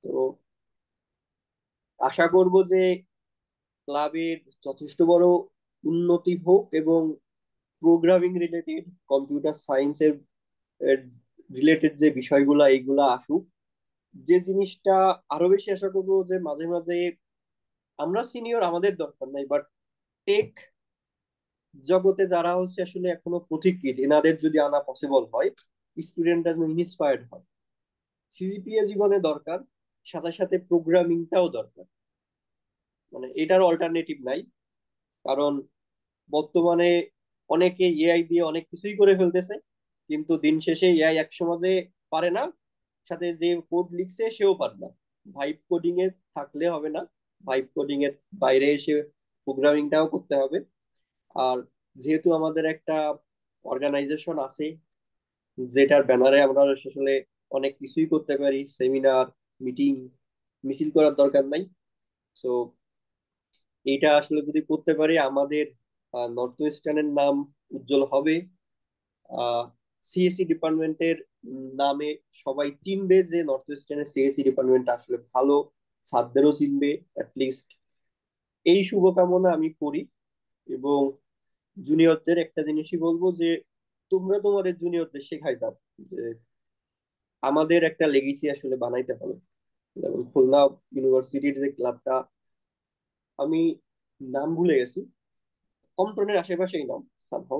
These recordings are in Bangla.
তো আশা করব যে ক্লাবের যথেষ্ট বড় উন্নতি হোক এবং প্রোগ্রামিং রিলেটেড, কম্পিউটার সায়েন্সের রিলেটেড যে বিষয়গুলা এইগুলা আসুক। যে জিনিসটা আরো বেশি আশা করবো যে মাঝে মাঝে আমরা সিনিয়র, আমাদের দরকার নাই, বাট টেক জগতে যারা হচ্ছে আসলে এখনো পথিকৃৎ, এনাদের যদি আনা পসিবল হয়, স্টুডেন্টরা যেন ইন্সপায়ার্ড হয়। সিজিপিএ জীবনে দরকার, সাথে সাথে প্রোগ্রামিংটাও দরকার। মানে এটার অল্টারনেটিভ নাই। কারণ বর্তমানে অনেকে এআই দিয়ে অনেক কিছুই করে ফেলতেছে, কিন্তু দিন শেষে এআই এক সমাজে পারে না, সাথে যে কোড লিখছে সেও পারে না। ভাইব কোডিং এ থাকলে হবে না, ভাইব কোডিং এর বাইরে এসে প্রোগ্রামিংটাও করতে হবে। আর যেহেতু আমাদের একটা অর্গানাইজেশন আছে যেটার ব্যানারে আমরা আসলে অনেক কিছুই করতে পারি, সেমিনার, মিটিং, মিছিল করার দরকার নাই। সো এটা আসলে যদি করতে পারি, আমাদের নর্থ ওয়েস্টার্নের নাম উজ্জ্বল হবে। সিএসসি ডিপার্টমেন্টের নামে সবাই চিনবে যে নর্থ ওয়েস্টার্নের সিএসসি ডিপার্টমেন্ট আসলে ভালো, ছাত্রদেরও চিনবে অ্যাটলিস্ট। এই শুভকামনা আমি করি। এবং জুনিয়রদের একটা জিনিসই বলবো যে তোমরা তোমাদের জুনিয়রদের শেখাই যাও যে আমাদের একটা লেগেসি আসলে বানাইতে হবে। যেমন খুলনা ইউনিভার্সিটির যে ক্লাবটা, আমি নাম ভুলে গেছি, কমটনের আশেপাশেই নাম সামহাউ,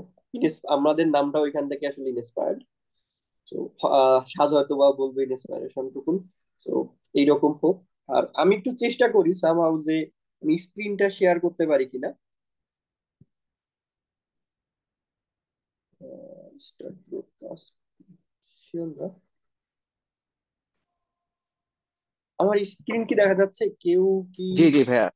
আমাদের নামটা ওইখান থেকে আসলে ইন্সপায়ার্ড। তো সাজ হয়তো বা বলবো ইন্সপিরেশন টুকুন। তো এইরকম হোক। আর আমি একটু চেষ্টা করি সামহাউ যে আমি স্ক্রিনটা শেয়ার করতে পারি কিনা। স্টার্ট ব্রডকাস্ট, শিওর না। আমার স্ক্রিন কি দেখা যাচ্ছে? কেউ কি? জি জি ভাইয়া।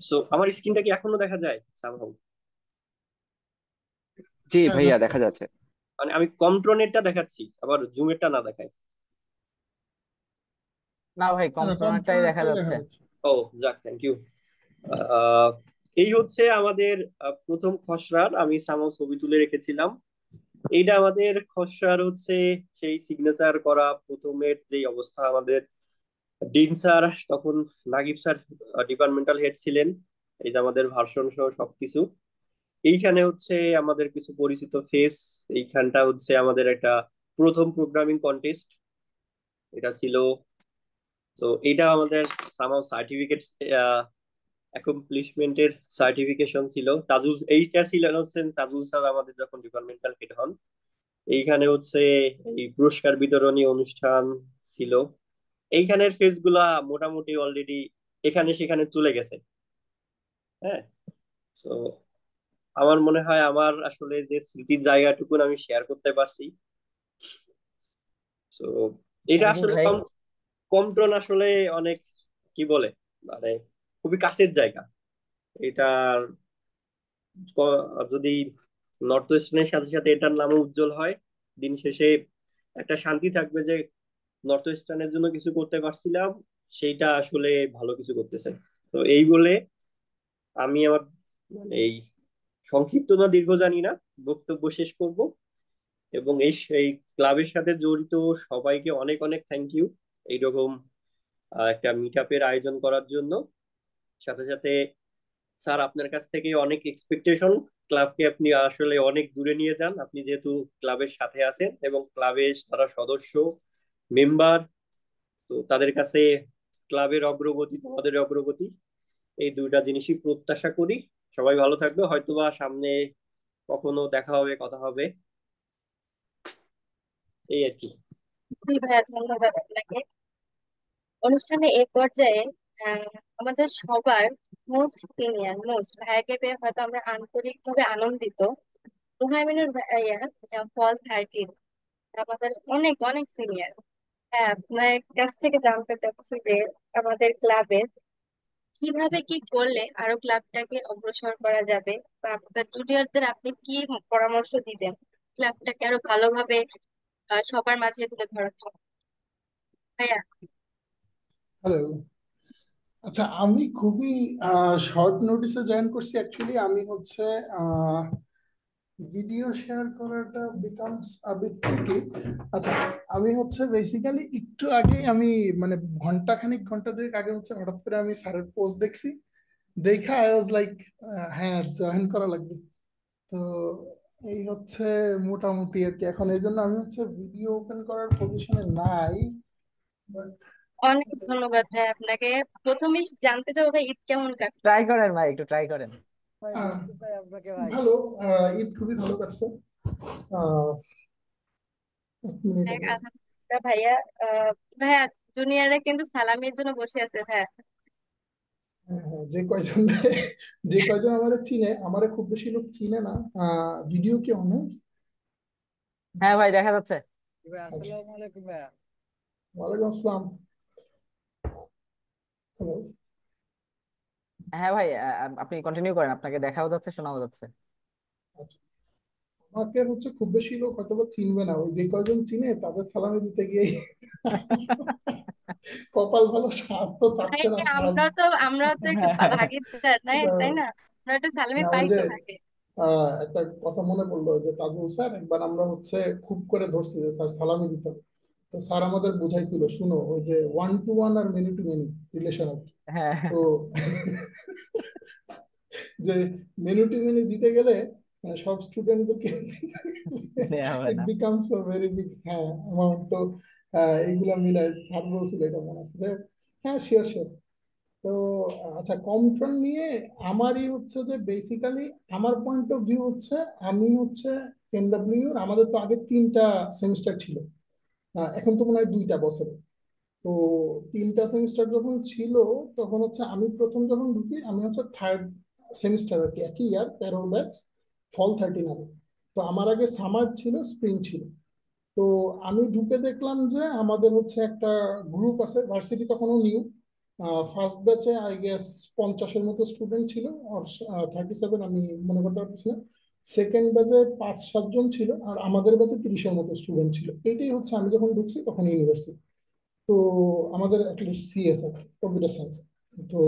সো আমার স্ক্রিনটা কি এখনো দেখা যায় সামহাউ? জি হ্যাঁ ভাইয়া যাচ্ছে। দেখা যাচ্ছে। মানে আমি কন্ট্রোনেরটা দেখাচ্ছি, আবার জুমেরটা না দেখাই? না ভাই, হ্যাঁ কম্পিউটারটাই দেখা কম্পিউটারটাই দেখা যাচ্ছে। যাচ্ছে। ও, যাক, থ্যাংক ইউ। আহ, এই হচ্ছে আমাদের প্রথম খসড়ার, আমি সামহাউ ছবি তুলে রেখেছিলাম। এইটা আমাদের খসড়ার হচ্ছে সেই সিগনেচার করা প্রথমের যে অবস্থা। আমাদের ডিন স্যার তখন, নাগিব স্যার ডিপার্টমেন্টাল হেড ছিলেন। এই যে আমাদের ভার্সন সহ সবকিছু। এইখানে হচ্ছে আমাদের কিছু পরিচিত ফেস। এইখানটা হচ্ছে আমাদের একটা প্রথম প্রোগ্রামিং কন্টেস্ট এটা ছিল। তো এটা আমাদের সামাও সার্টিফিকেট, অ্যাকমপ্লিশমেন্টের সার্টিফিকেশন ছিল। তাজুল, এইটা ছিলেন হচ্ছেন তাজুল স্যার আমাদের যখন ডিপার্টমেন্টাল হেড হন। এইখানে হচ্ছে এই পুরস্কার বিতরণী অনুষ্ঠান ছিল। এইখানের ফেস গুলা মোটামুটি অলরেডি এখানে সেখানে চলে গেছে। হ্যাঁ। তো আমার মনে হয় আমার আসলে যে স্মৃতির জায়গাটুকুন আমি শেয়ার করতে পারছি। তো এটা থ্যাংক ইউ আসলে ভাই। কমটন আসলে অনেক, কি বলে, মানে খুবই কাছের জায়গা। এটার যদি নর্থ ওয়েস্টার্নের সাথে সাথে এটার নামও উজ্জ্বল হয়, দিন শেষে একটা শান্তি থাকবে যে নর্থ ওয়েস্টার্নের জন্য কিছু করতে পারছিলাম, সেইটা আসলে ভালো কিছু করতেছে। তো এই বলে আমি আমার মানে এই সংক্ষিপ্ত না দীর্ঘ জানি না বক্তব্য শেষ করব। এবং এই ক্লাবের সাথে জড়িত সবাইকে অনেক অনেক থ্যাংক ইউ এইরকম একটা মিট আপের আয়োজন করার জন্য। সাথে সাথে স্যার, আপনার কাছ থেকে অনেক এক্সপেকটেশন, ক্লাবকে আপনি আসলে অনেক দূরে নিয়ে যান। আপনি যেহেতু ক্লাবের সাথে আছেন এবং ক্লাবের যারা সদস্য, মেম্বার, তো তাদের কাছে ক্লাবের অগ্রগতি, তোমাদের অগ্রগতি, এই দুইটা জিনিসই প্রত্যাশা করি। সবাই ভালো থাকবে, হয়তোবা সামনে কখনো দেখা হবে, কথা হবে, এই আর কি। জি ভাইয়া, ধন্যবাদ আপনাকে। অনুষ্ঠানে এ পর্যায়ে আহ, আমাদের সবার মোস্ট সিনিয়র, মোস্ট ভাইয়াকে পেয়ে হয়তো আমরা আন্তরিকভাবে আনন্দিত। মুহাইমিনুর ভাইয়া, ফল 13, আমাদের অনেক অনেক সিনিয়র। হ্যাঁ, আপনার কাছ থেকে জানতে চাচ্ছি যে আমাদের ক্লাবের কিভাবে কি করলে আরো ক্লাবটাকে অগ্রসর করা যাবে, বা আপনার জুনিয়রদের আপনি কি পরামর্শ দিবেন ক্লাবটাকে আরো ভালোভাবে সবার মাঝে তুলে ধরার জন্য। ভাইয়া। হ্যালো। আচ্ছা, আমি খুবই শর্ট নোটিসে জয়েন করছি। অ্যাকচুয়ালি আমি হচ্ছে ভিডিও শেয়ার করাটা বিকামস আ বিট ট্রিকি। আচ্ছা, আমি হচ্ছে বেসিক্যালি একটু আগে আমি মানে ঘন্টা দুয়েক আগে হচ্ছে হঠাৎ করে আমি স্যারের পোস্ট দেখছি। দেখা আই ওয়াজ লাইক হ্যাঁ, জয়েন করা লাগবে। তো এই হচ্ছে মোটামুটি আর কি। এখন এই জন্য আমি হচ্ছে ভিডিও ওপেন করার পজিশনে নাই, বাট অনেক ধন্যবাদ ভাই আপনাকে। প্রথমেই জানতে চাবো ভাই ঈদ কেমন কাটলো? ট্রাই করেন ভাই, একটু ট্রাই করেন ভাই, দেখতে চাই আপনাকে ভাই। ভালো। ঈদ খুবই ভালো কাটছে। আহ, এক মিনিট দেখ, আগে। আলহামদুলিল্লাহ ভাইয়া। ভাইয়া, জুনিয়ররা কিন্তু সালামির জন্য বসে আছে ভাইয়া। হ্যাঁ, হ্যাঁ, যে কয়জন আমারে চিনে, আমারে খুব বেশি লোক চিনে না। ভিডিও কি অনেক? হ্যাঁ ভাই, দেখা যাচ্ছে। ভাই আচ্ছা, আসসালামু আলাইকুম ভাইয়া। ওয়ালাইকুম আসসালাম। হ্যালো। হ্যাঁ ভাই, আপনি কন্টিনিউ করেন, আপনাকে দেখাও যাচ্ছে, শোনাও যাচ্ছে। আচ্ছা, আমাকে হচ্ছে খুব বেশি লোক হয়তো বা চিনবে না, ওই যে কয়জন চিনে তাদের সালামি দিতে গিয়ে কপাল ভালো, সাজ তো ভাই, চাচ্ছে না, সাজ। আমরাও তো একটু ভাগিদার নাই, এটা তাই না? আমরা একটু সালামি না, পাই ওই যে তো ভাগে। একটা কথা মনে পড়লো যে তাজুল স্যার একবার আমরা হচ্ছে খুব করে ধরছি যে স্যার সালামি দিতে হবে। তো স্যার আমাদের বুঝাইছিল, শুনো ওই যে ওয়ান টু ওয়ান আর মেনি টু মেনি রিলেশন আর কি। হ্যাঁ, তো যে মেনু টু মেনু দিতে গেলে সব স্টুডেন্টদেরকে নেওয়া হবে ইট না। বিকামস আ ভেরি বিগ, হ্যাঁ, অ্যামাউন্ট। তো এইগুলা মিলাই স্যার বলছিল, এটা মনে আছে যে হ্যাঁ, শিওর শিওর। তো আচ্ছা, কমট্রন নিয়ে আমারই হচ্ছে যে বেসিক্যালি আমার পয়েন্ট অফ ভিউ হচ্ছে, আমি হচ্ছে এনডব্লিউ, আমাদের তো আগে 3টা সেমিস্টার ছিল, এখন তো মনে হয় 2টা বছরে। তো 3টা সেমিস্টার যখন ছিল, তখন হচ্ছে আমি প্রথম যখন ঢুকি, আমি হচ্ছে থার্ড সেমিস্টার আর কি, একই ইয়ার, 13 ব্যাচ, ফল 13 হবে। তো আমার আগে সামার ছিল, স্প্রিং ছিল। তো আমি ঢুকে দেখলাম যে আমাদের হচ্ছে একটা গ্রুপ আছে, ভার্সিটি তখনও নিউ। ফার্স্ট ব্যাচে আই গেস 50-এর মতো স্টুডেন্ট ছিল, আর 37 আমি মনে করতে পারছি না। সেকেন্ড ব্যাচে 5-7 জন ছিল, আর আমাদের ব্যাচে 30-এর মতো স্টুডেন্ট ছিল। এটাই হচ্ছে আমি যখন ঢুকছি তখন ইউনিভার্সিটি। তো আমাদের অ্যাটলিস্ট সিএস আছে, কম্পিউটার সায়েন্স। তো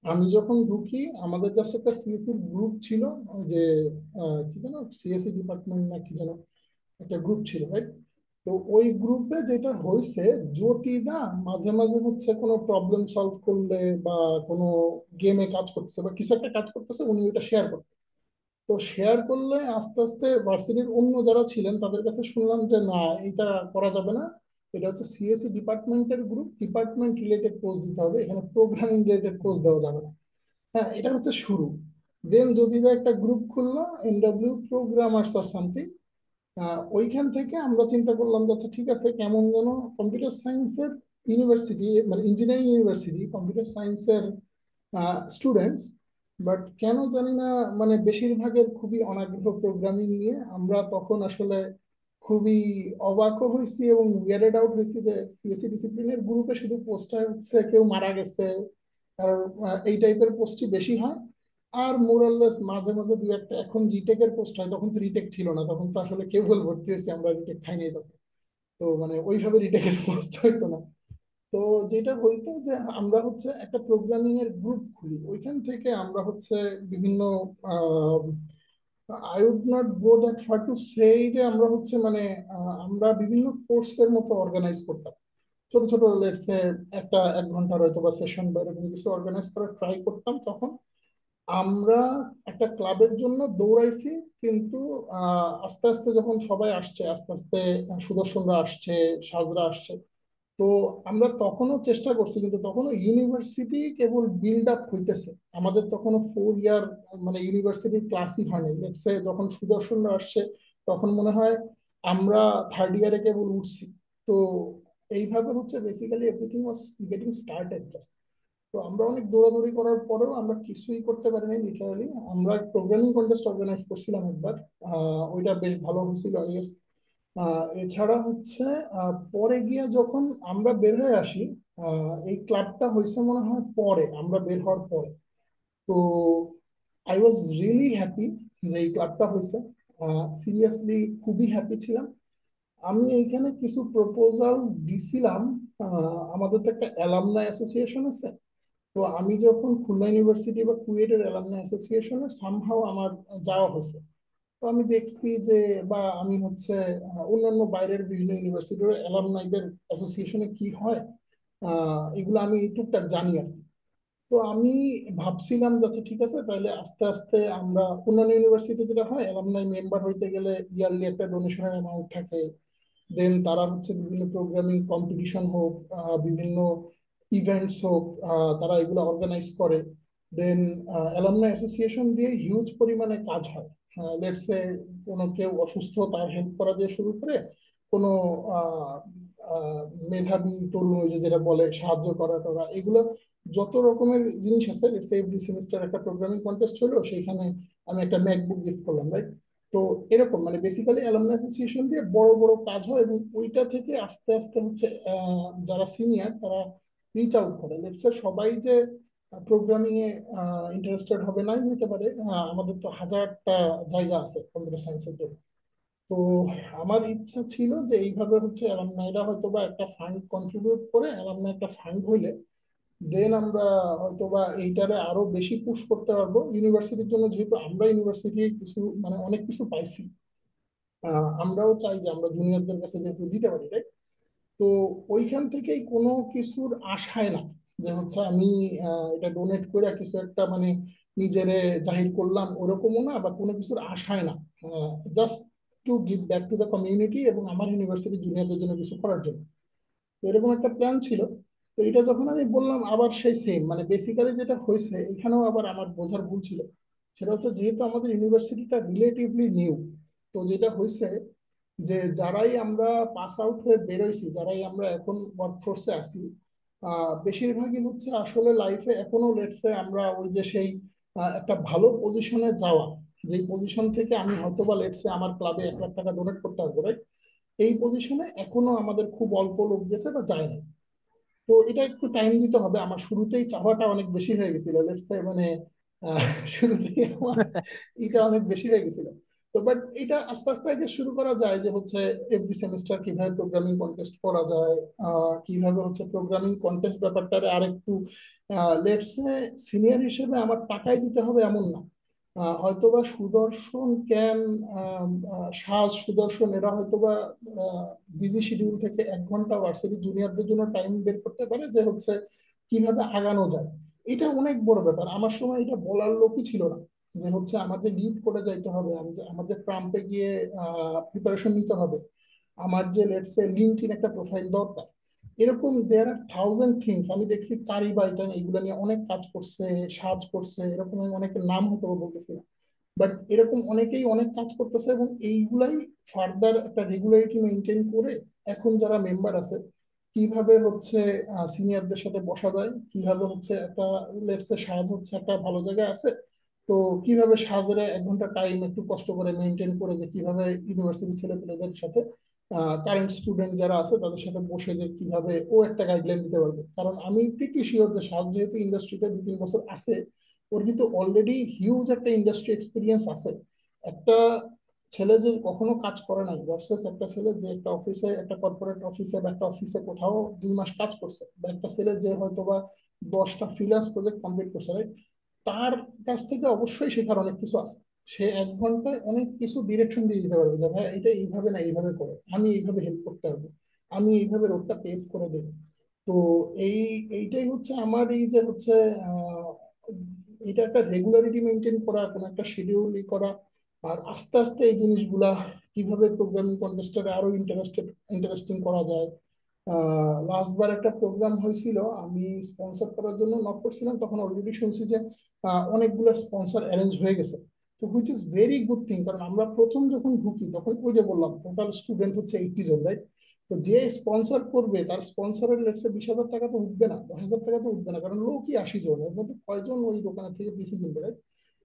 আমি যখন ঢুকি, আমাদের জাস্ট একটা সিএসসি গ্রুপ ছিল, ওই যে কি যেন, সিএসসি ডিপার্টমেন্ট না কি যেন একটা গ্রুপ ছিল, রাইট? তো ওই গ্রুপে যেটা হয়েছে, যদি না মাঝে মাঝে হচ্ছে কোনো প্রবলেম সলভ করলে বা কোনো গেমে কাজ করতেছে বা কিছু একটা কাজ করতেছে, উনি ওইটা শেয়ার করতেন। তো শেয়ার করলে আস্তে আস্তে ভার্সিটির অন্য যারা ছিলেন তাদের কাছে শুনলাম যে না, এটা করা যাবে না, এটা হচ্ছে সিএসসি ডিপার্টমেন্টের গ্রুপ, ডিপার্টমেন্ট রিলেটেড পোস্ট দিতে হবে, এখানে প্রোগ্রামিং রিলেটেড পোস্ট দেওয়া যাবে না। হ্যাঁ, এটা হচ্ছে শুরু। দেন যদি একটা গ্রুপ খুললো, এনডব্লিউ প্রোগ্রামার্স আর সামথিং। ওইখান থেকে আমরা চিন্তা করলাম যে আচ্ছা ঠিক আছে, কেমন যেন কম্পিউটার সায়েন্সের ইউনিভার্সিটি, মানে ইঞ্জিনিয়ারিং ইউনিভার্সিটি, কম্পিউটার সায়েন্সের স্টুডেন্টস, বাট কেন জানি না মানে বেশিরভাগের খুবই অনাগ্রহ প্রোগ্রামিং নিয়ে। আমরা তখন আসলে খুবই অবাকও হয়েছি এবং উইয়ার্ডেড আউট হয়েছি যে সিএসসি ডিসিপ্লিনের গ্রুপে শুধু পোস্টটা হচ্ছে কেউ মারা গেছে, আর এই টাইপের পোস্টই বেশি হয়। আর মোরাললেস মাঝে মাঝে দুই একটা, এখন রিটেকের পোস্ট হয়, তখন তো রিটেক ছিল না, তখন তো আসলে কেবল ভর্তি হয়েছে, আমরা রিটেক খাই নাই তখন। তো মানে ওইভাবে রিটেকের পোস্ট হইতো না। তো যেটা হইতো যে আমরা হচ্ছে একটা প্রোগ্রামিং এর গ্রুপ খুলি, ওইখান থেকে আমরা হচ্ছে বিভিন্ন, I would not go that far to say, যে আমরা হচ্ছে মানে আমরা বিভিন্ন কোর্সের মতো অর্গানাইজ করতাম। ছোট ছোট লেটসে একটা 1 ঘন্টার হয়তো বা সেশন বা এরকম কিছু অর্গানাইজ করার ট্রাই করতাম তখন। আমরা একটা ক্লাবের জন্য দৌড়াইছি, কিন্তু আস্তে আস্তে যখন সবাই আসছে, আস্তে আস্তে সুদর্শনরা আসছে, সাজরা আসছে। তো আমরা তখনও চেষ্টা করছি, কিন্তু তখনও ইউনিভার্সিটি কেবল বিল্ড আপ হইতেছে। আমাদের তখনও 4 ইয়ার মানে ইউনিভার্সিটির ক্লাসই হয়নি। লেটস সে যখন সুদর্শনরা আসছে, তখন মনে হয় আমরা থার্ড ইয়ারে কেবল উঠছি। তো এইভাবে হচ্ছে basically everything was getting started just. তো আমরা অনেক দৌড়াদৌড়ি করার পরেও আমরা কিছুই করতে পারিনি লিটারালি। আমরা প্রোগ্রামিং কন্টেস্ট অর্গানাইজ করছিলাম একবার, ওইটা বেশ ভালো হয়েছিল আই গেস। এছাড়া হচ্ছে পরে গিয়ে যখন আমরা বের হয়ে আসি, এই ক্লাবটা হয়েছে মনে হয় পরে আমরা বের হওয়ার পরে। তো আই ওয়াজ রিয়েলি হ্যাপি যে এই ক্লাবটা হয়েছে। সিরিয়াসলি খুবই হ্যাপি ছিলাম। আমি এইখানে কিছু প্রপোজাল দিছিলাম। আমাদের তো একটা অ্যালামনাই অ্যাসোসিয়েশন আছে। তো আমি যখন খুলনা ইউনিভার্সিটি বা কুয়েটের অ্যালামনাই অ্যাসোসিয়েশনে সামহাও আমার যাওয়া হয়েছে। তো আমি দেখছি যে, বা আমি হচ্ছে অন্যান্য বাইরের বিভিন্ন ইউনিভার্সিটির অ্যালামনাইদের অ্যাসোসিয়েশনে কি হয়, এগুলো আমি টুকটাক জানি আর কি। তো আমি ভাবছিলাম যে আচ্ছা ঠিক আছে, তাহলে আস্তে আস্তে আমরা অন্যান্য ইউনিভার্সিটিতে যেটা হয়, অ্যালামনাই মেম্বার হইতে গেলে ইয়ারলি একটা ডোনেশনের অ্যামাউন্ট থাকে। দেন তারা হচ্ছে বিভিন্ন প্রোগ্রামিং কম্পিটিশন হোক, বিভিন্ন ইভেন্টস হোক, তারা এগুলো অর্গানাইজ করে। দেন অ্যালামনাই অ্যাসোসিয়েশন দিয়ে হিউজ পরিমাণে কাজ হয়। লেটস সে কোনো কেউ অসুস্থ, তার হেল্প করা দিয়ে শুরু করে কোনো আহ, আহ, মেধাবী তরুণ, ওই যে যেটা বলে সাহায্য করা টরা, এগুলো যত রকমের জিনিস আছে। লেটস সে এভরি সেমিস্টার একটা প্রোগ্রামিং কন্টেস্ট হলো, সেইখানে আমি একটা ম্যাকবুক গিফট করলাম, রাইট? তো এরকম মানে বেসিক্যালি অ্যালামনাই অ্যাসোসিয়েশন দিয়ে বড় বড় কাজ হয়, এবং ওইটা থেকে আস্তে আস্তে হচ্ছে যারা সিনিয়র তারা রিচ আউট করে। লেটস সে সবাই যে প্রোগ্রামিং এ ইন্টারেস্টেড হবে নাই হতে পারে, আমাদের তো হাজারটা জায়গা আছে কম্পিউটার সায়েন্সের জন্য। তো আমার ইচ্ছা ছিল যে এইভাবে হচ্ছে অ্যালামনাইরা হয়তো বা একটা ফান্ড কন্ট্রিবিউট করে, অ্যালামনাই একটা ফান্ড হইলে দেন আমরা হয়তোবা এইটারে আরো বেশি পুশ করতে পারবো ইউনিভার্সিটির জন্য, যেহেতু আমরা ইউনিভার্সিটি কিছু মানে অনেক কিছু পাইছি। আমরাও চাই যে আমরা জুনিয়রদের কাছে যেহেতু দিতে পারি, রাইট? তো ওইখান থেকেই কোনো কিছুর আশায় না যে হচ্ছে আমি এটা ডোনেট করে কিছু একটা মানে নিজেরে জাহির করলাম, ওরকমও না, বা কোনো কিছুর আশায় না, just to give back to the community এবং আমার ইউনিভার্সিটি জুনিয়রদের জন্য কিছু করার জন্য। তো এরকম একটা প্ল্যান ছিল। তো এটা যখন আমি বললাম, আবার সেই সেম মানে বেসিক্যালি যেটা হয়েছে এখানেও আবার আমার বোঝার ভুল ছিল। সেটা হচ্ছে যেহেতু আমাদের ইউনিভার্সিটিটা রিলেটিভলি নিউ, তো যেটা হয়েছে যে যারাই আমরা পাস আউট হয়ে বেরোইছি, যারাই আমরা এখন ওয়ার্কফোর্সে আছি, বেশিরভাগই হচ্ছে আসলে লাইফে এখনো লেটসে আমরা ওই যে সেই একটা ভালো পজিশনে যাওয়া, যে পজিশন থেকে আমি হয়তো বা লেটসে আমার ক্লাবে 1 লাখ টাকা ডোনেট করতে পারবো, right? এই পজিশনে এখনো আমাদের খুব অল্প লোক গেছে বা যায় না। তো এটা একটু টাইম দিতে হবে। আমার শুরুতেই চাওয়াটা অনেক বেশি হয়ে গেছিল, লেটস সে মানে শুরুতেই আমার এটা অনেক বেশি হয়ে গেছিল। তো বাট এটা আস্তে আস্তে আগে শুরু করা যায় যে হচ্ছে এভরি সেমিস্টার কিভাবে প্রোগ্রামিং কন্টেস্ট করা যায়, কিভাবে হচ্ছে প্রোগ্রামিং কন্টেস্ট ব্যাপারটারে আরেকটু লেটস সে সিনিয়র হিসেবে আমার টাকাই দিতে হবে এমন না। হয়তোবা সুদর্শন ক্যান, সাজ সুদর্শন এরা হয়তোবা বিজি শিডিউল থেকে 1 ঘন্টা ভার্সিটি জুনিয়রদের জন্য টাইম বের করতে পারে যে হচ্ছে কিভাবে আগানো যায়। এটা অনেক বড় ব্যাপার। আমার সময় এটা বলার লোকই ছিল না যে হচ্ছে আমাদের লিড করে যাইতে হবে, আমাদের ট্রাম্পে গিয়ে প্রিপারেশন নিতে হবে, আমার যে লেটস সে লিঙ্কডইন একটা প্রোফাইল দরকার। এরকম দেয়ার আর থাউজেন্ড থিংস। আমি দেখছি কারি বাইটান এগুলো নিয়ে অনেক কাজ করছে, সাজ করছে, এরকম আমি অনেকের নাম হয়তো বলতেছি না, বাট এরকম অনেকেই অনেক কাজ করতেছে, এবং এইগুলাই ফার্দার একটা রেগুলারিটি মেনটেন করে এখন যারা মেম্বার আছে কিভাবে হচ্ছে সিনিয়রদের সাথে বসা যায়, কিভাবে হচ্ছে একটা লেটস সে সাজ হচ্ছে একটা ভালো জায়গায় আছে, তো কিভাবে সাজের 1 ঘন্টা টাইম একটু কষ্ট করে মেনটেন করে যে কিভাবে ইউনিভার্সিটি ছেলেপেলেদের সাথে কারেন্ট স্টুডেন্ট যারা আছে তাদের সাথে বসে যে কিভাবে ও একটা গাইডলাইন দিতে পারবে। কারণ আমি প্রিটি শিওর যে সাজ যেহেতু ইন্ডাস্ট্রিতে 2-3 বছর আছে, ওর কিন্তু অলরেডি হিউজ একটা ইন্ডাস্ট্রি এক্সপিরিয়েন্স আছে। একটা ছেলে যে কখনো কাজ করে নাই ভার্সেস একটা ছেলে যে একটা অফিসে, একটা কর্পোরেট অফিসে বা একটা অফিসে কোথাও 2 মাস কাজ করছে, বা একটা ছেলে যে হয়তো বা 10টা ফ্রিল্যান্স প্রজেক্ট কমপ্লিট করছে, right? তার কাছ থেকে অবশ্যই শেখার অনেক কিছু আছে। সে 1 ঘন্টায় অনেক কিছু ডিরেকশন দিয়ে দিতে পারবে যে ভাই এটা এইভাবে না এইভাবে করো, আমি এইভাবে হেল্প করতে পারবো, আমি এইভাবে রোডটা পেভ করে দেবো। তো এই এইটাই হচ্ছে আমার এই যে হচ্ছে আহ, এটা একটা রেগুলারিটি মেনটেন করা, কোনো একটা শিডিউল করা, আর আস্তে আস্তে এই জিনিসগুলা কিভাবে প্রোগ্রামিং কন্টেস্টে আরো ইন্টারেস্টিং করা যায়। লাস্ট বার একটা প্রোগ্রাম হয়েছিল, আমি স্পন্সর করার জন্য নক করছিলাম, তখন অলরেডি শুনছি যে অনেকগুলো স্পন্সর অ্যারেঞ্জ হয়ে গেছে। তো which is very good thing, কারণ আমরা প্রথম যখন ঢুকি তখন ওই যে বললাম টোটাল স্টুডেন্ট হচ্ছে 80 জন, রাইট? তো যে স্পন্সর করবে তার স্পন্সরের লেটসে 20,000 টাকা তো উঠবে না, 10,000 টাকা তো উঠবে না, কারণ লোকই 80 জন, এর মধ্যে কয়জন ওই দোকানের থেকে পিসি কিনবে, right?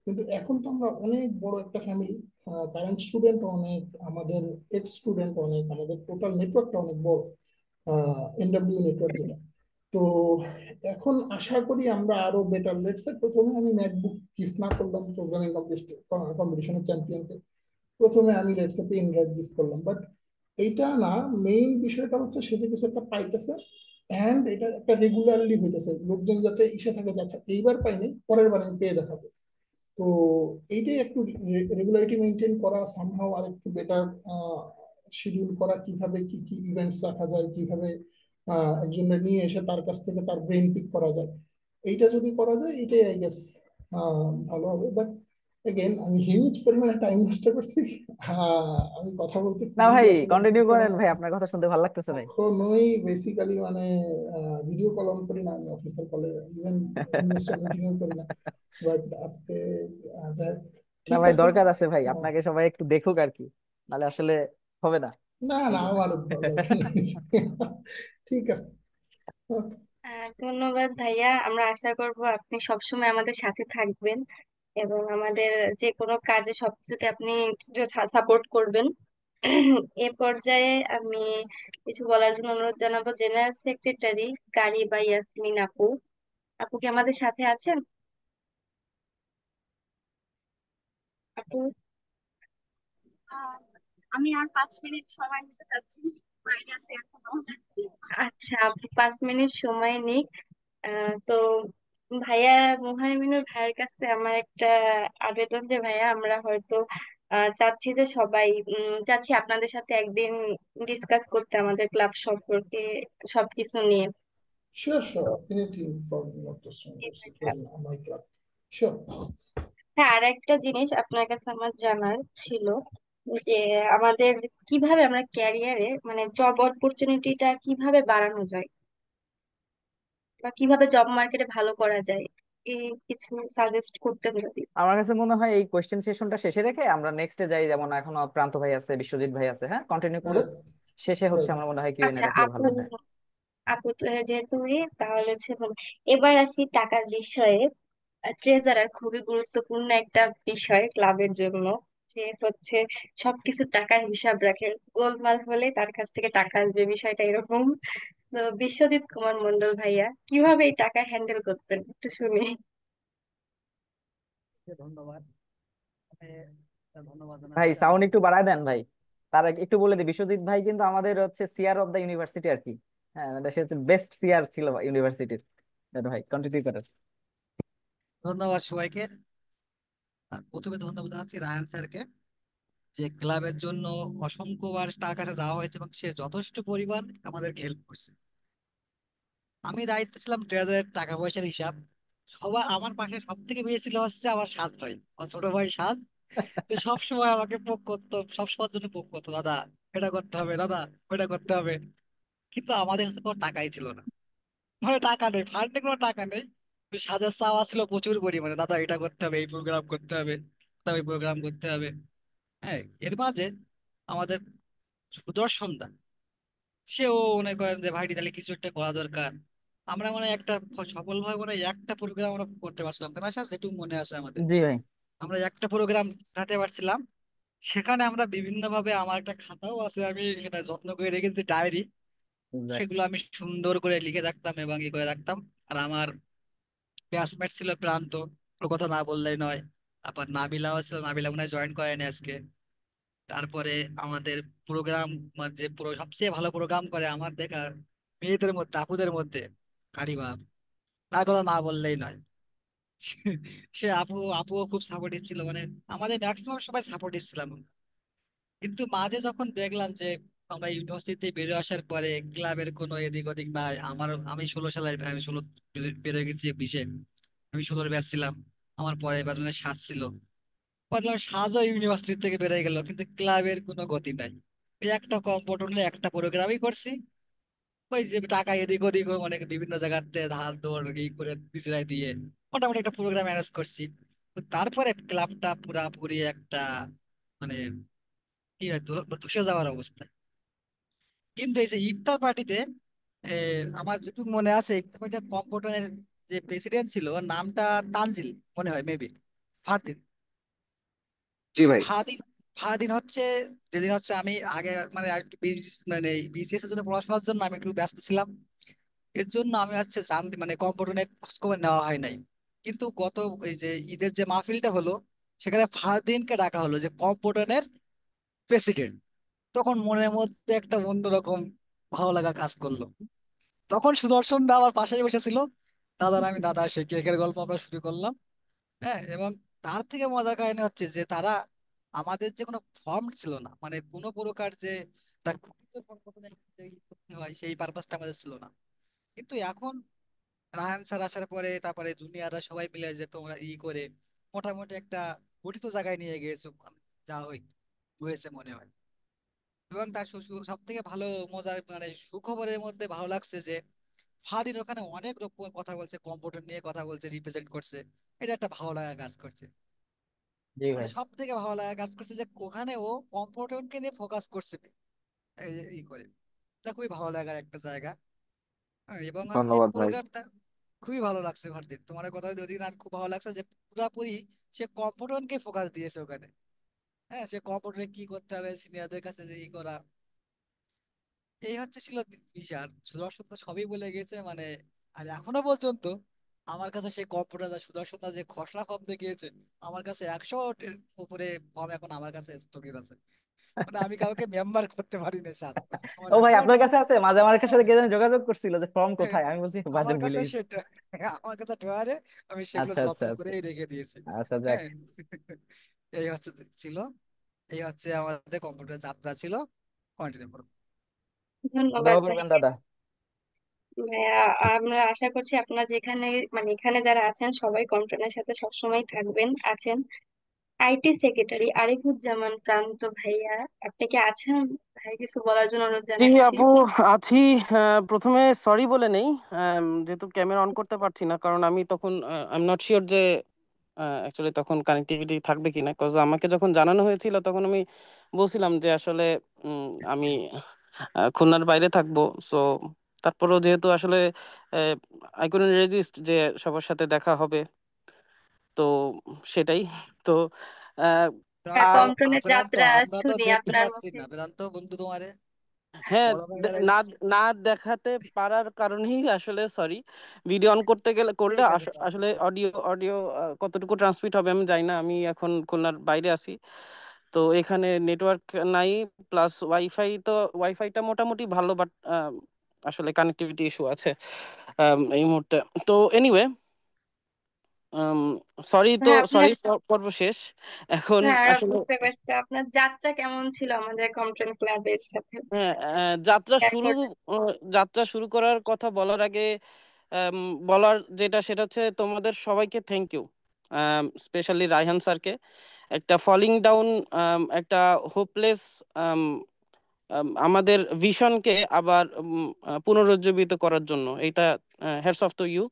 কিন্তু এখন তো আমরা অনেক বড় একটা ফ্যামিলি, কারেন্ট স্টুডেন্ট অনেক, আমাদের এক্স স্টুডেন্ট অনেক, আমাদের টোটাল নেটওয়ার্কটা অনেক বড়, এনডব্লিউ নেটওয়ার্ক যেটা। তো এখন আশা করি আমরা আরো বেটার। লেটস প্রথমে আমি ম্যাকবুক গিফট না করলাম প্রোগ্রামিং কম্পিটিশনের চ্যাম্পিয়নকে, প্রথমে আমি লেটস পেন ড্রাইভ গিফট করলাম, বাট এইটা না, মেইন বিষয়টা হচ্ছে সে যে কিছু একটা পাইতেছে, অ্যান্ড এটা একটা রেগুলারলি হইতেছে, লোকজন যাতে ইসে থাকে যে আচ্ছা এইবার পাইনি, পরের বার আমি পেয়ে দেখাবো। তো এইটাই একটু রেগুলারিটি মেনটেন করা, সামহাও আর একটু বেটার শিডিউল করা, কিভাবে কি কি ইভেন্টস রাখা যায়, কিভাবে একজনের নিয়ে এসে তার কাছ থেকে তার ব্রেন পিক করা যায়, এইটা যদি করা যায় এটাই আই গেস ভালো হবে। বাট এগেন আমি হিউজ পরিমাণে টাইম নষ্ট করছি। আমি কথা বলতে না খুবই ভাই, আসলে কন্টিনিউ বুঝতে না, করেন ভাই, আপনার কথা শুনতে ভালো লাগতেছে ভাই। কখনোই বেসিক্যালি মানে ভিডিও কল অন করি না আমি অফিসের কলে, ইভেন ইনভেস্টর মিটিংও করি না। বাট আজকে যাই হোক, না ঠিক ভাই, আছে। দরকার আছে ভাই, আহ, আপনাকে সবাই একটু দেখুক আর কি, নাহলে আসলে হবে না না এই না, জন্য। আমার দরকার নেই। ঠিক আছে, ওকে। ধন্যবাদ ভাইয়া, আমরা আশা করব আপনি সবসময় আমাদের সাথে থাকবেন এবং আমাদের যে কোনো কাজে সবকিছুতে আপনি সাপোর্ট করবেন। এ পর্যায়ে আমি কিছু বলার জন্য অনুরোধ জানাবো জেনারেল সেক্রেটারি কারি বা ইয়াসমিন আপু। আপু কি আমাদের সাথে আছেন? আপু, আমি আর 5 মিনিট সময় নিতে চাচ্ছি, বাইরে আছি এখনো। আচ্ছা, আপু 5 মিনিট সময় নিক। তো ভাইয়া, মুহাইমিনুর ভাইয়ের কাছে আমার একটা আবেদন যে ভাইয়া, আমরা হয়তো চাচ্ছি যে সবাই চাচ্ছি আপনাদের সাথে একদিন ডিসকাস করতে আমাদের ক্লাব সম্পর্কে সবকিছু নিয়ে। শিওর তো শিওর, এনিথিং ফর ডক্টর এই সুন্দর ভাইয়া। মাই ক্লাব, শিওর। হ্যাঁ, আর একটা জিনিস আপনার কাছে আমার জানার ছিল যে আমাদের কিভাবে আমরা ক্যারিয়ারে মানে জব অপরচুনিটিটা কিভাবে বাড়ানো যায় বা কিভাবে জব মার্কেটে ভালো করা যায়, এই কিছু সাজেস্ট করতেন যদি। আমার কাছে মনে হয় এই কোয়েশ্চেন সেশনটা শেষে রেখে আমরা নেক্সটে যাই, যেমন এখনো প্রান্ত ভাই আছে, বিশ্বজিৎ ভাই আছে, হ্যাঁ কন্টিনিউ করুক। রাইট শেষে হচ্ছে রাইট। আমার মনে হয় কিউএনএ আচ্ছা রাখলে আপু, ভালো হয়। আপু তো যেহেতু তাহলে হচ্ছে এবার আসি টাকার বিষয়ে। ট্রেজারার খুবই গুরুত্বপূর্ণ একটা বিষয় ক্লাবের জন্য, যে হচ্ছে সবকিছু টাকার হিসাব রাখে, গোলমাল হলে তার কাছ থেকে টাকা আসবে, বিষয়টা এরকম। তো বিশ্বজিৎ কুমার মন্ডল ভাইয়া কিভাবে এই টাকা হ্যান্ডেল করতেন একটু শুনি। ধন্যবাদ। মানে, ধন্যবাদ ভাই জানাচ্ছি সাউন্ড আমাকে। একটু বাড়ায় দেন ভাই। তার আগে একটু বলে দিই, বিশ্বজিৎ ভাই কিন্তু আমাদের হচ্ছে সিআর অফ দা ইউনিভার্সিটি আর কি। হ্যাঁ, মানে সে হচ্ছে বেস্ট সিআর ছিল ইউনিভার্সিটির। ভাই কন্টিনিউ করেন। ধন্যবাদ সবাইকে। আর প্রথমে ধন্যবাদ জানাচ্ছি রায়হান স্যারকে, যে ক্লাবের জন্য অসংখ্যবার তার কাছে যাওয়া হয়েছে এবং সে যথেষ্ট পরিমাণ আমাদেরকে হেল্প করছে। আমি দায়িত্বে ছিলাম ট্রেজারের টাকা পয়সার হিসাব। সবার আমার পাশে সব থেকে বেশি ছিল হচ্ছে আমার সাজ ভাই, আমার ছোট ভাই সাজ। তো সবসময় আমাকে পোক করতো, সব সময়ের জন্য পোক করতো, দাদা এটা করতে হবে, দাদা ওটা করতে হবে। কিন্তু আমাদের কাছে কোনো টাকাই ছিল না, মানে টাকা নেই, ফান্ডে কোনো টাকা নেই। তো সাজার চাওয়া ছিল প্রচুর পরিমাণে, দাদা এটা করতে হবে, এই প্রোগ্রাম করতে হবে, দাদা ওই প্রোগ্রাম করতে হবে। হ্যাঁ, এর মাঝে আমাদের সুদর্শন দা, সেও মনে করেন যে ভাইটি তাহলে কিছু একটা করা দরকার। আমরা মানে একটা সফলভাবে মানে একটা প্রোগ্রাম আমরা করতে পারছিলাম, তাই না স্যার? যেটুকু মনে আছে আমাদের, জি ভাই। আমরা একটা প্রোগ্রাম হাতে পারছিলাম। সেখানে আমরা বিভিন্ন ভাবে, আমার একটা খাতাও আছে, আমি সেটা যত্ন করে রেখেছি, ডায়েরি। Right. সেগুলো আমি সুন্দর করে লিখে রাখতাম এবং ই করে রাখতাম। আর আমার ক্লাসমেট ছিল প্রান্ত, ওর কথা না বললেই নয়। আবার নাবিলাও ছিল, নাবিলা মনে হয় জয়েন করেনি আজকে। তারপরে আমাদের প্রোগ্রাম, যে সবচেয়ে ভালো প্রোগ্রাম করে আমার দেখা মেয়েদের মধ্যে, আপুদের মধ্যে, কারিমা, তার কথা না বললেই নয়। সে আপুও খুব সাপোর্টিভ ছিল, মানে আমাদের ম্যাক্সিমাম সবাই সাপোর্টিভ ছিলাম। কিন্তু মাঝে যখন দেখলাম যে আমরা ইউনিভার্সিটিতে বেরিয়ে আসার পরে ক্লাবের কোনো এদিক ওদিক নাই, আমি 16 সালে, আমি 16 বেরিয়ে গেছি 20-এ, আমি 16-এর ব্যাচ ছিলাম। আমার পরে ব্যাচ মানে 7 ছিল। ভাবলাম সাজও ইউনিভার্সিটি থেকে বেরিয়ে গেল, কিন্তু ক্লাবের কোনো গতি নাই। ওই একটা কম্পিউটার একটা প্রোগ্রামই করছি, ওই যে টাকা এদিক ওদিক অনেক বিভিন্ন জায়গাতে ধার দৌড় ই করে বিচরাই দিয়ে মোটামুটি একটা প্রোগ্রাম ম্যানেজ করছি। তো তারপরে ক্লাবটা পুরাপুরি একটা মানে কি হয়, ধসে যাওয়ার অবস্থা। কিন্তু এই যে ইফতার পার্টিতে, আমার যেটুকু মনে আছে, ইফতার পার্টিতে কম্পিউটারের যে প্রেসিডেন্ট ছিল, ওর নামটা তানজিল মনে হয়, মেবি ফারদিন। জি ভাই। ফাদিন ফাদিন হচ্ছে, যেদিন হচ্ছে আমি আগে মানে আর একটু মানে বিসিএস এর জন্য পড়াশোনার জন্য আমি একটু ব্যস্ত ছিলাম। এর জন্য আমি হচ্ছে জানতে মানে কম্পিউটার খোঁজ খবর নেওয়া হয় নাই। কিন্তু গত এই যে ঈদের যে মাহফিলটা হলো, সেখানে ফারদিনকে ডাকা হলো যে কম্পিউটারের প্রেসিডেন্ট। তখন মনের মধ্যে একটা অন্যরকম ভালো লাগা কাজ করলো। তখন সুদর্শন দা আমার পাশেই বসেছিল। দাদার আমি দাদা সে কেকের গল্প আমরা শুরু করলাম। হ্যাঁ, এবং তার থেকে মজার কাহিনী হচ্ছে যে তারা আমাদের যে কোনো ফর্ম ছিল না, মানে কোনো প্রকার যে প্রাকৃতিক পরিকল্পনা যে করতে হয় সেই পারপাসটা আমাদের ছিল না। কিন্তু এখন রায়হান স্যার আসার পরে তারপরে জুনিয়ররা সবাই মিলে যে তোমরা করে মোটামুটি একটা গঠিত জায়গায় নিয়ে গিয়েছো, যা হয়েছে মনে হয়। এবং তার সব থেকে ভালো মজার মানে সুখবরের মধ্যে ভালো লাগছে যে ফাদিন ওখানে অনেক রকম কথা বলছে, কম্পিউটার নিয়ে কথা বলছে, রিপ্রেজেন্ট করছে। এটা একটা ভালো লাগা কাজ করছে। জি মানে ভাই। সব থেকে ভালো লাগা কাজ করছে যে ওখানে ও কম্পিউটারকে নিয়ে ফোকাস করছে। করে এটা খুবই ভালো লাগার একটা জায়গা। এবং হচ্ছে ধন্যবাদ ভাই। প্রোগ্রামটা খুবই ভালো লাগছে ভার্দিন, তোমার কথা যদি আর খুব ভালো লাগছে যে পুরাপুরি সে কম্পিউটারকে ফোকাস দিয়েছে ওখানে। হ্যাঁ, সে কম্পিউটারে কি করতে হবে সিনিয়রদের কাছে যে করা, এই হচ্ছে ছিল বিষয়। আর সুদর্শন তো সবই বলে গেছে মানে। আর এখনো পর্যন্ত আমার কাছে সেই কম্পিউটার সুদর্শনতা যে খসড়া ফর্ম দেখিয়েছে, আমার কাছে 100 এর উপরে ফর্ম এখন আমার কাছে স্থগিত আছে। মানে আমি কাউকে মেম্বার করতে পারি না স্যার, আমার ও ভাই, এখনো আপনার কাছে আছে? মাঝে আমার সাথে কে হ্যাঁ, জানি যোগাযোগ করছিল যে ফর্ম হ্যাঁ, কোথায়, আমি বলছি বাজে আমার ভুলে কাছে গেছি। সেটা আমার কাছে ড্রয়ারে আমি সেগুলো আচ্ছা আচ্ছা যত্ন আচ্ছা। করেই রেখে দিয়েছি। আচ্ছা যাক। হ্যাঁ, এই হচ্ছে ছিল, এই হচ্ছে আমাদের কম্পিউটার যাত্রা ছিল। কন্টিনিউ করো। ধন্যবাদ দোয়া করবেন ভাইয়া। দাদা। ভাইয়া, আমরা আশা করছি আপনারা যেখানে মানে এখানে যারা আছেন সবাই কন্ট্রোলের সাথে সবসময় থাকবেন আছেন। আইটি সেক্রেটারি আরিফুজ্জামান প্রান্ত ভাইয়া, আপনি কি আছেন? ভাই কিছু বলার জন্য অনুরোধ জি জানাচ্ছি। আপু, আছি। প্রথমে সরি বলে নেই, যেহেতু ক্যামেরা অন করতে পারছি না, কারণ আমি তখন আই এম নট শিওর যে অ্যাকচুয়ালি তখন কানেক্টিভিটি থাকবে কিনা। কজ আমাকে যখন জানানো হয়েছিল তখন আমি বলছিলাম যে আসলে আমি খুলনার বাইরে থাকবো। সো তারপরেও যেহেতু আসলে আই কুডন্ট রেজিস্ট যে সবার সাথে দেখা হবে, তো সেটাই। তো আহ, প্রান্ত, আর কন্ট্রোলের প্রান্ত যাত্রা আমরা তো শুনি দেখতে আপনার পাচ্ছি মুখে। না প্রান্ত বন্ধু তোমারে, হ্যাঁ, বড় ভাইরা না না দেখাতে পারার কারণেই আসলে সরি। ভিডিও অন করতে গেলে করলে ঠিক আছে প্রান্ত। আসলে অডিও অডিও কতটুকু ট্রান্সমিট হবে আমি জানি না। আমি এখন খুলনার বাইরে আছি, তো এখানে নেটওয়ার্ক নাই। প্লাস ওয়াইফাইটা মোটামুটি ভালো, বাট আসলে কানেক্টিভিটি ইস্যু আছে এই মুহূর্তে। তো এনিওয়ে, সরি, তো হ্যাঁ সরি, আপনার, পর্ব শেষ এখন হ্যাঁ আমরা আসলে। বুঝতে পারছি আপনার যাত্রা কেমন ছিল আমাদের কন্ট্রোল ক্লাবের সাথে হ্যাঁ, শেয়ার করবেন। যাত্রা শুরু করার কথা বলার আগে আম, বলার যেটা সেটা হচ্ছে তোমাদের সবাইকে থ্যাংক ইউ, স্পেশালি রায়হান স্যারকে। একটা ফলিং ডাউন, একটা হোপলেস আমাদের ভিশনকে আবার পুনরুজ্জীবিত করার জন্য, এটা হ্যাটস অফ টু ইউ।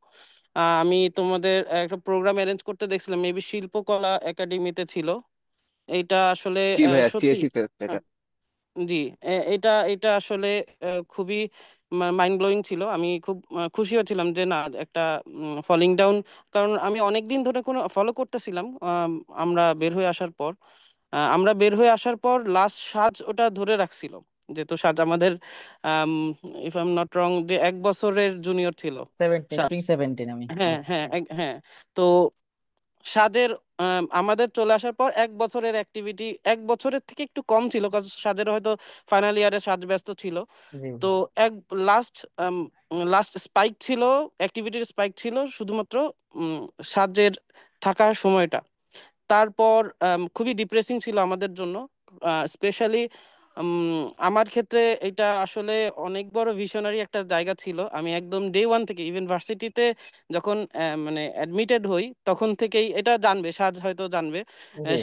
আমি তোমাদের একটা প্রোগ্রাম অ্যারেঞ্জ করতে দেখছিলাম, মেবি শিল্পকলা একাডেমিতে ছিল। এইটা আসলে জি ভাইয়া, সত্যি। সিএসি তে এটা। জি, এটা এটা আসলে খুবই মাইন্ড ব্লোয়িং ছিল। আমি খুব খুশি হয়েছিলাম যে না, একটা ফলিং ডাউন। কারণ আমি অনেক দিন ধরে কোনো ফলো করতেছিলাম। আমরা বের হয়ে আসার পর আমরা বের হয়ে আসার পর লাস্ট সাজ ওটা ধরে রাখছিল, যেহেতু সাজ আমাদের if I am not wrong যে 1 বছরের জুনিয়র ছিল 17, সাজ। স্প্রিং 17 আমি। হ্যাঁ হ্যাঁ হ্যাঁ। তো সাজের আমাদের চলে আসার পর 1 বছরের অ্যাক্টিভিটি 1 বছরের থেকে একটু কম ছিল, কারণ সাজের হয়তো ফাইনাল ইয়ারে সাজ ব্যস্ত ছিল। জি তো এক লাস্ট লাস্ট স্পাইক ছিল, অ্যাক্টিভিটির স্পাইক ছিল শুধুমাত্র সাজের থাকার সময়টা। তারপর খুবই ডিপ্রেসিং ছিল আমাদের জন্য, স্পেশালি আমার ক্ষেত্রে এটা আসলে অনেক বড় ভিশনারি একটা জায়গা ছিল। আমি একদম ডে ওয়ান থেকে, ইভেন ভার্সিটিতে যখন মানে অ্যাডমিটেড হই তখন থেকেই, এটা জানবে সাজ হয়তো জানবে জি।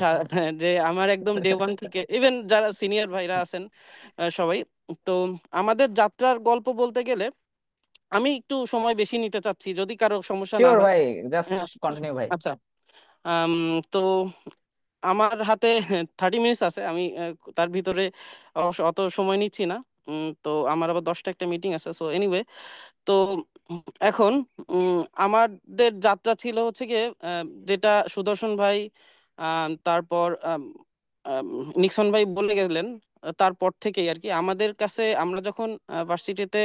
যে আমার একদম ডে ওয়ান থেকে ইভেন যারা সিনিয়র ভাইরা আছেন সবাই। তো আমাদের যাত্রার গল্প বলতে গেলে আমি একটু সময় বেশি নিতে চাচ্ছি, যদি কারো সমস্যা না শিওর হয়। ভাই, জাস্ট হ্যাঁ, কন্টিনিউ ভাই। আচ্ছা। আম, তো আমার হাতে 30 মিনিটস আছে। আমি তার ভিতরে অবশ্য অত সময় নিচ্ছি না। তো আমার আবার 10টা একটা মিটিং আছে। সো এনিওয়ে, তো উম, এখন আমাদের যাত্রা ছিল হচ্ছে গিয়ে যেটা সুদর্শন ভাই, তারপর আম, নিক্সন ভাই বলে গেলেন। তারপর থেকেই আর কি আমাদের কাছে, আমরা যখন ভার্সিটিতে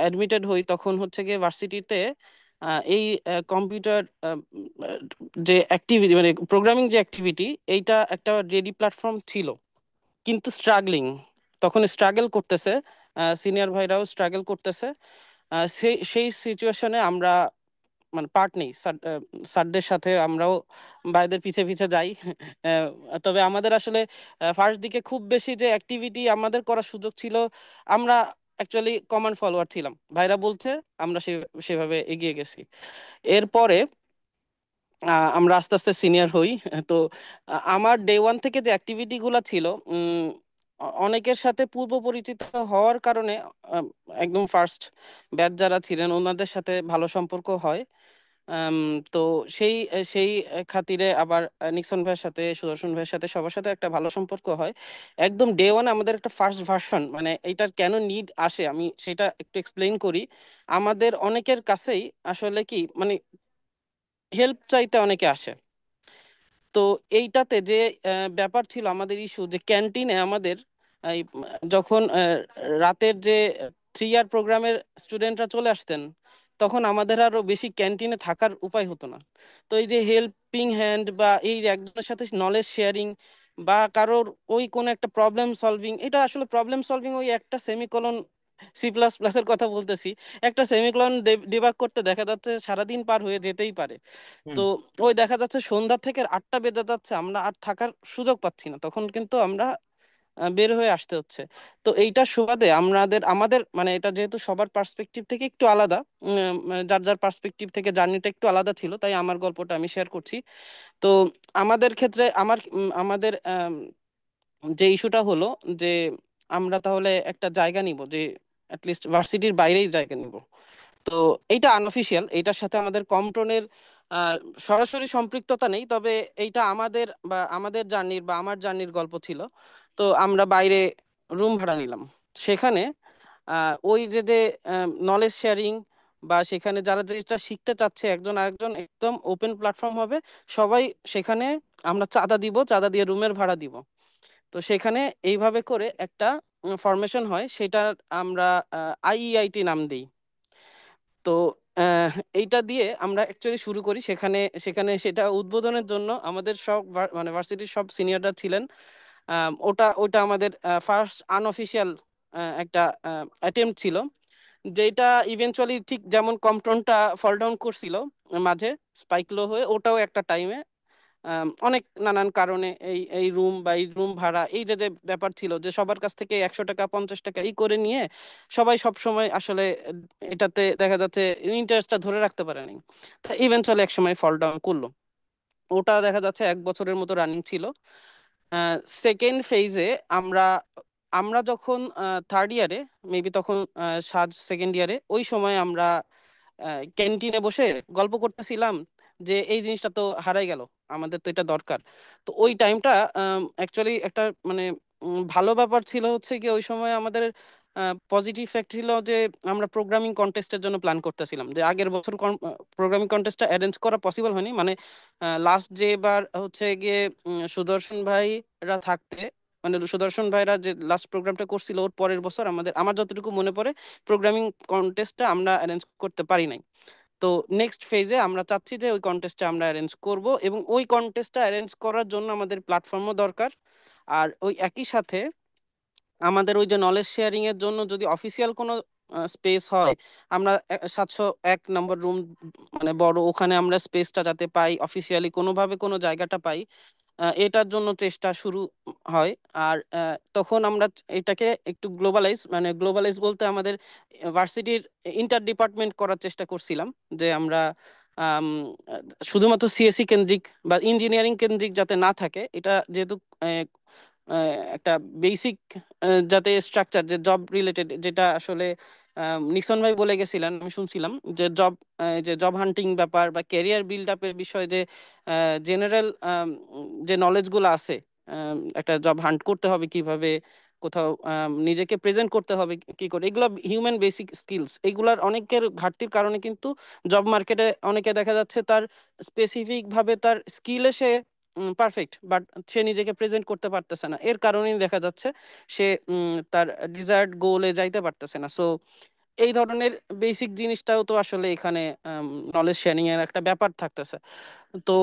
অ্যাডমিটেড হই তখন হচ্ছে গিয়ে ভার্সিটিতে এই কম্পিউটার যে অ্যাক্টিভিটি, মানে প্রোগ্রামিং যে অ্যাক্টিভিটি, এইটা একটা রেডি প্ল্যাটফর্ম ছিল, কিন্তু স্ট্রাগলিং, তখন স্ট্রাগল করতেছে সিনিয়র ভাইরাও স্ট্রাগল করতেছে। সেই সেই সিচুয়েশনে আমরা মানে পার্ট নেই, স্যারদের সাথে আমরাও ভাইদের পিছে পিছে যাই। তবে আমাদের আসলে ফার্স্ট দিকে খুব বেশি যে অ্যাক্টিভিটি আমাদের করার সুযোগ ছিল, আমরা অ্যাকচুয়ালি কমান্ড ফলোয়ার ছিলাম, ভাইরা বলছে আমরা সেভাবে এগিয়ে গেছি। এরপরে আমরা আস্তে আস্তে সিনিয়র হই। তো আমার ডে ওয়ান থেকে যে অ্যাক্টিভিটি গুলা ছিল, অনেকের সাথে পূর্ব পরিচিত হওয়ার কারণে আহ, একদম ফার্স্ট ব্যাচ যারা ছিলেন ওনাদের সাথে ভালো সম্পর্ক হয়। আম, তো সেই সেই খাতিরে আবার নিক্সন ভাইয়ের সাথে, সুদর্শন ভাইয়ের সাথে, সবার সাথে একটা ভালো সম্পর্ক হয়। একদম ডে ওয়ান আমাদের একটা ফার্স্ট ভার্সন, মানে এটার কেন নিড আসে আমি সেটা একটু এক্সপ্লেইন করি। আমাদের অনেকের কাছেই আসলে কি মানে হেল্প চাইতে অনেকে আসে। তো এইটাতে যে ব্যাপার ছিল আমাদের ইস্যু, যে ক্যান্টিনে আমাদের এই যখন রাতের যে 3 ইয়ার প্রোগ্রামের স্টুডেন্টরা চলে আসতেন, তখন আমাদের আরো বেশি ক্যান্টিনে থাকার উপায় হতো না। তো এই যে হেল্পিং হ্যান্ড বা এই যে একজনের সাথে নলেজ শেয়ারিং বা কারোর ওই কোনো একটা প্রবলেম সলভিং, এটা আসলে প্রবলেম সলভিং ওই একটা সেমিকোলন C++-এর কথা বলতেছি, একটা সেমিকোলন ডিবাগ করতে দেখা যাচ্ছে সারাদিন পার হয়ে যেতেই পারে। তো ওই দেখা যাচ্ছে সন্ধ্যা থেকে 8টা বেজে যাচ্ছে, আমরা আর থাকার সুযোগ পাচ্ছি না, তখন কিন্তু আমরা বের হয়ে আসতে হচ্ছে। তো এইটার সুবাদে আমাদের মানে এটা যেহেতু সবার পার্সপেক্টিভ থেকে একটু আলাদা, মানে যার যার পার্সপেক্টিভ থেকে জার্নিটা একটু আলাদা ছিল, তাই আমার গল্পটা আমি শেয়ার করছি। তো আমাদের ক্ষেত্রে আমাদের যে ইস্যুটা হলো যে আমরা তাহলে একটা জায়গা নিব, যে অ্যাটলিস্ট ভার্সিটির বাইরেই জায়গা নিব। তো এইটা আনঅফিসিয়াল, এইটার সাথে আমাদের কমটনের আহ, সরাসরি সম্পৃক্ততা নেই, তবে এইটা আমাদের জার্নির বা আমার জার্নির গল্প ছিল। তো আমরা বাইরে রুম ভাড়া নিলাম। সেখানে ওই যে যে নলেজ শেয়ারিং বা সেখানে যারা যেটা শিখতে চাচ্ছে একজন আরেকজন, একদম ওপেন প্ল্যাটফর্ম হবে। সবাই সেখানে আমরা চাঁদা দিব, চাঁদা দিয়ে রুমের ভাড়া দিব। তো সেখানে এইভাবে করে একটা ফরমেশন হয়, সেটা আমরা IEIT নাম দিই। তো আহ, এইটা দিয়ে আমরা অ্যাকচুয়ালি শুরু করি। সেখানে সেখানে সেটা উদ্বোধনের জন্য আমাদের সব মানে ভার্সিটির সব সিনিয়ররা ছিলেন। ওটা আমাদের ফার্স্ট আনঅফিসিয়াল একটা অ্যাটেম্প ছিল, যেটা ইভেনচুয়ালি ঠিক যেমন কম্পটনটা ফল ডাউন করছিল মাঝে, স্পাইক লো হয়ে, ওটাও একটা টাইমে অনেক নানান কারণে এই এই রুম বা এই রুম ভাড়া, এই যে যে ব্যাপার ছিল যে সবার কাছ থেকে 100 টাকা 50 টাকা এই করে নিয়ে সবাই সব সময় আসলে এটাতে দেখা যাচ্ছে ইন্টারেস্টটা ধরে রাখতে পারেনি। তা ইভেনচুয়ালি এক সময় ফল ডাউন করলো। ওটা দেখা যাচ্ছে 1 বছরের মতো রানিং ছিল। সেকেন্ড ফেজে আমরা আমরা যখন থার্ড ইয়ারে, মেবি তখন সাজ সেকেন্ড ইয়ারে, ওই সময় আমরা ক্যান্টিনে বসে গল্প করতেছিলাম যে এই জিনিসটা তো হারাই গেল, আমাদের তো এটা দরকার। তো ওই টাইমটা অ্যাকচুয়ালি একটা মানে ভালো ব্যাপার ছিল হচ্ছে কি, ওই সময় আমাদের পজিটিভ ফ্যাক্ট ছিল যে আমরা প্রোগ্রামিং কন্টেস্টের জন্য প্ল্যান করতেছিলাম। যে আগের বছর প্রোগ্রামিং কন্টেস্টটা অ্যারেঞ্জ করা পসিবল হয়নি, মানে লাস্ট যে এবার হচ্ছে গিয়ে সুদর্শন ভাইরা থাকতে, মানে সুদর্শন ভাইরা যে লাস্ট প্রোগ্রামটা করছিল ওর পরের বছর আমার যতটুকু মনে পড়ে প্রোগ্রামিং কন্টেস্টটা আমরা অ্যারেঞ্জ করতে পারি নাই। তো নেক্সট ফেজে আমরা চাচ্ছি যে ওই কন্টেস্টটা আমরা অ্যারেঞ্জ করব, এবং ওই কন্টেস্টটা অ্যারেঞ্জ করার জন্য আমাদের প্ল্যাটফর্মও দরকার। আর ওই একই সাথে আমাদের ওই যে নলেজ শেয়ারিং এর জন্য যদি অফিসিয়াল কোনো স্পেস হয়, আমরা 701 নম্বর রুম, মানে বড়, ওখানে আমরা স্পেসটা যাতে পাই, অফিসিয়ালি কোনোভাবে কোনো জায়গাটা পাই, এটার জন্য চেষ্টা শুরু হয়। আর তখন আমরা এটাকে একটু গ্লোবালাইজ বলতে আমাদের ভার্সিটির ইন্টার ডিপার্টমেন্ট করার চেষ্টা করছিলাম, যে আমরা আম, শুধুমাত্র সিএসসি কেন্দ্রিক বা ইঞ্জিনিয়ারিং কেন্দ্রিক যাতে না থাকে, এটা যেহেতু একটা বেসিক যাতে স্ট্রাকচার, যে জব রিলেটেড, যেটা আসলে নিক্সন ভাই বলে গেছিলেন, আমি শুনছিলাম যে জব হান্টিং ব্যাপার বা ক্যারিয়ার বিল্ড আপের বিষয়, যে জেনারেল যে নলেজ গুলো আছে, একটা জব হান্ট করতে হবে কিভাবে, কোথাও নিজেকে প্রেজেন্ট করতে হবে কি করে, এগুলো হিউম্যান বেসিক স্কিলস, এগুলার অনেকের ঘাটতির কারণে কিন্তু জব মার্কেটে অনেকে দেখা যাচ্ছে তার স্পেসিফিক ভাবে তার স্কিলে সে পারফেক্ট, বাট সে নিজেকে প্রেজেন্ট করতে পারতেছে না, এর কারণেই দেখা যাচ্ছে সে তার ডিজায়ার্ড গোলে যাইতে পারতেছে না। সো এই ধরনের বেসিক জিনিসটাও তো আসলে এখানে নলেজ শেয়ারিং এর একটা ব্যাপার থাকতেছে। তো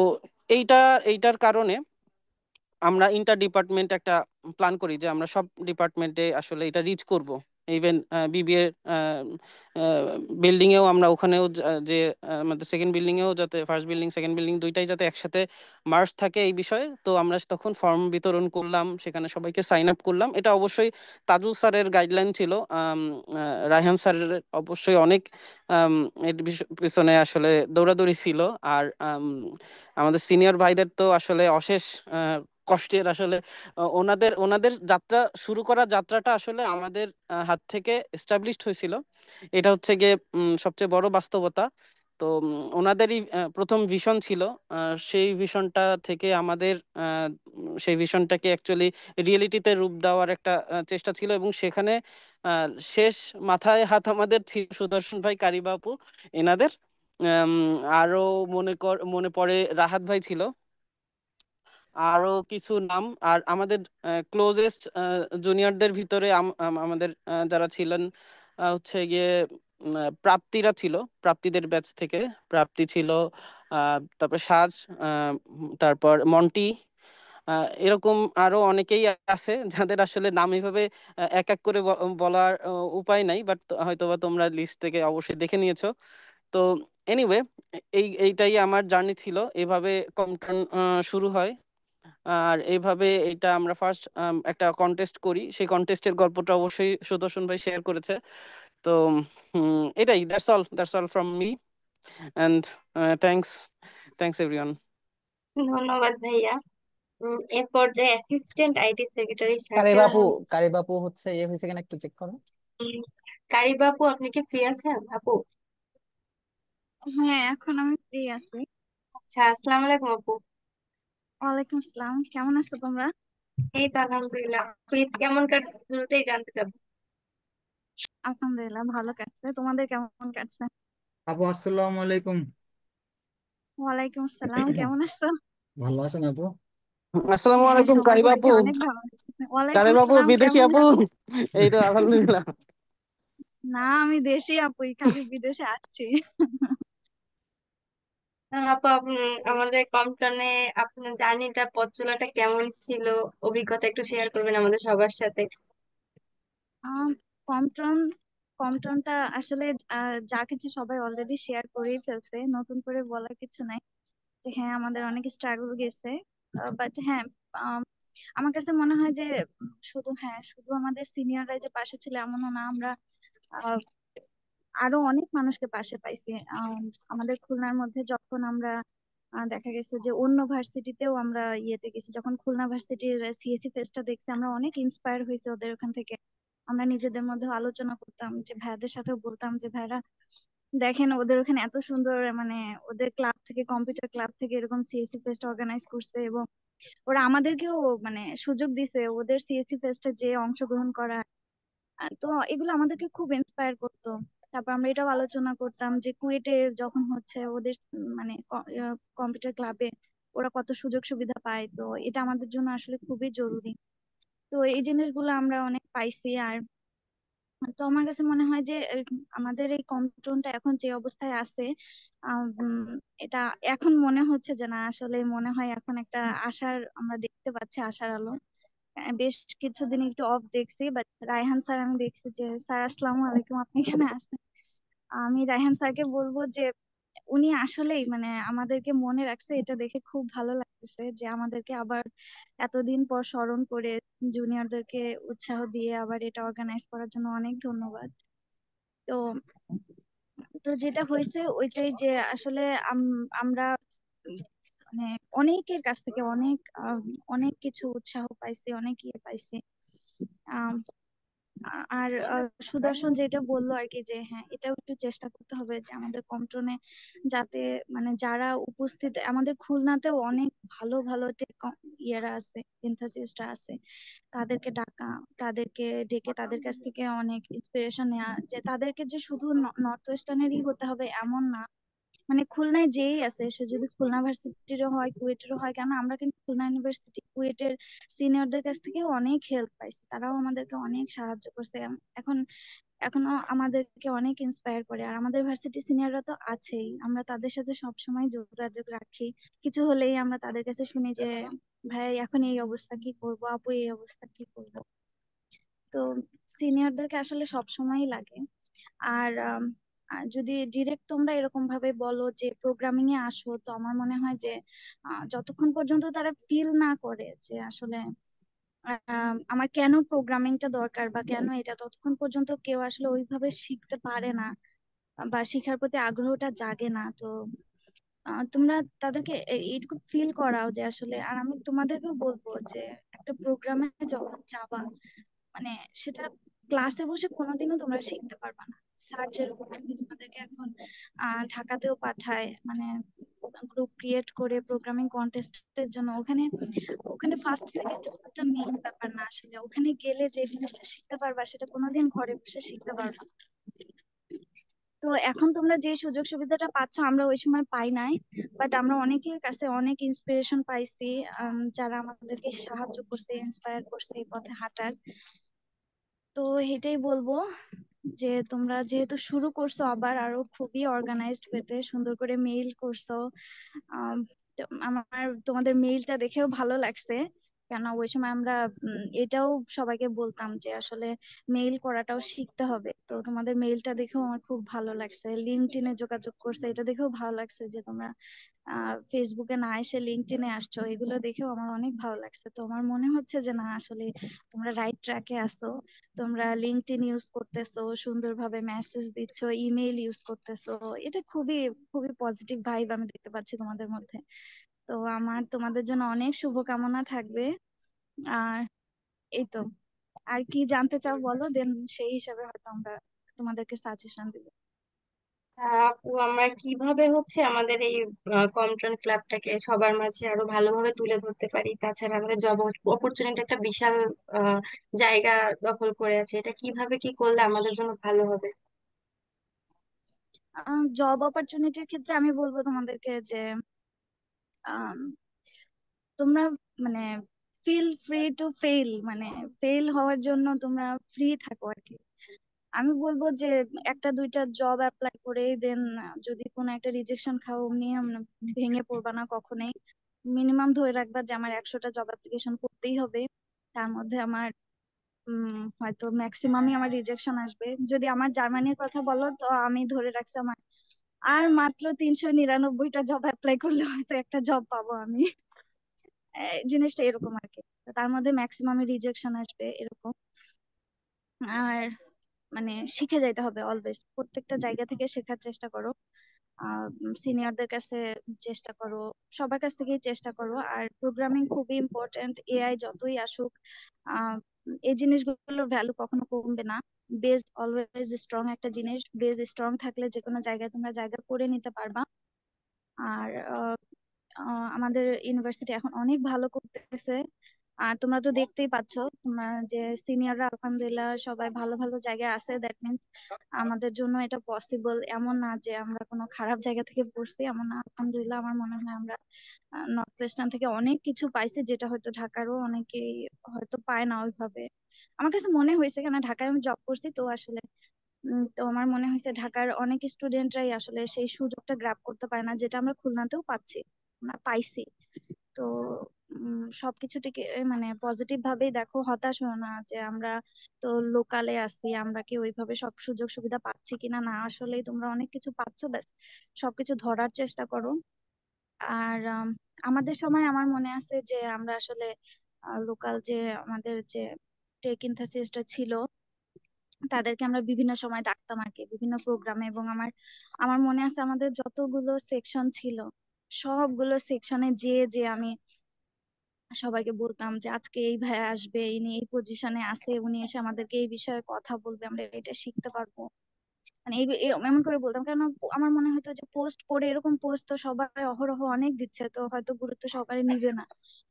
এইটা এইটার কারণে আমরা ইন্টার ডিপার্টমেন্ট একটা প্ল্যান করি, যে আমরা সব ডিপার্টমেন্টে আসলে এটা রিচ করব। ইভেন বিবিএ বিল্ডিং এও আমরা ওখানেও যে আমাদের সেকেন্ড বিল্ডিং এও যাতে ফার্স্ট বিল্ডিং সেকেন্ড বিল্ডিং দুইটাই যাতে একসাথে মার্জ থাকে এই বিষয়ে, তো আমরা তখন ফর্ম বিতরণ করলাম, সেখানে সবাইকে সাইন আপ করলাম। এটা অবশ্যই তাজুল স্যারের গাইডলাইন ছিল। রায়হান স্যারের অবশ্যই অনেক এর পিছনে আসলে দৌড়াদৌড়ি ছিল। আর আমাদের সিনিয়র ভাইদের তো আসলে অশেষ কষ্টের আসলে ওনাদের ওনাদের যাত্রা শুরু করা যাত্রাটা আসলে আমাদের হাত থেকে এস্টাবলিশড হয়েছিল। এটা হচ্ছে গিয়ে সবচেয়ে বড় বাস্তবতা। তো ওনাদেরই প্রথম ভিশন ছিল। সেই ভিশনটা থেকে আমাদের সেই ভিশনটাকে অ্যাকচুয়ালি রিয়েলিটিতে রূপ দেওয়ার একটা চেষ্টা ছিল, এবং সেখানে আহ, শেষ মাথায় হাত আমাদের ছিল সুদর্শন ভাই, কারিবা আপু এনাদের। আম, আরো মনে পড়ে রাহাত ভাই ছিল, আরো কিছু নাম। আর আমাদের ক্লোজেস্ট জুনিয়রদের ভিতরে আমাদের যারা ছিলেন হচ্ছে গিয়ে প্রাপ্তিরা ছিল, প্রাপ্তিদের ব্যাচ থেকে প্রাপ্তি ছিল, তারপর সাজ, তারপর মন্টি, এরকম আরো অনেকেই আছে যাদের আসলে নাম এইভাবে এক এক করে বলার উপায় নাই, বাট হয়তোবা তোমরা লিস্ট থেকে অবশ্যই দেখে নিয়েছো। তো এনিওয়ে, এইটাই আমার জার্নি ছিল। এভাবে কমটন শুরু হয়। আর এইভাবে এটা আমরা ফার্স্ট একটা কন্টেস্ট করি, সেই কন্টেস্টের গল্পটা অবশ্যই সুদর্শন ভাই শেয়ার করেছে। তো এটাই, that's all from me, and thanks thanks everyone. ধন্যবাদ ভাইয়া। এর পর্যায়ে অ্যাসিস্ট্যান্ট আইটি সেক্রেটারি শাকিল কারিবাপু আহমেদ। কারিবাপু হচ্ছে হয়েছে কিনা একটু চেক করো। উম, কারিবা আপু, আপনি কি ফ্রি আছেন আপু? হ্যাঁ, এখন আমি ফ্রি আছি। আচ্ছা, আসসালামু আলাইকুম আপু। ওয়ালাইকুম আসসালাম, কেমন আছো তোমরা? এই তো আলহামদুলিল্লাহ। আপু, ঈদ কেমন কাটছে শুরুতেই জানতে চাবো। আলহামদুলিল্লাহ ভালো কাটছে, তোমাদের কেমন কাটছে? আপু আসসালামু আলাইকুম। ওয়ালাইকুম আসসালাম, কেমন আছো? ভালো আছেন আপু? আসসালামু হ্যাঁ, আলাইকুম সময় কারিবা পড়েছে, আপু। অনেক ভালো লাগছে। ওয়ালাইকুম কারিবা আপু, আসসালাম, বিদেশি কেমন আপু। আছো? এই তো আলহামদুলিল্লাহ। না, আমি দেশি আপুই, খালি বিদেশে আসছি। আপু, আমাদের কমটনে আপনার জার্নিটা, পথ চলাটা কেমন ছিল, অভিজ্ঞতা একটু শেয়ার করবেন আমাদের সবার সাথে। আহ, কমট্রন কমট্রনটা আসলে যা কিছু সবাই অলরেডি শেয়ার করেই ফেলছে, নতুন করে বলার কিছু নাই। যে হ্যাঁ, আমাদের অনেক স্ট্রাগল গেছে, বাট হ্যাঁ, আম, আমার কাছে মনে হয় যে শুধু আমাদের সিনিয়ররা যে পাশে ছিল এমনও না। আমরা আহ, আরো অনেক মানুষকে পাশে পাইছি। আমাদের খুলনার মধ্যে যখন আমরা দেখা গেছে যে অন্য ভার্সিটিতেও আমরা ইয়েতে গেছি, যখন খুলনা ভার্সিটির সিএসসি ফেস্টটা দেখছি, আমরা অনেক ইন্সপায়ার হয়েছি ওদের ওখান থেকে। আমরা নিজেদের মধ্যে আলোচনা করতাম, যে ভাইয়াদের সাথেও বলতাম যে ভাইরা দেখেন ওদের ওখানে এত সুন্দর, মানে ওদের ক্লাব থেকে, কম্পিউটার ক্লাব থেকে এরকম সিএসসি ফেস্ট অর্গানাইজ করছে, এবং ওরা আমাদেরকেও মানে সুযোগ দিছে ওদের সিএসসি ফেস্টে যে অংশগ্রহণ করা। তো এগুলো আমাদেরকে খুব ইন্সপায়ার করতো। তারপর আমরা এটাও আলোচনা করতাম যে কুয়েটে যখন হচ্ছে ওদের মানে কম্পিউটার ক্লাবে ওরা কত সুযোগ সুবিধা পায়, তো এটা আমাদের জন্য আসলে খুবই জরুরি। তো এই জিনিসগুলো আমরা অনেক পাইছি। আর তো আমার কাছে মনে হয় যে আমাদের এই কম্পিউটারটা এখন যে অবস্থায় আছে, এটা এখন মনে হচ্ছে যে না, আসলে মনে হয় এখন একটা আশার, আমরা দেখতে পাচ্ছি আশার আলো। বেশ কিছুদিন একটু অফ দেখছি, বাট রায়হান স্যার, আমি দেখছি যে স্যার, আসসালামু আলাইকুম, আপনি এখানে আছেন। আমি রায়হান স্যারকে বলবো যে উনি আসলেই মানে আমাদেরকে মনে রাখছে, এটা দেখে খুব ভালো লাগতেছে যে আমাদেরকে আবার এতদিন পর স্মরণ করে জুনিয়রদেরকে উৎসাহ দিয়ে আবার এটা অর্গানাইজ করার জন্য অনেক ধন্যবাদ। তো তো যেটা হয়েছে ওইটাই যে আসলে আমরা উম মানে অনেকের কাছ থেকে অনেক কিছু উৎসাহ পাইছি, অনেক ইয়ে পাইছি। আম, আর সুদর্শন যেটা বললো আর কি, যে হ্যাঁ, এটাও একটু চেষ্টা করতে হবে যে আমাদের কন্ট্রোনে যাতে মানে যারা উপস্থিত, আমাদের খুলনাতেও অনেক ভালো ভালো ইয়েরা আছে, এনথাসিস্টরা আছে, তাদেরকে ডাকা, তাদেরকে ডেকে তাদের কাছ থেকে অনেক ইন্সপিরেশন নেওয়া, যে তাদেরকে যে শুধু নর্থ ওয়েস্টার্নেরই হতে হবে এমন না। মানে খুলনায় যেই আছে, সে যদি খুলনা ভার্সিটিরও হয়, কুয়েটেরও হয়, কেন আমরা কিন্তু খুলনা ইউনিভার্সিটি, কুয়েটের সিনিয়রদের কাছ থেকে অনেক হেল্প পাইছি, তারাও আমাদেরকে অনেক সাহায্য করছে। এখন এখনো আমাদেরকে অনেক ইন্সপায়ার করে। আর আমাদের ভার্সিটি সিনিয়ররা তো আছেই, আমরা তাদের সাথে সবসময় যোগাযোগ রাখি। কিছু হলেই আমরা তাদের কাছে শুনি যে ভাই এখন এই অবস্থা, কি করব, আপু এই অবস্থা, কি করব। তো সিনিয়রদেরকে আসলে সব সময়ই লাগে। আর আর যদি ডিরেক্ট তোমরা এরকম ভাবে বলো যে প্রোগ্রামিং এ আসো, তো আমার মনে হয় যে যতক্ষণ পর্যন্ত তারা ফিল না করে যে আসলে আমার কেন প্রোগ্রামিংটা দরকার বা কেন এটা, ততক্ষণ পর্যন্ত কেউ আসলে ওইভাবে শিখতে পারে না বা শিখার প্রতি আগ্রহটা জাগে না। তো তোমরা তাদেরকে এইটুকু ফিল করাও যে আসলে, আর আমি তোমাদেরকেও বলবো যে একটা প্রোগ্রামে যখন যাবা, মানে সেটা ক্লাসে বসে কোনোদিনও তোমরা শিখতে পারবা না। স্যার যেরকম আর কি তোমাদেরকে এখন ঢাকাতেও পাঠায়, মানে গ্রুপ ক্রিয়েট করে প্রোগ্রামিং কন্টেস্টের জন্য, ওখানে ওখানে ফার্স্ট সেকেন্ড একটা মেইন ব্যাপার না, আসলে ওখানে গেলে যে জিনিসটা শিখতে পারবা সেটা কোনোদিন ঘরে বসে শিখতে পারবা না। তো এখন তোমরা যে সুযোগ সুবিধাটা পাচ্ছ আমরা ওই সময় পাই নাই, বাট আমরা অনেকের কাছে অনেক ইন্সপিরেশন পাইছি, যারা আমাদেরকে সাহায্য করছে, ইন্সপায়ার করছে এই পথে হাঁটার। তো এটাই বলবো যে তোমরা যেহেতু শুরু করছো আবার আরো খুবই অর্গানাইজড হতে, সুন্দর করে মেইল করছো। তো আমার তোমাদের মেইলটা দেখেও ভালো লাগছে, কেন ওই সময় আমরা এটাও সবাইকে বলতাম যে আসলে মেইল করাটাও শিখতে হবে। তো তোমাদের মেইলটা দেখেও আমার খুব ভালো লাগছে। লিঙ্কডইনে যোগাযোগ করছে, এটা দেখেও ভালো লাগছে যে তোমরা ফেসবুকে না এসে লিঙ্কডইনে আসছো, এগুলো দেখেও আমার অনেক ভালো লাগছে। তো আমার মনে হচ্ছে যে না, আসলে তোমরা রাইট ট্র্যাকে আছো। তোমরা লিঙ্কডইন ইউজ করতেছো, সুন্দরভাবে মেসেজ দিচ্ছ, ইমেইল ইউজ করতেছো, এটা খুবই খুবই পজিটিভ ভাইব আমি দেখতে পাচ্ছি তোমাদের মধ্যে। তো আমার তোমাদের জন্য অনেক শুভকামনা থাকবে। আর এই তো, আর কি জানতে চাও বলো, দেন সেই হিসাবে হয়তো আমরা তোমাদেরকে সাজেশন দিব। আপু, আমরা কিভাবে হচ্ছে আমাদের এই কমট্রন ক্লাবটাকে সবার মাঝে আরো ভালোভাবে তুলে ধরতে পারি? তাছাড়া আমাদের জব অপরচুনিটি একটা বিশাল আহ, জায়গা দখল করে আছে, এটা কিভাবে কি করলে আমাদের জন্য ভালো হবে? জব অপরচুনিটির ক্ষেত্রে আমি বলবো তোমাদেরকে যে তোমরা মানে ফিল ফ্রি টু ফেল, মানে ফেল হওয়ার জন্য তোমরা ফ্রি থাকো আর কি। আমি বলবো যে একটা দুইটা জব অ্যাপ্লাই করে দেন যদি কোনো একটা রিজেকশন খাও, অমনি ভেঙে পড়বা না কখনোই। মিনিমাম ধরে রাখবা যে আমার 100টা জব অ্যাপ্লিকেশন করতেই হবে, তার মধ্যে আমার হয়তো ম্যাক্সিমামই আমার রিজেকশন আসবে। যদি আমার জার্মানির কথা বলো, তো আমি ধরে রাখছি আমার আর মাত্র 399টা জব অ্যাপ্লাই করলে হয়তো একটা জব পাবো আমি। জিনিসটা এরকম আর কি। তো তার মধ্যে ম্যাক্সিমামই রিজেকশন আসবে এরকম। আর মানে শিখে যাইতে হবে অলওয়েজ, প্রত্যেকটা জায়গা থেকে শেখার চেষ্টা করো। সিনিয়রদের কাছে চেষ্টা করো, সবার কাছ থেকেই চেষ্টা করো। আর প্রোগ্রামিং খুবই ইম্পর্ট্যান্ট, এআই যতই আসুক আহ, এই জিনিসগুলোর ভ্যালু কখনো কমবে না। বেস অলওয়েজ স্ট্রং একটা জিনিস, বেস স্ট্রং থাকলে যে কোনো জায়গায় তোমরা জায়গা করে নিতে পারবা। আর আমাদের ইউনিভার্সিটি এখন অনেক ভালো করতেছে। আর তোমরা তো দেখতেই পাচ্ছ, তোমরা যে সিনিয়ররা আলহামদুলিল্লাহ সবাই ভালো ভালো জায়গায় আছে, দ্যাট মিনস আমাদের জন্য এটা পসিবল। এমন না যে আমরা কোনো খারাপ জায়গা থেকে পড়ছি, এমন না। আলহামদুলিল্লাহ আমার মনে হয় আমরা নর্থ ওয়েস্টার্ন থেকে অনেক কিছু পাইছি, যেটা হয়তো ঢাকারও অনেকেই হয়তো পায় না ওইভাবে। আমার কাছে মনে হয়েছে, কেন ঢাকায় আমি জব করছি তো আসলে তো আমার মনে হয়েছে ঢাকার অনেক স্টুডেন্টরাই আসলে সেই সুযোগটা গ্র্যাব করতে পারে না, যেটা আমরা খুলনাতেও পাচ্ছি, আমরা পাইছি। তো সবকিছু থেকে মানে পজিটিভ ভাবেই দেখো, হতাশ হও না যে আমরা তো লোকালে আছি, আমরা কি ওইভাবে সব সুযোগ সুবিধা পাচ্ছি কিনা। না, আসলেই তোমরা অনেক কিছু পাচ্ছ, ব্যাস সবকিছু ধরার চেষ্টা করো। আর আমাদের সময় আমার মনে আছে যে আমরা আসলে লোকাল যে আমাদের যে টেক ইনথাসিস্টরা ছিল, তাদেরকে আমরা বিভিন্ন সময় ডাকতাম আর কি, বিভিন্ন প্রোগ্রামে। এবং আমার আমার মনে আছে আমাদের যতগুলো সেকশন ছিল, সবগুলো সেকশনে যে যে আমি সবাইকে বলতাম যে আজকে এই ভাই আসবে, ইনি এই পজিশনে আছে, উনি এসে আমাদেরকে এই বিষয়ে কথা বলবে, আমরা এটা শিখতে পারবো। মানে এমন করে বলতাম, কারণ আমার মনে হতো যে পোস্ট করে, এরকম পোস্ট তো সবাই অহরহ অনেক দিচ্ছে, তো হয়তো গুরুত্ব সহকারে নিবে না।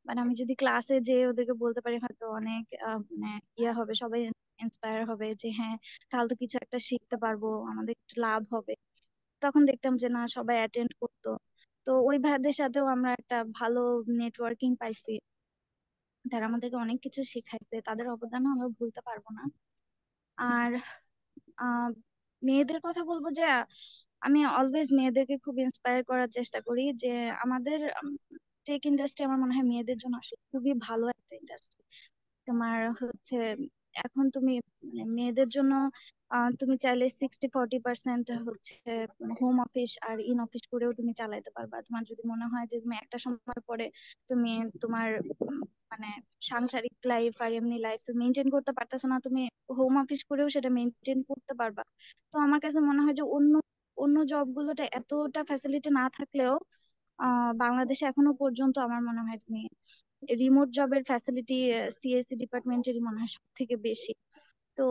মানে আমি যদি ক্লাসে যে ওদেরকে বলতে পারি, হয়তো অনেক মানে ইয়ে হবে, সবাই ইন্সপায়ার হবে যে হ্যাঁ, তাহলে তো কিছু একটা শিখতে পারবো, আমাদের একটু লাভ হবে। তখন দেখতাম যে না, সবাই অ্যাটেন্ড করতো। তো ওই ভাইদের সাথেও আমরা একটা ভালো নেটওয়ার্কিং পাইছি, তারা আমাদেরকে অনেক কিছু শিখাইছে, তাদের অবদানও আমরা ভুলতে পারবো না। আর আহ মেয়েদের কথা বলবো যে আমি অলওয়েজ মেয়েদেরকে খুব ইন্সপায়ার করার চেষ্টা করি যে আমাদের টেক ইন্ডাস্ট্রি আমার মনে হয় মেয়েদের জন্য আসলে খুবই ভালো একটা ইন্ডাস্ট্রি। তোমার হচ্ছে এখন তুমি মেয়েদের জন্য তুমি চাইলে 60-40% হচ্ছে হোম অফিস আর ইন অফিস করেও তুমি চালাইতে পারবা। তোমার যদি মনে হয় যে তুমি একটা সময় পরে তুমি তোমার মানে সাংসারিক লাইফ আর এমনি লাইফ তুমি মেনটেন করতে পারতেছো না, তুমি হোম অফিস করেও সেটা মেনটেন করতে পারবা। তো আমার কাছে মনে হয় যে অন্য অন্য জব গুলোতে এতটা ফ্যাসিলিটি না থাকলেও বাংলাদেশে এখনো পর্যন্ত আমার মনে হয় তুমি রিমোট জবের ফ্যাসিলিটি সিএসসি ডিপার্টমেন্টেরই মনে হয় সব থেকে বেশি। তো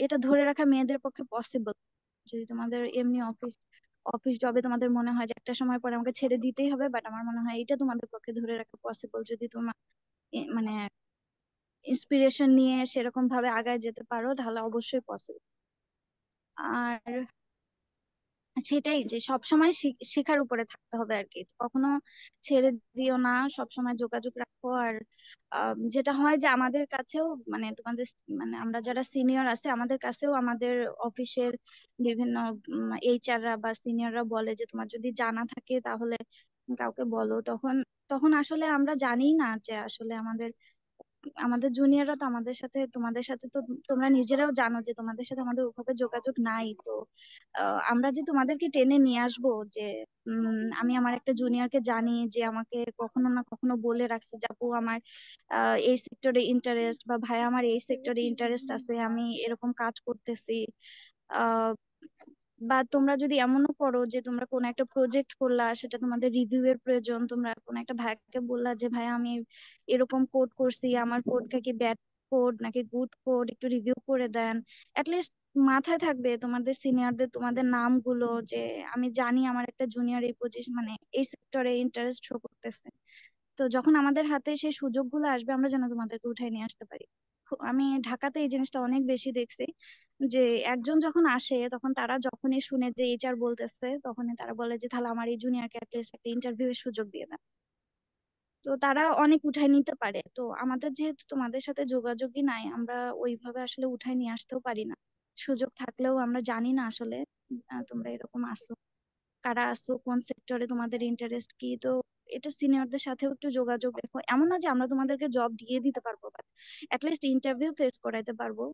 এটা ধরে রাখা মেয়েদের পক্ষে পসিবল। যদি তোমাদের এমনি অফিস অফিস জবে তোমাদের মনে হয় যে একটা সময় পরে আমাকে ছেড়ে দিতেই হবে, বাট আমার মনে হয় এটা তোমাদের পক্ষে ধরে রাখা পসিবল যদি তোমার মানে ইন্সপিরেশন নিয়ে সেরকম ভাবে আগায় যেতে পারো, তাহলে অবশ্যই পসিবল। আর সেটাই যে সবসময় শেখার উপরে থাকতে হবে আর কি, কখনো ছেড়ে দিও না, সবসময় যোগাযোগ রাখো। আর যেটা হয় যে আমাদের কাছেও মানে তোমাদের আমরা যারা সিনিয়র আছে আমাদের কাছেও আমাদের অফিসের বিভিন্ন এইচআররা বা সিনিয়ররা বলে যে তোমার যদি জানা থাকে তাহলে কাউকে বলো। তখন তখন আসলে আমরা জানি না যে আসলে আমাদের আমাদের জুনিয়ররা তো আমাদের সাথে তোমাদের সাথে তো তোমরা নিজেরাও জানো যে তোমাদের সাথে আমাদের ওভাবে যোগাযোগ নাই। তো আমরা যে তোমাদেরকে টেনে নিয়ে আসবো যে আমি আমার একটা জুনিয়রকে জানি যে আমাকে কখনো না কখনো বলে রাখছে যে আপু আমার এই সেক্টরে ইন্টারেস্ট, বা ভাই আমার এই সেক্টরে ইন্টারেস্ট আছে, আমি এরকম কাজ করতেছি। আহ বা তোমরা যদি এমনও করো যে তোমরা কোন একটা প্রজেক্ট করলা, সেটা তোমাদের রিভিউ এর প্রয়োজন, তোমরা কোন একটা ভাইকে বললা যে ভাই আমি এরকম কোড করছি, আমার কোডটা কি ব্যাড কোড নাকি গুড কোড, একটু রিভিউ করে দেন। লিস্ট মাথায় থাকবে তোমাদের সিনিয়রদের তোমাদের নামগুলো, যে আমি জানি আমার একটা জুনিয়র এই পজিশন মানে এই সেক্টরে ইন্টারেস্ট শো করতেছে। তো যখন আমাদের হাতে সেই সুযোগগুলো আসবে আমরা যেন তোমাদেরকে উঠাই নিয়ে আসতে পারি। আমি ঢাকাতে এই জিনিসটা অনেক বেশি দেখছি যে একজন যখন আসে তখন তারা যখনই শুনে যে এইচআর বলতেছে তখনই তারা বলে যে তাহলে আমার এই জুনিয়রকে অ্যাটলিস্ট একটা ইন্টারভিউ এর সুযোগ দিয়ে দেন। তো তারা অনেক উঠাই নিতে পারে। তো আমাদের যেহেতু তোমাদের সাথে যোগাযোগই নাই, আমরা ওইভাবে আসলে উঠাই নিয়ে আসতেও পারি না। সুযোগ থাকলেও আমরা জানি না আসলে তোমরা এরকম আসো, কারা আসো, কোন সেক্টরে তোমাদের ইন্টারেস্ট কি। তো এটা সিনিয়রদের সাথেও একটু যোগাযোগ রেখো। এমন না যে আমরা তোমাদেরকে জব দিয়ে দিতে পারবো, বাট অ্যাটলিস্ট ইন্টারভিউ ফেস করাইতে পারবো।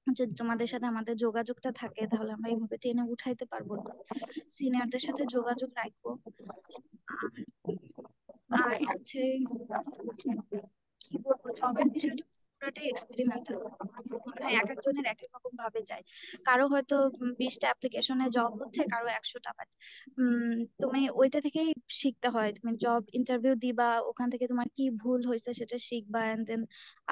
যদি তোমাদের সাথে আমাদের যোগাযোগটা থাকে তাহলে আমরা এইভাবে টেনে উঠাইতে পারবো। সিনিয়রদের সাথে যোগাযোগ রাখবো। আর হচ্ছে কি বলবো, জবের বিষয়টা পুরোটাই এক্সপেরিমেন্টাল। এক একজনের এক এক রকম ভাবে যায়। কারো হয়তো 20টা অ্যাপ্লিকেশনে জব হচ্ছে, কারো 100টা। বাট তুমি ওইটা থেকেই শিখতে হয়। তুমি জব ইন্টারভিউ দিবা, ওখান থেকে তোমার কি ভুল হয়েছে সেটা শিখবা, এন্ড দেন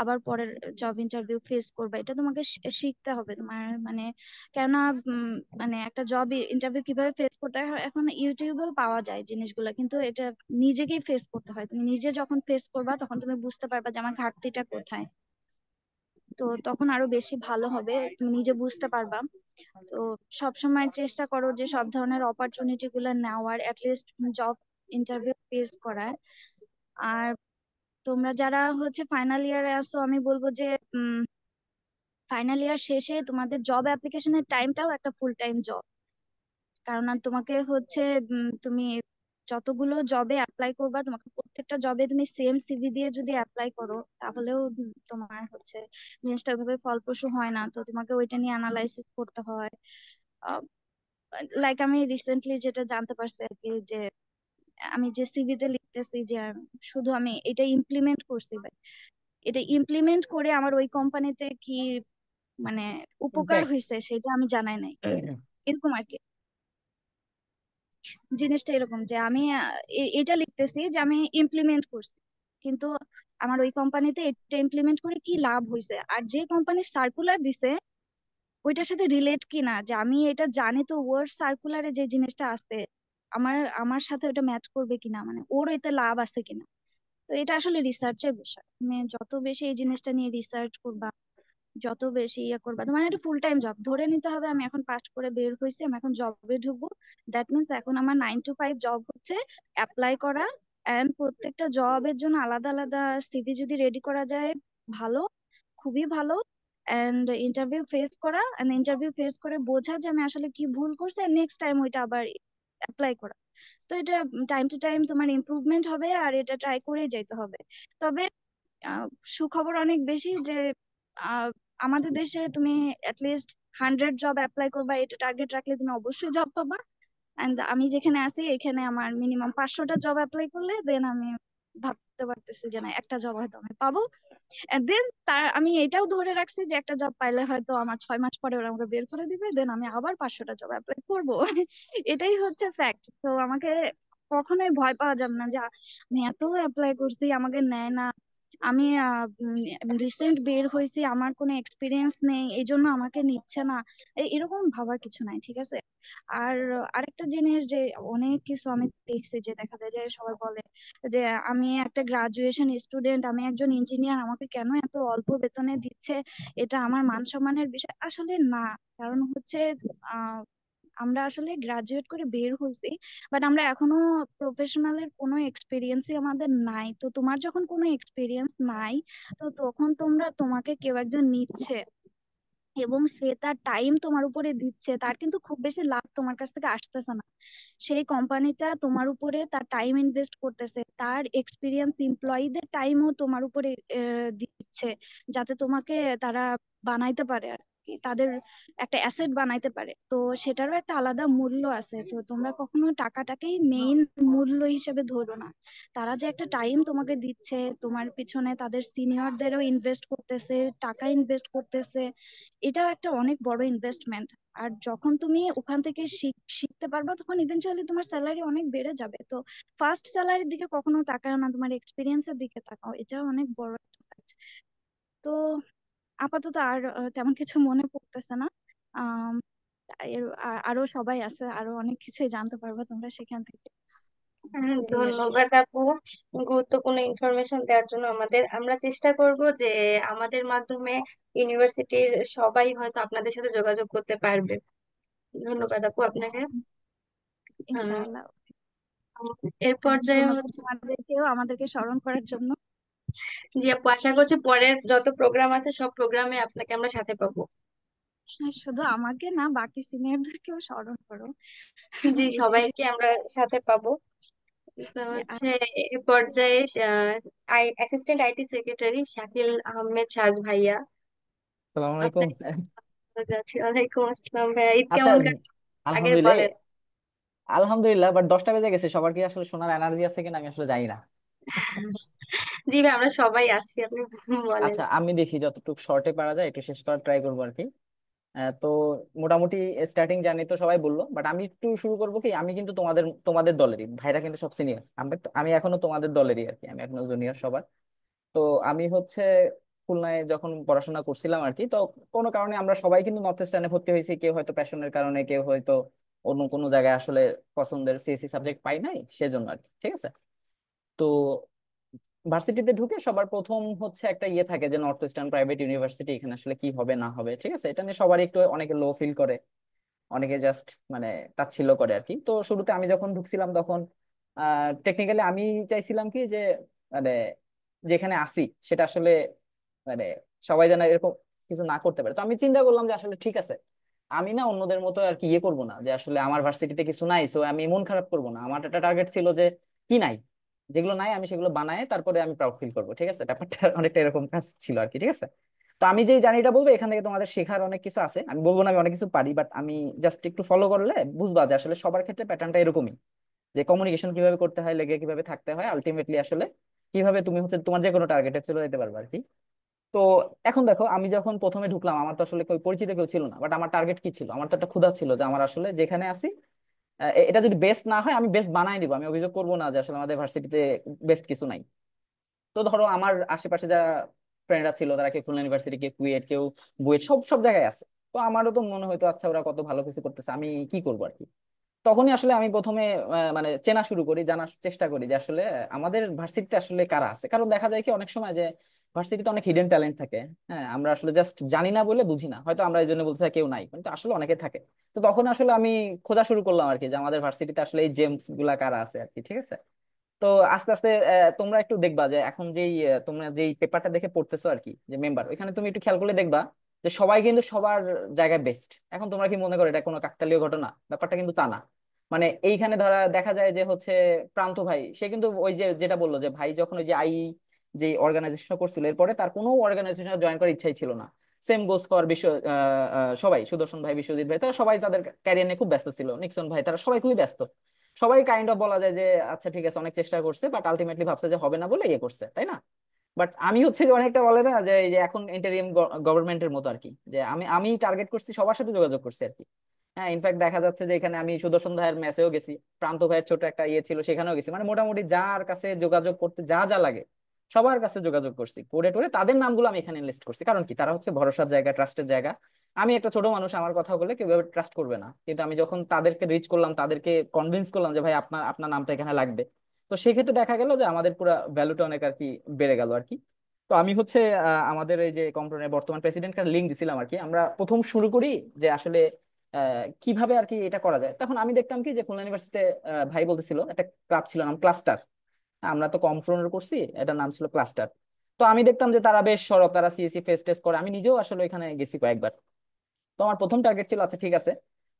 আবার পরের জব ইন্টারভিউ ফেস করবা। এটা তোমাকে শিখতে হবে তোমার মানে। কেননা মানে একটা জব ইন্টারভিউ কিভাবে ফেস করতে হয় এখন ইউটিউবেও পাওয়া যায় জিনিসগুলো, কিন্তু এটা নিজেকেই ফেস করতে হয়। তুমি নিজে যখন ফেস করবা তখন তুমি বুঝতে পারবা যে আমার ঘাটতিটা কোথায়। তো তখন আরো বেশি ভালো হবে, তুমি নিজে বুঝতে পারবা। তো সব সময় চেষ্টা করো যে সব ধরনের অপরচুনিটি গুলো নেওয়ার, লিস্ট জব ইন্টারভিউ ফেস করার। আর তোমরা যারা হচ্ছে ফাইনাল ইয়ারে আসো আমি বলবো যে ফাইনাল ইয়ার শেষে তোমাদের জব অ্যাপ্লিকেশনের টাইমটাও একটা ফুল টাইম জব। কারণ তোমাকে হচ্ছে তুমি যতগুলো জবে অ্যাপ্লাই করবা, তোমাকে প্রত্যেকটা জবে তুমি সেম সিভি দিয়ে যদি অ্যাপ্লাই করো তাহলেও তোমার হচ্ছে জিনিসটা ওইভাবে ফলপ্রসূ হয় না। তো তোমাকে ওইটা নিয়ে অ্যানালাইসিস করতে হয়। লাইক আমি রিসেন্টলি যেটা জানতে পারছি আর কি, যে আমি যে সিভিতে লিখতেছি যে শুধু আমি এটা ইমপ্লিমেন্ট করছি, but এটা ইমপ্লিমেন্ট করে আমার ওই কোম্পানিতে কি মানে উপকার ইম্প্যাক্ট। হয়েছে সেটা আমি জানাই নাই, এরকম আর কি। জিনিসটা এরকম যে আমি এটা লিখতেছি যে আমি ইমপ্লিমেন্ট করছি, কিন্তু আমার ওই কোম্পানিতে এটা ইমপ্লিমেন্ট করে কি লাভ হয়েছে, আর যে কোম্পানি সার্কুলার দিছে ওইটার সাথে রিলেট কিনা, যে আমি এটা জানি তো ওয়ার্ড সার্কুলারে যে জিনিসটা আছে আমার আমার সাথে ওটা ম্যাচ করবে কিনা, মানে ওর এতে লাভ আছে কিনা। তো এটা আসলে রিসার্চের বিষয়। তুমি যত বেশি এই জিনিসটা নিয়ে রিসার্চ করবা, যত বেশি ইয়ে করবা, তোমার একটা ফুল টাইম জব ধরে নিতে হবে। আমি এখন পাস করে বের হয়েছি, আমি এখন জবে ঢুকবো। দ্যাট মিনস এখন আমার 9 to 5 জব হচ্ছে অ্যাপ্লাই করা, এন্ড প্রত্যেকটা জবের জন্য আলাদা আলাদা সিভি যদি রেডি করা যায় ভালো, খুবই ভালো। এন্ড ইন্টারভিউ ফেস করা, এন্ড ইন্টারভিউ ফেস করে বোঝা যে আমি আসলে কি ভুল করছি, নেক্সট টাইম ওইটা আবার অ্যাপ্লাই করা। তো এটা টাইম টু টাইম তোমার ইমপ্রুভমেন্ট হবে, আর এটা ট্রাই করেই যেতে হবে। তবে আহ, সুখবর অনেক বেশি যে আহ, আমাদের দেশে তুমি অ্যাটলিস্ট 100 জব অ্যাপ্লাই করবা, এটা টার্গেট রাখলে তুমি অবশ্যই জব পাবা। এন্ড আমি যেখানে আছি এখানে আমার মিনিমাম 500টা জব অ্যাপ্লাই করলে দেন আমি ভাবতে পারতেছি যে না একটা জব হয়তো আমি পাবো। দেন তার আমি এটাও ধরে রাখছি যে একটা জব পাইলে হয়তো আমার 6 মাস পরে ওরা আমাকে বের করে দিবে, দেন আমি আবার 500টা জব অ্যাপ্লাই করবো। এটাই হচ্ছে ফ্যাক্ট। তো আমাকে কখনোই ভয় পাওয়া যাবে না যে আমি এত অ্যাপ্লাই করছি আমাকে নেয় না, আমি রিসেন্ট বের হয়েছি আমার কোনো এক্সপিরিয়েন্স নেই এই জন্য আমাকে নিচ্ছে না, এরকম ভাবার কিছু নাই, ঠিক আছে? আর আরেকটা জিনিস যে অনেক কিছু আমি দেখছি যে দেখা যায় যে সবাই বলে যে আমি একটা গ্রাজুয়েশন স্টুডেন্ট, আমি একজন ইঞ্জিনিয়ার, আমাকে কেন এত অল্প বেতনে দিচ্ছে, এটা আমার মান সম্মানের বিষয়। আসলে না, কারণ হচ্ছে আহ আমরা আসলে গ্রাজুয়েট করে বের হয়েছি, বাট আমরা এখনো প্রফেশনালের কোনো এক্সপিরিয়েন্সই আমাদের নাই। তো তোমার যখন কোনো এক্সপিরিয়েন্স নাই, তো তখন তোমাকে কেউ একজন নিচ্ছে এবং সে তার টাইম তোমার উপরে দিচ্ছে, তার কিন্তু খুব বেশি লাভ তোমার কাছ থেকে আসতেছে না। সেই কোম্পানিটা তোমার উপরে তার টাইম ইনভেস্ট করতেছে, তার এক্সপিরিয়েন্স এমপ্লয়ীদের টাইমও তোমার উপরে দিচ্ছে, যাতে তোমাকে তারা বানাইতে পারে আর কি, তাদের একটা অ্যাসেট বানাইতে পারে। তো সেটারও একটা আলাদা মূল্য আছে। তো তোমরা কখনো টাকাটাকেই মেইন মূল্য হিসেবে ধরো না। তারা যে একটা টাইম তোমাকে দিচ্ছে, তোমার পিছনে তাদের সিনিয়রদেরও ইনভেস্ট করতেছে, টাকা ইনভেস্ট করতেছে, এটাও একটা অনেক বড় ইনভেস্টমেন্ট। আর যখন তুমি ওখান থেকে শিখতে পারবা তখন ইভেনচুয়ালি তোমার স্যালারি অনেক বেড়ে যাবে। তো ফার্স্ট স্যালারির দিকে কখনো তাকাও না, তোমার এক্সপিরিয়েন্সের দিকে তাকাও, এটা অনেক বড় একটা fact। তো আপাতত আর তেমন কিছু মনে পড়তেছে না। আম, আরো সবাই আছে, আরো অনেক কিছুই জানতে পারবে তোমরা সেখান থেকে। এই আর কি। ধন্যবাদ আপু, গুরুত্বপূর্ণ ইনফরমেশন দেওয়ার জন্য। আমরা চেষ্টা করব যে আমাদের মাধ্যমে ইউনিভার্সিটির সবাই হয়তো আপনাদের সাথে যোগাযোগ করতে পারবে। ধন্যবাদ আপু আপনাকে। আহ, ইনশাআল্লাহ। এর পর্যায়ে ধন্যবাদ হচ্ছে, তোমাদেরকেও আমাদেরকে স্মরণ করার জন্য। জি আপু, আশা করছি পরের যত প্রোগ্রাম আছে সব প্রোগ্রামে আপনাকে আমরা সাথে পাবো। আর শুধু আমাকে না, বাকি সিনিয়রদেরকেও স্মরণ করো। জি, এটাই। সবাইকে আমরা সাথে পাবো। তো হচ্ছে আচ্ছা। এ পর্যায়ে assistant IT secretary Shakil Ahmed সাজ ভাইয়া, আসসালামু আলাইকুম। আপনাকে যাচ্ছি। ওয়ালাইকুম আসসালাম ভাইয়া, ঈদ আচ্ছা, কেমন কাটলো আগে আলহামদুলিল্লাহ। বলেন। আলহামদুলিল্লাহ, বাট 10টা বেজে গেছে, সবার কি আসলে শোনার এনার্জি আছে কিনা আমি আসলে জানি না। জি ভাই, আমরা সবাই আছি, আপনি বলেন। আচ্ছা, আমি দেখি যতটুকু শর্টে পারা যায় একটু শেষ করার ট্রাই করবো আর কি। তো মোটামুটি স্টার্টিং জার্নি তো সবাই বললো, বাট আমি একটু শুরু করবো কি, আমি কিন্তু তোমাদের তোমাদের দলেরই, ভাইরা কিন্তু সব সিনিয়র, আমি এখনো তোমাদের দলেরই আর কি, আমি এখনো জুনিয়র সবার। তো আমি হচ্ছে খুলনায় যখন পড়াশোনা করছিলাম আর কি, তো কোনো কারণে আমরা সবাই কিন্তু নর্থ ইস্টার্নে ভর্তি হয়েছি, কেউ হয়তো প্যাশনের কারণে, কেউ হয়তো অন্য কোনো জায়গায় আসলে পছন্দের সিএসসি সাবজেক্ট পাই নাই সেজন্য আর কি, ঠিক আছে? তো ভার্সিটিতে ঢুকে সবার প্রথম হচ্ছে একটা ইয়ে থাকে যে নর্থ ইস্টার্ন প্রাইভেট ইউনিভার্সিটি, এখানে আসলে কি হবে না হবে, ঠিক আছে? এটা নিয়ে সবারই একটু, অনেকে লো ফিল করে, অনেকে জাস্ট মানে তাচ্ছিল্য করে আর কি। তো শুরুতে আমি যখন ঢুকছিলাম তখন টেকনিক্যালি আমি চাইছিলাম কি যে মানে যেখানে আসি সেটা আসলে মানে সবাই যেন এরকম কিছু না করতে পারে। তো আমি চিন্তা করলাম যে আসলে ঠিক আছে, আমি না অন্যদের মতো আর কি ইয়ে করবো না, যে আসলে আমার ভার্সিটিতে কিছু নাই সো আমি মন খারাপ করবো না। আমার একটা টার্গেট ছিল যে কি নাই, যেগুলো নাই আমি সেগুলো বানায় তারপরে আমি প্রাউড ফিল করবো, ঠিক আছে? ব্যাপারটা অনেকটা এরকম কাজ ছিল আর কি, ঠিক আছে? তো আমি যে জার্নিটা বলবো এখান থেকে তোমাদের শেখার অনেক কিছু আছে, আমি বলবো না আমি অনেক কিছু পারি, বাট আমি জাস্ট একটু ফলো করলে বুঝবা যে আসলে সবার ক্ষেত্রে প্যাটার্নটা এরকমই, যে কমিউনিকেশন কিভাবে করতে হয়, লেগে কিভাবে থাকতে হয়, আলটিমেটলি আসলে কিভাবে তুমি হচ্ছে তোমার যে কোনো টার্গেটে চলে যেতে পারবে আর কি। তো এখন দেখো, আমি যখন প্রথমে ঢুকলাম আমার তো আসলে কেউ পরিচিত কেউ ছিল না, বাট আমার টার্গেট কি ছিল, আমার তো একটা ক্ষুধা ছিল যে আমার আসলে যেখানে আছি এটা যদি বেস্ট না হয় আমি বেস্ট বানাই নিবো, আমি অভিযোগ করবো না যে আসলে আমাদের ভার্সিটিতে বেস্ট কিছু নাই। তো ধরো আমার আশেপাশে যারা ফ্রেন্ডরা ছিল তারা কেউ খুলনা ইউনিভার্সিটি, কেউ কুয়েট, কেউ বুয়েট, সব সব জায়গায় আছে। তো আমারও তো মনে হয়তো আচ্ছা ওরা কত ভালো কিছু করতেছে, আমি কি করবো আর কি। তখনই আসলে আমি প্রথমে মানে চেনা শুরু করি, জানার চেষ্টা করি যে আসলে আমাদের ভার্সিটিতে আসলে কারা আছে, কারণ দেখা যায় কি অনেক সময় যে ভার্সিটিতে অনেক হিডেন ট্যালেন্ট থাকে। হ্যাঁ, আমরা আসলে জাস্ট জানি না বলে বুঝি না, হয়তো আমরা এই জন্য বলছি কেউ নাই, কিন্তু আসলে অনেকে থাকে। তো তখন আসলে আমি খোঁজা শুরু করলাম আর কি, যে আমাদের ভার্সিটিতে আসলে এই জেমস গুলা কারা আছে আর কি, ঠিক আছে? তো আস্তে আস্তে তোমরা একটু দেখবা যে এখন যেই তোমরা যেই পেপারটা দেখে পড়তেছো আর কি, যে মেম্বার, ওইখানে তুমি একটু খেয়াল করলে দেখবা যে সবাই কিন্তু সবার জায়গায় বেস্ট। এখন তোমরা কি মনে করো এটা কোনো কাকতালীয় ঘটনা? ব্যাপারটা কিন্তু তা না। মানে এইখানে ধরা দেখা যায় যে হচ্ছে প্রান্ত ভাই, সে কিন্তু ওই যে যেটা বললো যে ভাই যখন ওই যে যে অর্গানাইজেশন করছিল, এরপরে তার কোনো অর্গানাইজেশনে জয়েন করার ইচ্ছাই ছিল না। সেম গোস ফর বিশ্ব, সবাই, সুদর্শন ভাই, বিশ্বজিৎ ভাই, তারা সবাই তাদের ক্যারিয়ার নিয়ে খুব ব্যস্ত ছিল, নিক্সন ভাই, তারা সবাই খুবই ব্যস্ত। সবাই কাইন্ড অফ বলা যায় যে আচ্ছা ঠিক আছে অনেক চেষ্টা করছে, বাট আলটিমেটলি ভাবছে যে হবে না বলে ইয়ে করছে, তাই না? বাট আমি হচ্ছে যে অনেকটা বলে না যে এই যে এখন ইন্টারিম গভর্নমেন্টের মতো আর কি, যে আমি আমি টার্গেট করছি, সবার সাথে যোগাযোগ করছি আর কি। হ্যাঁ, ইনফ্যাক্ট দেখা যাচ্ছে যে এখানে আমি সুদর্শন ভাইয়ের মেসেও গেছি, প্রান্ত ভাইয়ের ছোট একটা ইয়ে ছিল সেখানেও গেছি, মানে মোটামুটি যার কাছে যোগাযোগ করতে যা যা লাগে সবার কাছে যোগাযোগ করছি, করে টোরে তাদের নামগুলো আমি এখানে লিস্ট করছি। কারণ কি, তারা হচ্ছে ভরসার জায়গা, ট্রাস্টের জায়গা। আমি একটা ছোট মানুষ, আমার কথা বলে কেউ ট্রাস্ট করবে না, কিন্তু আমি যখন তাদেরকে রিচ করলাম, তাদেরকে কনভিন্স করলাম যে ভাই আপনার আপনার নামটা এখানে লাগবে, তো সেক্ষেত্রে দেখা গেল যে আমাদের পুরো ভ্যালুটা অনেক আর কি বেড়ে গেল আর কি। তো আমি হচ্ছে আমাদের এই যে কম্পনের বর্তমান প্রেসিডেন্টকে লিঙ্ক দিছিলাম আর কি। আমরা প্রথম শুরু করি যে আসলে কিভাবে আর কি এটা করা যায়। তখন আমি দেখতাম কি যে খুলনা ইউনিভার্সিটিতে ভাই বলতেছিল একটা ক্লাব ছিল নাম ক্লাস্টার, আমরা তো কম্পনের করছি, এটার নাম ছিল ক্লাস্টার। তো আমি দেখতাম যে তারা বেশ সরব, তারা সিএসসি ফেস টেস্ট করে, আমি নিজেও আসলে এখানে গেছি কয়েকবার। তো আমার প্রথম টার্গেট ছিল আচ্ছা ঠিক আছে,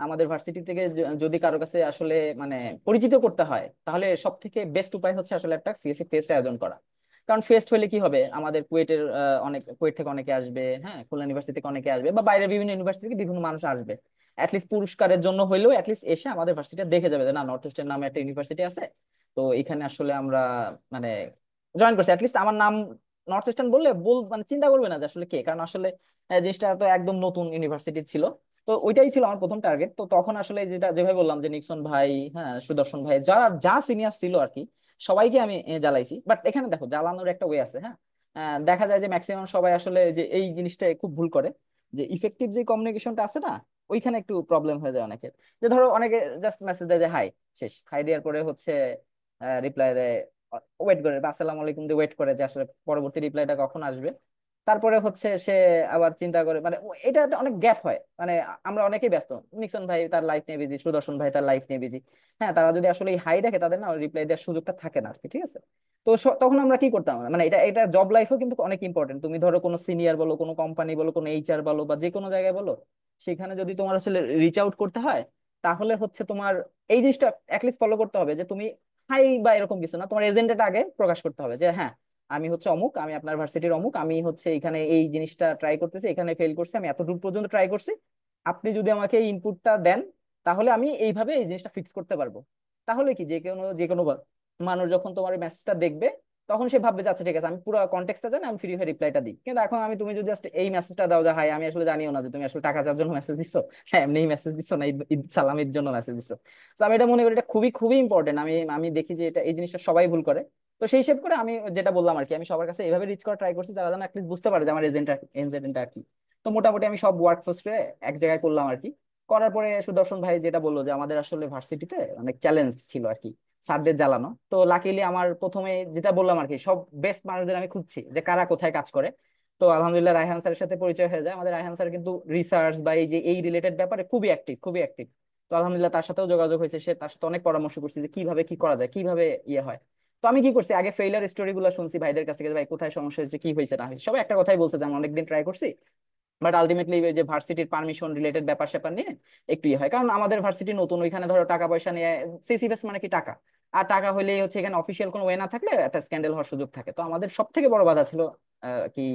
আমাদের ভার্সিটি থেকে যদি কারো কাছে আসলে মানে পরিচিত করতে হয়, তাহলে সব থেকে বেস্ট উপায় হচ্ছে আসলে একটা সিএসসি ফেস্ট আয়োজন করা। কারণ ফেস্ট হলে কি হবে, আমাদের কুয়েটের অনেক, কুয়েট থেকে অনেকে আসবে, হ্যাঁ, খুলনা ইউনিভার্সিটি থেকে অনেকে আসবে, বা বাইরের বিভিন্ন ইউনিভার্সিটি থেকে বিভিন্ন মানুষ আসবে। অ্যাটলিস্ট পুরস্কারের জন্য হইলেও অ্যাটলিস্ট এসে আমাদের ভার্সিটি দেখে যাবে যে না, নর্থ ইস্টের নামে একটা ইউনিভার্সিটি আছে, তো এখানে আসলে আমরা মানে জয়েন করছি। অ্যাটলিস্ট আমার নাম নর্থ ইস্টার্ন বললে মানে চিন্তা করবে না যে আসলে কে, কারণ আসলে জিনিসটা তো একদম নতুন ইউনিভার্সিটি ছিল। তো ওইটাই ছিল আমার প্রথম টার্গেট। তো তখন আসলে যেটা যেভাবে বললাম যে নিক্সন ভাই, হ্যাঁ, সুদর্শন ভাই, যারা যা সিনিয়র ছিল আর কি, সবাইকে আমি জ্বালাইছি। বাট এখানে দেখো জ্বালানোর একটা ওয়ে আছে, হ্যাঁ। দেখা যায় যে ম্যাক্সিমাম সবাই আসলে যে এই জিনিসটা খুব ভুল করে, যে ইফেক্টিভ যে কমিউনিকেশনটা আছে না, ওইখানে একটু প্রবলেম হয়ে যায় অনেকের। যে ধরো অনেকে জাস্ট মেসেজ দেয় যে হাই, শেষ, হাই দেওয়ার পরে হচ্ছে রিপ্লাই দেয়, ওয়েট করে বা আসসালামু আলাইকুম দিয়ে ওয়েট করে যে আসলে পরবর্তী রিপ্লাইটা কখন আসবে। তারপরে হচ্ছে সে আবার চিন্তা করে, মানে এটা একটা অনেক গ্যাপ হয়, মানে আমরা অনেকেই ব্যস্ত, নিক্সন ভাই তার লাইফ নিয়ে বিজি, সুদর্শন ভাই তার লাইফ নিয়ে বিজি। হ্যাঁ, তারা যদি আসলে হাই দেখে, তাদের না রিপ্লাই দেওয়ার সুযোগটা থাকে না আর কি, ঠিক আছে? তো তখন আমরা কি করতাম, মানে এটা এটা জব লাইফেও কিন্তু অনেক ইম্পর্টেন্ট। তুমি ধরো কোনো সিনিয়র বলো, কোনো কোম্পানি বলো, কোনো এইচআর বলো, বা যে কোনো জায়গায় বলো, সেখানে যদি তোমার আসলে রিচ আউট করতে হয়, তাহলে হচ্ছে তোমার এই জিনিসটা অ্যাটলিস্ট ফলো করতে হবে যে তুমি হাই বা এরকম কিছু না, তোমার এজেন্ডাটা আগে প্রকাশ করতে হবে যে হ্যাঁ, আমি হচ্ছে অমুক, আমি আপনার ভার্সিটির অমুক, আমি হচ্ছে এখানে এই জিনিসটা ট্রাই করতেছি, এখানে ফেল করছি, আমি এতটুকু পর্যন্ত ট্রাই করছি, আপনি যদি আমাকে এই ইনপুটটা দেন, তাহলে আমি এইভাবে এই জিনিসটা ফিক্স করতে পারবো। তাহলে কি যে কোনো মানুষ যখন তোমার মেসেজটা দেখবে, তখন সে ভাববে যে আচ্ছা ঠিক আছে, আমি পুরো কনটেক্সটটা জানি, আমি ফ্রি হয়ে রিপ্লাইটা দিই। কিন্তু এখন তুমি যদি জাস্ট এই মেসেজটা দাও যে হাই, আমি আসলে জানিও না যে তুমি আসলে টাকা চাওয়ার জন্য মেসেজ দিচ্ছ, হ্যাঁ, এমনি মেসেজ দিচ্ছ না, ঈদ ঈদ সালামের জন্য মেসেজ দিচ্ছ। তো আমি এটা মনে করি এটা খুবই খুবই ইম্পর্টেন্ট। আমি আমি দেখি যে এটা, এই জিনিসটা সবাই ভুল করে। তো সেই হিসেব করে আমি যেটা বললাম আর কি, আমি সবার কাছে এইভাবে রিচ করা ট্রাই করছি, যারা যেন অ্যাটলিস্ট বুঝতে পারে যে আমার এজেন্টটা আর কি। তো মোটামুটি আমি সব ওয়ার্ক ফোর্সে এক জায়গায় করলাম আর কি। করার পরে সুদর্শন ভাই যেটা বললো যে আমাদের আসলে ভার্সিটিতে অনেক চ্যালেঞ্জ ছিল আর কি, স্যারদের জ্বালানো। তো লাকিলি আমার প্রথমে যেটা বললাম আর কি, সব বেস্ট মানুষদের আমি খুঁজছি যে কারা কোথায় কাজ করে। তো আলহামদুলিল্লাহ রায়হান স্যারের সাথে পরিচয় হয়ে যায়। আমাদের রায়হান স্যার কিন্তু রিসার্চ বা এই যে এই রিলেটেড ব্যাপারে খুবই অ্যাক্টিভ, খুবই অ্যাক্টিভ। তো আলহামদুলিল্লাহ তার সাথেও যোগাযোগ হয়েছে, সে তার সাথে অনেক পরামর্শ করছি যে কিভাবে কি করা যায়, কিভাবে ইয়ে হয়। তো আমি কি করছি, আগে ফেইলার স্টোরি গুলো শুনছি ভাইদের কাছ থেকে, যে ভাই কোথায় সমস্যা হয়েছে, কি হয়েছে না হয়েছে, সবাই একটা কথাই বলছে যে আমি অনেকদিন ট্রাই করছি, বাট আলটিমেটলি যে ভার্সিটির পারমিশন রিলেটেড ব্যাপার স্যাপার নিয়ে একটু ইয়ে হয়। কারণ আমাদের ভার্সিটি নতুন, ওইখানে ধরো টাকা পয়সা নিয়ে, সিসিএস মানে কি টাকা, আর টাকা হইলেই হচ্ছে এখানে অফিসিয়াল কোনো ওয়ে না থাকলে একটা স্ক্যান্ডাল হওয়ার সুযোগ থাকে। তো আমাদের সব থেকে বড় বাধা ছিল কি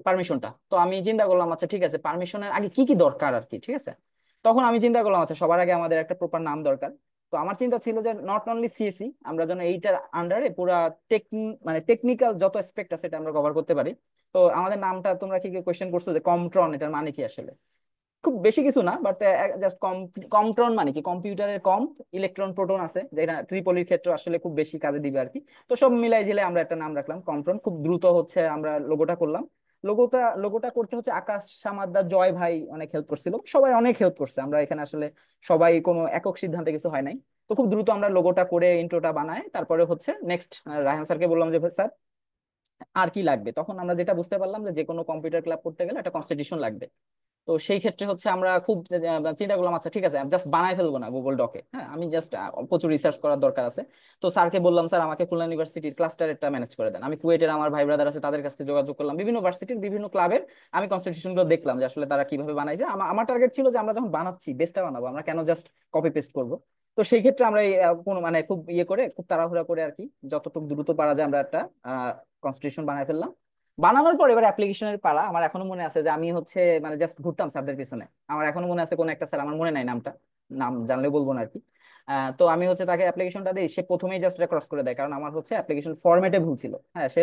পারমিশনটা। তো আমি চিন্তা করলাম আচ্ছা ঠিক আছে, পারমিশনের আগে কি কি দরকার আর কি, ঠিক আছে? তখন আমি চিন্তা করলাম আচ্ছা সবার আগে আমাদের একটা প্রপার নাম দরকার। তো আমার চিন্তা ছিল যে নট অনলি সিএসি, আমরা যেন এইটার আন্ডারে পুরা মানে টেকনিক্যাল যত অ্যাসপেক্ট আছে এটা আমরা কভার করতে পারি। তো আমাদের নামটা তোমরা কি কোয়েশ্চেন করছো যে কমট্রন, এটার মানে কি আসলে? খুব বেশি কিছু না, বাট জাস্ট কমট্রন মানে কি, কম্পিউটারের কম, ইলেকট্রন প্রোটন আছে, যেটা ট্রিপলির ক্ষেত্রে আসলে খুব বেশি কাজে দিবে আর কি। তো সব মিলাই ঝিলে আমরা একটা নাম রাখলাম কমট্রন। খুব দ্রুত হচ্ছে আমরা লোগোটা করলাম। লোগোটা করতে হচ্ছে আকাশ সামাদ্দার, জয় ভাই অনেক হেল্প করছিল, সবাই অনেক হেল্প করছে। আমরা এখানে আসলে সবাই কোনো একক সিদ্ধান্তে কিছু হয় নাই। তো খুব দ্রুত আমরা লোগোটা করে ইন্ট্রোটা বানায়, তারপরে হচ্ছে নেক্সট রায়হান স্যারকে বললাম যে স্যার আর কি লাগবে। তখন আমরা যেটা বুঝতে পারলাম যে যে কোনো কম্পিউটার ক্লাব করতে গেলে একটা কনস্টিটিউশন লাগবে। তো সেই ক্ষেত্রে হচ্ছে আমরা খুব চিন্তা করলাম আচ্ছা ঠিক আছে, আমি জাস্ট বানাই ফেলবো না গুগল ডকে, হ্যাঁ, আমি জাস্ট প্রচুর রিসার্চ করার দরকার আছে। তো স্যারকে বললাম স্যার আমাকে খুলনা ইউনিভার্সিটির ক্লাস্টারেরটা ম্যানেজ করে দেন। আমি কুয়েটের আমার ভাই ব্রাদার আছে, তাদের কাছে যোগাযোগ করলাম, বিভিন্ন ভার্সিটির বিভিন্ন ক্লাবের আমি কনস্টিটিউশন গুলো দেখলাম যে আসলে তারা কিভাবে বানাইছে। আমার টার্গেট ছিল যে আমরা যখন বানাচ্ছি বেস্টটা বানাবো, আমরা কেন জাস্ট কপি পেস্ট করবো। তো সেই ক্ষেত্রে আমরা কোনো মানে খুব ইয়ে করে, খুব তাড়াহুড়া করে আর কি, যতটুকু দ্রুত পারা যায় আমরা একটা কনস্টিটিউশন বানায় ফেললাম। বানানোর পর এবার অ্যাপ্লিকেশনের পালা। আমার এখনো মনে আছে যে আমি হচ্ছে মানে জাস্ট ঘুরতাম স্যারদের পিছনে। আমার এখনো মনে আছে কোন একটা স্যার, আমার মনে নাই নামটা, নাম জানলে বলবো না আর কি। তো আমি হচ্ছে তাকে অ্যাপ্লিকেশনটা দিই, সে প্রথমেই জাস্ট এটা ক্রস করে দেয়, কারণ আমার হচ্ছে অ্যাপ্লিকেশন ফরম্যাটে ভুল ছিল। হ্যাঁ, সে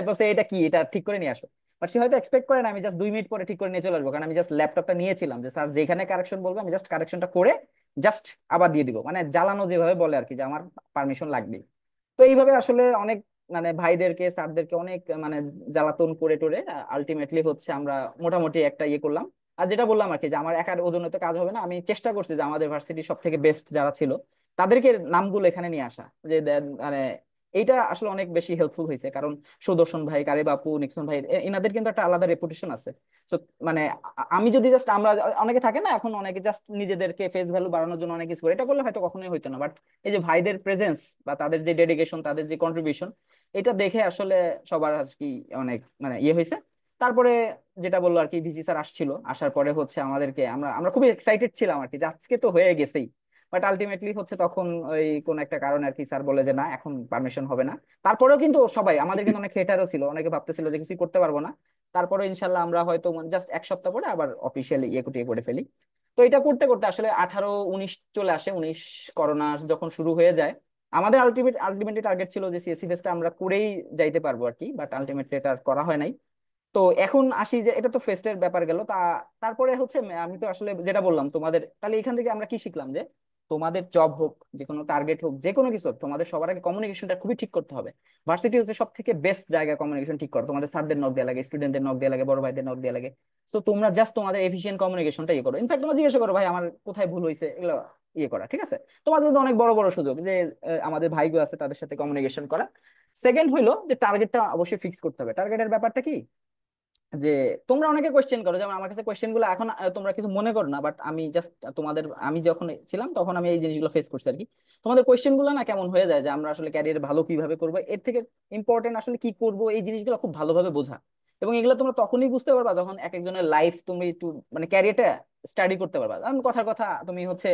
বলছে এটা কি, এটা ঠিক করে নিয়ে আসো। বাট সে হয়তো এক্সপেক্ট করে না আমি জাস্ট 2 মিনিট পরে ঠিক করে নিয়ে চলে আসবো, কারণ আমি জাস্ট ল্যাপটপটা নিয়েছিলাম যে স্যার যেখানে কারেকশন বলবো আমি জাস্ট কারেকশনটা করে জাস্ট আবার দিয়ে দিব, মানে জ্বালানো যেভাবে বলে আর কি, যে আমার পারমিশন লাগবে। তো এইভাবে আসলে অনেক মানে ভাইদেরকে স্যারদেরকে অনেক মানে জ্বালাতন করে টোরে আলটিমেটলি হচ্ছে আমরা মোটামুটি একটা ইয়ে করলাম। আর যেটা বললাম আর কি, যে আমার একার ওজনে তো কাজ হবে না, আমি চেষ্টা করছি যে আমাদের ভার্সিটির সব থেকে বেস্ট যারা ছিল তাদেরকে নামগুলো এখানে নিয়ে আসা, যে মানে এইটা আসলে অনেক বেশি হেল্পফুল হয়েছে। কারণ সুদর্শন ভাই, কারে বাপু, নিক্সন ভাই, এনাদের কিন্তু একটা আলাদা রেপুটেশন আছে। তো মানে আমি যদি জাস্ট, আমরা অনেকে থাকে না এখন, অনেকে জাস্ট নিজেদেরকে ফেস ভ্যালু বাড়ানোর জন্য অনেক কিছু করে, এটা করলে হয়তো কখনোই হইতো না। বাট এই যে ভাইদের প্রেজেন্স বা তাদের যে ডেডিকেশন, তাদের যে কন্ট্রিবিউশন, এটা দেখে আসলে সবার আর কি অনেক মানে ইয়ে হয়েছে। তারপরে যেটা বললো আর কি, ভিসি স্যার আসছিল, আসার পরে হচ্ছে আমাদেরকে, আমরা আমরা খুবই এক্সাইটেড ছিলাম আর কি, যে আজকে তো হয়ে গেছেই। বাট আলটিমেটলি হচ্ছে তখন ওই কোন একটা কারণে আর কি স্যার বলে যে না, এখন পারমিশন হবে না। তারপরেও কিন্তু সবাই আমাদের কিন্তু অনেক হেটারও ছিল, অনেকে ভাবতেছিল যে কিছু করতে পারবো না। তারপরে ইনশাল্লাহ আমরা হয়তো জাস্ট এক সপ্তাহ পরে আবার অফিসিয়ালি ইয়ে কুটিয়ে করে ফেলি। তো এটা করতে করতে আসলে 18-19 চলে আসে। 19 করোনা যখন শুরু হয়ে যায়, আমাদের আলটিমেটলি টার্গেট ছিল যে সিএসসি ফেস্টটা আমরা করেই যাইতে পারবো আর কি, বাট আলটিমেটলি এটা আর করা হয় নাই। তো এখন আসি যে এটা তো ফেস্টের ব্যাপার গেল। তারপরে হচ্ছে আমি তো আসলে যেটা বললাম তোমাদের, তাহলে এখান থেকে আমরা কি শিখলাম, যে তোমাদের জব হোক, যে কোনো টার্গেট হোক, যে কোনো কিছু হোক, তোমাদের সবার আগে কমিউনিকেশনটা খুবই ঠিক করতে হবে। ভার্সিটি হচ্ছে সব থেকে বেস্ট জায়গা কমিউনিকেশন ঠিক করো। তোমাদের স্যারদের নক দেওয়া লাগে, স্টুডেন্টদের নক দেওয়া লাগে, বড় ভাইদের নক দেওয়া লাগে। তো তোমরা জাস্ট তোমাদের এফিসিয়েন্ট কমিউনিকেশনটা ইয়ে করো। ইনফ্যাক্ট তোমরা জিজ্ঞাসা করো ভাই আমার কোথায় ভুল হয়েছে, এগুলো ইয়ে করা, ঠিক আছে? তোমাদের তো অনেক বড় বড় সুযোগ যে আমাদের ভাইগো আছে তাদের সাথে কমিউনিকেশন করা। সেকেন্ড হইলো যে টার্গেটটা অবশ্যই ফিক্স করতে হবে। টার্গেটের ব্যাপারটা কি, যে তোমরা অনেকে কোয়েশ্চেন করো, যেমন আমার কাছে কোয়েশ্চেন গুলো এখন তোমরা কিছু মনে করো না, বাট আমি জাস্ট তোমাদের, আমি যখন ছিলাম তখন আমি এই জিনিসগুলো ফেস করছি আর কি। তোমাদের কোয়েশ্চেন গুলো না কেমন হয়ে যায়, যে আমরা আসলে ক্যারিয়ার ভালো কিভাবে করবো, এর থেকে ইম্পর্টেন্ট আসলে কি করব, এই জিনিসগুলো খুব ভালোভাবে বোঝা। এবং এগুলো তোমরা তখনই বুঝতে পারবা যখন এক একজনের লাইফ তুমি একটু মানে ক্যারিয়ারটা স্টাডি করতে পারবা। যেমন কথার কথা, তুমি হচ্ছে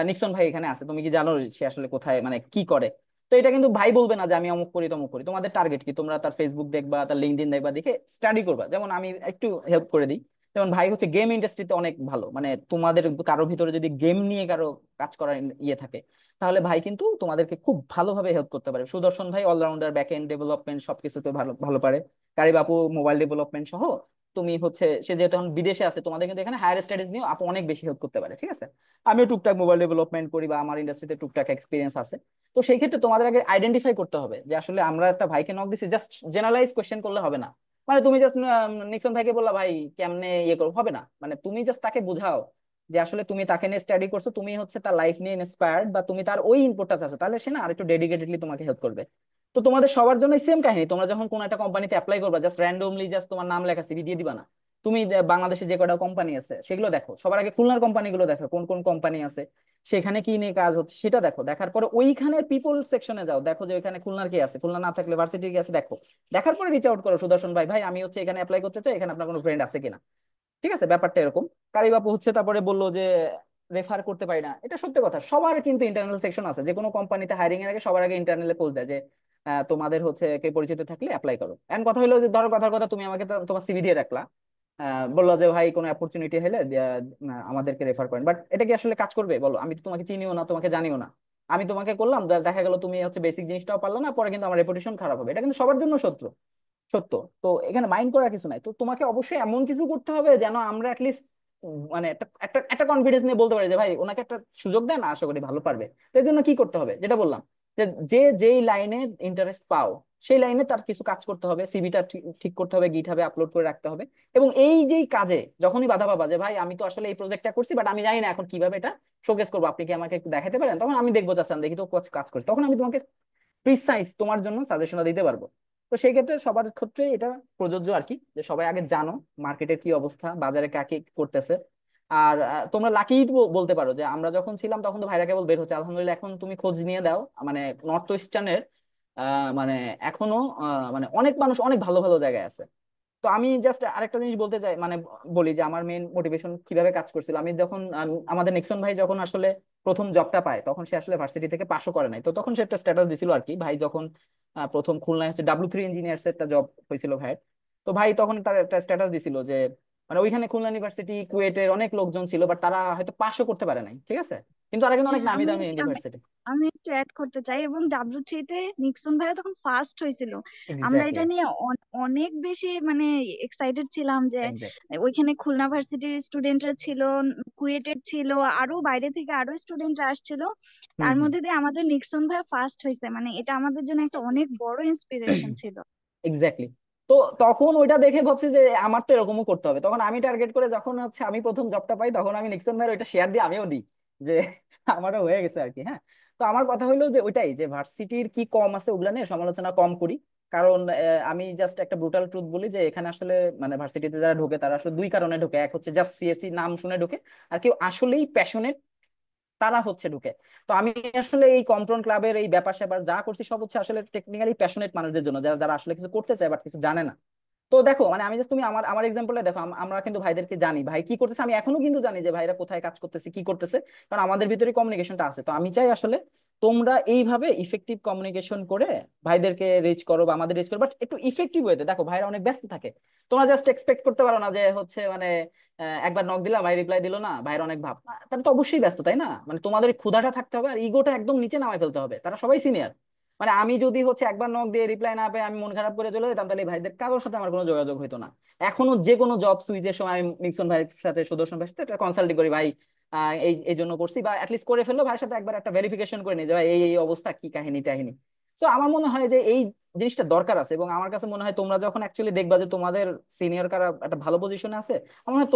নিক্সন ভাই এখানে আছে, তুমি কি জানো সে আসলে কোথায় মানে কি করে? তো এটা কিন্তু ভাই বলবে না যে আমি অমুক করি তমুক করি। তোমাদের টার্গেট কি, তোমরা তার ফেসবুক দেখবা, তার লিঙ্কডইন দেখবা, দেখে স্টাডি করবা। যেমন আমি একটু হেল্প করে দিই, যেমন ভাই হচ্ছে গেম ইন্ডাস্ট্রিতে অনেক ভালো, মানে তোমাদের কারো ভিতরে যদি গেম নিয়ে কারো কাজ করার ইয়ে থাকে, তাহলে ভাই কিন্তু তোমাদেরকে খুব ভালোভাবে হেল্প করতে পারে। সুদর্শন ভাই অলরাউন্ডার, ব্যাক এন্ড ডেভেলপমেন্ট সবকিছুতে ভালো ভালো পারে। কারি বাপু মোবাইল ডেভেলপমেন্ট সহ। তুমি হচ্ছে সে যেহেতু এখন বিদেশে আছে, তোমাদের কিন্তু এখানে হায়ার স্টাডিজ নিয়েও আপু অনেক বেশি হেল্প করতে পারে, ঠিক আছে? আমিও টুকটাক মোবাইল ডেভেলপমেন্ট করি বা আমার ইন্ডাস্ট্রিতে টুকটাক এক্সপিরিয়েন্স আছে। তো সেই ক্ষেত্রে তোমাদের আগে আইডেন্টিফাই করতে হবে যে আসলে আমরা একটা ভাইকে নক দিছি, জাস্ট জেনারেলাইজ কোশ্চেন করলে হবে না। মানে তুমি জাস্ট নিক্সন ভাইকে বললা ভাই কেমনে ইয়ে করো, হবে না। মানে তুমি জাস্ট তাকে বুঝাও যে আসলে তুমি তাকে নিয়ে স্টাডি করছো, তুমি হচ্ছে তার লাইফ নিয়ে ইন্সপায়ার্ড, বা তুমি তার ওই ইনপুটটা চাচ্ছো, তাহলে সে না আরেকটু ডেডিকেটেডলি তোমাকে হেল্প করবে। তো তোমাদের সবার জন্য সেম কাহিনী, তোমরা যখন কোন একটা কোম্পানিতে অ্যাপ্লাই করবা, জাস্ট র্যান্ডমলি জাস্ট তোমার নাম লেখা সিভি দিয়ে দিবা না। তুমি বাংলাদেশে যে কটা কোম্পানি আছে সেগুলো দেখো, সবার আগে খুলনার কোম্পানিগুলো দেখো, কোন কোন কোম্পানি আছে, সেখানে কি নিয়ে কাজ হচ্ছে সেটা দেখো। দেখার পরে ওইখানের পিপল সেকশনে যাও, দেখো যে ওইখানে খুলনার কি আছে, খুলনা না থাকলে ভার্সিটির কি আছে দেখো। দেখার পরে রিচ আউট করো, সুদর্শন ভাই, ভাই আমি হচ্ছে এখানে অ্যাপ্লাই করতে চাই, এখানে আপনার কোনো ফ্রেন্ড আছে কিনা। ঠিক আছে, ব্যাপারটা এরকম। কারি বাপু হচ্ছে তারপরে বললো যে রেফার করতে পারি না, এটা সত্যি কথা। সবার কিন্তু ইন্টারনাল সেকশন আছে, যে কোনো কোম্পানিতে হায়ারিং এর আগে সবার আগে ইন্টারনালে পোস্ট দেয় যে তোমাদের হচ্ছে কে পরিচিত থাকলে অ্যাপ্লাই করো। এন্ড কথা হলো যে ধরো কথার কথা, তুমি আমাকে তোমার সিভি দিয়ে রাখলা, বললো যে ভাই কোনো অপরচুনিটি হলে আমাদেরকে রেফার করেন। বাট এটা কি আসলে কাজ করবে বলো? আমি তো তোমাকে চিনিও না, তোমাকে জানিও না। আমি তোমাকে করলাম, দেখা গেল তুমি হচ্ছে বেসিক জিনিসটাও পারলে না, পরে কিন্তু আমার রেপুটেশন খারাপ হবে। এটা কিন্তু সবার জন্য সত্য, সত্য। তো এখানে মাইন্ড করার কিছু নাই। তো তোমাকে অবশ্যই এমন কিছু করতে হবে যেন আমরা অ্যাটলিস্ট মানে একটা একটা একটা কনফিডেন্স নিয়ে বলতে পারি যে ভাই ওনাকে একটা সুযোগ দেন, আশা করি ভালো পারবে। তো এর জন্য কি করতে হবে, যেটা বললাম, যে যে যেই লাইনে ইন্টারেস্ট পাও সেই লাইনে তার কিছু কাজ করতে হবে, সিভিটা ঠিক করতে হবে, গিটহাবে আপলোড করে রাখতে হবে। এবং এই যেই কাজে যখনই বাধা পাবা যে ভাই আমি তো আসলে এই প্রজেক্টটা করছি, বাট আমি জানি না এখন কিভাবে এটা শোকেস করবো, আপনি কি আমাকে একটু দেখাতে পারেন, তখন আমি দেখবো চাচ্ছেন দেখি তো কাজ করছি, তখন আমি তোমাকে প্রিসাইজ তোমার জন্য সাজেশনটা দিতে পারবো। তো সেই ক্ষেত্রে সবার ক্ষেত্রে এটা প্রযোজ্য আর কি, যে সবাই আগে জানো মার্কেটের কি অবস্থা, বাজারে কাকে কি করতেছে। আর তোমরা লাকি বলতে পারো যে আমরা যখন ছিলাম তখন তো ভাইরা কেবল বের হচ্ছে, আলহামদুলিল্লাহ এখন তুমি খোঁজ নিয়ে দাও, মানে নর্থ ওয়েস্টার্নের মানে এখনো মানে অনেক মানুষ অনেক ভালো ভালো জায়গায় আছে। তো আমি জাস্ট আরেকটা জিনিস বলতে চাই, মানে বলি যে আমার মেইন মোটিভেশন কিভাবে কাজ করছিল। আমি যখন আমাদের নিক্সন ভাই যখন আসলে প্রথম জবটা পায়, তখন সে আসলে ভার্সিটি থেকে পাশও করে নাই। তো তখন সে একটা স্ট্যাটাস দিছিল আর কি, ভাই যখন প্রথম খুলনায় হচ্ছে W3 ইঞ্জিনিয়ার্স একটা জব হয়েছিল ভাই। তো ভাই তখন তার একটা স্ট্যাটাস দিছিল যে মানে ওইখানে খুলনা ইউনিভার্সিটি কুয়েটের অনেক লোকজন ছিল, বাট তারা হয়তো পাশও করতে পারে নাই, ঠিক আছে, কিন্তু তারা কিন্তু অনেক হ্যাঁ, নামি আমি দামি আমি ইউনিভার্সিটি। আমি একটু অ্যাড করতে চাই, এবং W3 তে নিক্সন ভাইয়া তখন ফার্স্ট হয়েছিল। আমরা এক্স্যাক্টলি, এটা নিয়ে অনেক বেশি মানে এক্সাইটেড ছিলাম যে এক্স্যাক্টলি। ওইখানে খুলনা ভার্সিটির স্টুডেন্টরা ছিল, কুয়েটের ছিল, আরো বাইরে থেকে আরো স্টুডেন্টরা আসছিল। হুম তার হুম। মধ্যে দিয়ে আমাদের নিক্সন ভাইয়া ফার্স্ট হয়েছে, মানে এটা আমাদের জন্য একটা অনেক বড় ইন্সপিরেশন ছিল। এক্স্যাক্টলি। তো তখন ওইটা দেখে ভাবছি যে আমার তো এরকমও করতে হবে। তখন আমি টার্গেট করে যখন হচ্ছে আমি প্রথম জবটা পাই, তখন আমি নিক্সন ভাইয়ের ওইটা শেয়ার দিয়ে আমিও দিই যে আমারও হয়ে গেছে আর কি। হ্যাঁ, তো আমার কথা হইলো যে ওইটাই, যে ভার্সিটির কি কম আছে ওগুলা নিয়ে সমালোচনা কম করি। কারণ আমি জাস্ট একটা ব্রুটাল ট্রুথ বলি যে এখানে আসলে মানে ভার্সিটিতে যারা ঢোকে তারা আসলে দুই কারণে ঢোকে। এক হচ্ছে জাস্ট সিএসসি নাম শুনে ঢোকে, আর কেউ আসলেই প্যাশনেট তারা হচ্ছে ঢুকে। তো আমি আসলে এই কমট্রন ক্লাবের এই ব্যাপার স্যাপার যা করছি সব হচ্ছে আসলে টেকনিক্যালি প্যাশনেট মানুষদের জন্য, যারা যারা আসলে কিছু করতে চায় বাট কিছু জানে না। তো দেখো মানে আমি জাস্ট, তুমি আমার আমার এক্সাম্পলে দেখো, আমরা কিন্তু ভাইদেরকে জানি ভাই কি করতেছে, আমি এখনো কিন্তু জানি যে ভাইরা কোথায় কাজ করতেছে কি করতেছে, কারণ আমাদের ভিতরে কমিউনিকেশনটা আছে। তো আমি চাই আসলে তোমরা এইভাবে ইফেক্টিভ কমিউনিকেশন করে ভাইদেরকে রিচ করো বা আমাদের রিচ করো, বাট একটু ইফেক্টিভ ওয়েতে। দেখো ভাইরা অনেক ব্যস্ত থাকে, তোমরা জাস্ট এক্সপেক্ট করতে পারো না যে হচ্ছে মানে একবার নক দিলাম ভাই রিপ্লাই দিলো না, ভাইয়ের অনেক ভাব, তারা তো অবশ্যই ব্যস্ত তাই না? মানে তোমাদের ক্ষুধাটা থাকতে হবে আর ইগোটা একদম নিচে নামায় ফেলতে হবে, তারা সবাই সিনিয়র। মানে আমি যদি হচ্ছে একবার নক দিয়ে রিপ্লাই না পেয়ে আমি মন খারাপ করে চলে যেতাম, তাহলে এই ভাইদের কারোর সাথে আমার কোনো যোগাযোগ হতো না। এখনো যে কোনো জব সুইচের সময় আমি মিক্সন ভাইয়ের সাথে সুদর্শন ভাইয়ের সাথে একটা কনসাল্টিং করি, ভাই এই এই জন্য করছি, বা অ্যাটলিস্ট করে ফেললো ভাইয়ের সাথে একবার একটা ভেরিফিকেশন করে নিই যে ভাই এই এই অবস্থা কি কাহিনী টাহিনী। তো আমার মনে হয় যে এই জিনিসটা দরকার আছে, এবং আমার কাছে মনে হয় তোমরা যখন অ্যাকচুয়ালি দেখবা যে তোমাদের সিনিয়র কারা একটা ভালো পজিশনে আছে, আমার মনে হয়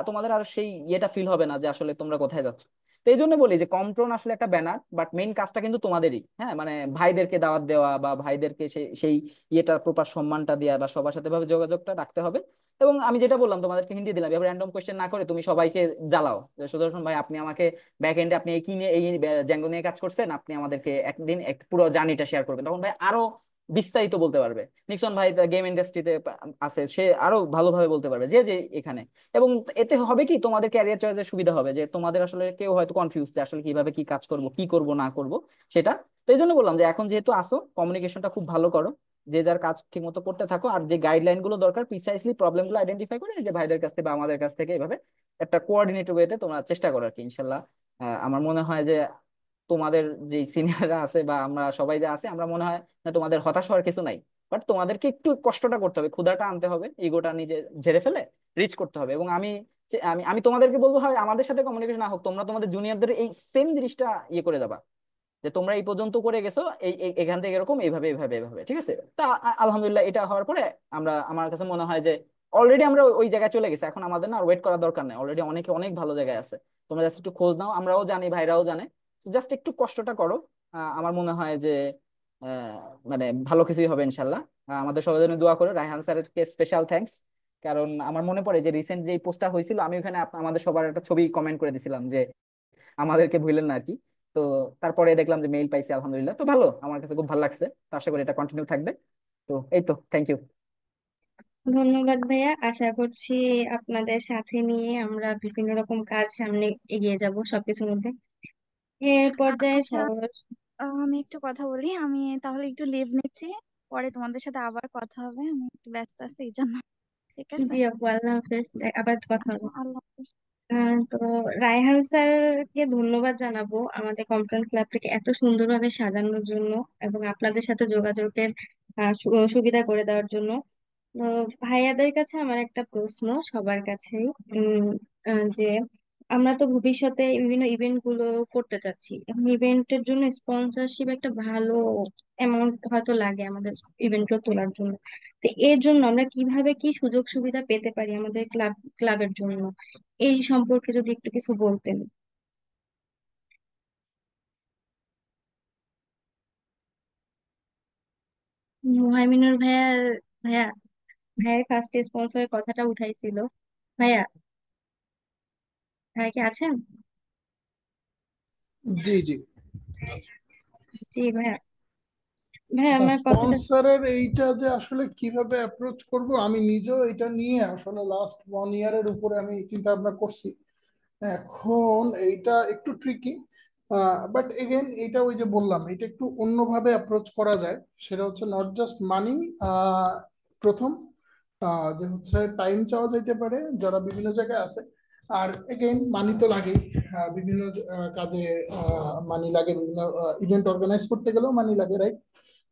তোমাদের আর সেই ইয়েটা ফিল হবে না যে আসলে তোমরা কোথায় যাচ্ছ। তো এই জন্য বলি যে কমট্রন আসলে একটা ব্যানার, বাট মেইন কাজটা কিন্তু তোমাদেরই। হ্যাঁ, মানে ভাইদেরকে দাওয়াত দেওয়া বা ভাইদেরকে সেই সেই ইয়েটা প্রপার সম্মানটা দেওয়া বা সবার সাথে ভাবে যোগাযোগটা রাখতে হবে। এবং আমি যেটা বললাম তোমাদেরকে হিন্দি দিলাম, এবার র্যান্ডম কোয়েশ্চেন না করে তুমি সবাইকে জ্বালাও যে সুদর্শন ভাই আপনি আমাকে ব্যাক এন্ডে আপনি এই কি নিয়ে এই জ্যাঙ্গো নিয়ে কাজ করছেন, আপনি আমাদেরকে একদিন এক পুরো জার্নিটা শেয়ার করবেন, তখন ভাই আরো বিস্তারিত বলতে পারবে। নিক্সন ভাই গেম ইন্ডাস্ট্রিতে আছে, সে আরো ভালোভাবে বলতে পারবে যে যে এখানে। এবং এতে হবে কি তোমাদের ক্যারিয়ার চয়েসের সুবিধা হবে, যে তোমাদের আসলে কেউ হয়তো কনফিউজ যে আসলে কিভাবে কি কাজ করব কি করব না করব সেটা। তো এই জন্য বললাম যে এখন যেহেতু আসো কমিউনিকেশনটা খুব ভালো করো, যে যার কাজ ঠিক মতো করতে থাকো, আর যে গাইডলাইন গুলো দরকার প্রিসাইসলি প্রবলেম গুলো আইডেন্টিফাই করে যে ভাইদের কাছ থেকে বা আমাদের কাছ থেকে এইভাবে একটা কোঅর্ডিনেটেড ওয়েতে তোমরা চেষ্টা করো আর কি। ইনশাল্লাহ আমার মনে হয় যে তোমাদের যে সিনিয়ররা আছে বা আমরা সবাই যে আছে, আমরা মনে হয় না তোমাদের হতাশ হওয়ার কিছু নাই। বাট তোমাদেরকে একটু কষ্টটা করতে হবে, ক্ষুধাটা আনতে হবে, ইগোটা নিজে ঝেড়ে ফেলে রিচ করতে হবে। এবং আমি আমি তোমাদেরকে বলবো হয় আমাদের সাথে কমিউনিকেশন না হোক, তোমরা তোমাদের জুনিয়রদের এই সেম জিনিসটা ইয়ে করে যাবা যে তোমরা এই পর্যন্ত করে গেছো, এখান থেকে এরকম এইভাবে এইভাবে এইভাবে, ঠিক আছে? তা আলহামদুলিল্লাহ এটা হওয়ার পরে আমার কাছে মনে হয় যে অলরেডি আমরা ওই জায়গায় চলে গেছি, এখন আমাদের না ওয়েট করার দরকার নেই, অলরেডি অনেকে অনেক ভালো জায়গায় আছে। তোমরা জাস্ট একটু খোঁজ নাও, আমরাও জানি ভাইরাও জানে, জাস্ট একটু কষ্টটা করো। আমার মনে হয় যে আহ, মানে ভালো কিছুই হবে ইনশাল্লাহ। আমাদের সবার জন্য দোয়া করো, রায়হান স্যারকে স্পেশাল থ্যাঙ্কস। কারণ আমার মনে পড়ে যে রিসেন্ট যে পোস্টটা হয়েছিল, আমি ওখানে আমাদের সবার একটা ছবি কমেন্ট করে দিছিলাম যে আমাদেরকে ভুলেন না আর কি। তো তারপরে দেখলাম যে মেইল পাইছি, আলহামদুলিল্লাহ, তো ভালো, আমার কাছে খুব ভালো লাগছে। তো আশা করি এটা কন্টিনিউ থাকবে। তো এই তো, থ্যাংক ইউ। ধন্যবাদ ভাইয়া, আশা করছি আপনাদের সাথে নিয়ে আমরা বিভিন্ন রকম কাজ সামনে এগিয়ে যাব সবকিছুর মধ্যে। এর পর্যায়ে আচ্ছা, আমি একটু কথা বলি, আমি তাহলে একটু লিভ নিচ্ছি, পরে তোমাদের সাথে আবার কথা হবে, আমি একটু ব্যস্ত আছি এই জন্য। ঠিক আছে। জি আপু, আল্লাহ হাফেজ, আবার কথা আচ্ছা, হবে। আল্লাহ হাফিজ। তো রায়হান স্যারকে ধন্যবাদ জানাবো আমাদের কমপ্লেন্ট ক্লাবটাকে এত সুন্দরভাবে সাজানোর জন্য এবং আপনাদের সাথে যোগাযোগের সুবিধা করে দেওয়ার জন্য। তো ভাইয়াদের কাছে আমার একটা প্রশ্ন, সবার কাছেই, যে আমরা তো ভবিষ্যতে বিভিন্ন ইভেন্ট গুলো করতে চাচ্ছি, এবং ইভেন্টের জন্য স্পন্সরশিপ একটা ভালো অ্যামাউন্ট হয়তো লাগে আমাদের ইভেন্ট গুলো তোলার জন্য। তো এর জন্য আমরা কিভাবে কি সুযোগ সুবিধা পেতে পারি আমাদের ক্লাবের জন্য, এই সম্পর্কে যদি একটু কিছু বলতেন। মুহাইমিনুর ভাইয়া, ভাইয়া ভাইয়ের ফার্স্ট স্পন্সরের কথাটা উঠাইছিল। ভাইয়া, ভাইয়া কি আছেন? জি জি। জি ভাইয়া, ভাইয়া আচ্ছা, আমার কথাটা। স্পন্সরের এইটা যে আসলে কিভাবে অ্যাপ্রোচ করব, আমি নিজেও এটা নিয়ে আসলে লাস্ট 1 ইয়ারের উপরে আমি চিন্তা ভাবনা করছি। এখন এইটা একটু ট্রিকি। বাট এগেন এটা ওই যে বললাম, এটা একটু অন্যভাবে অ্যাপ্রোচ করা যায়। সেটা হচ্ছে নট জাস্ট মানি। প্রথম যে হচ্ছে টাইম চাওয়া যাইতে পারে যারা বিভিন্ন জায়গায় আছে। আর এগেইন মানি তো লাগেই, বিভিন্ন কাজে মানি লাগে, বিভিন্ন ইভেন্ট অর্গানাইজ করতে গেলেও মানি লাগে, রাইট?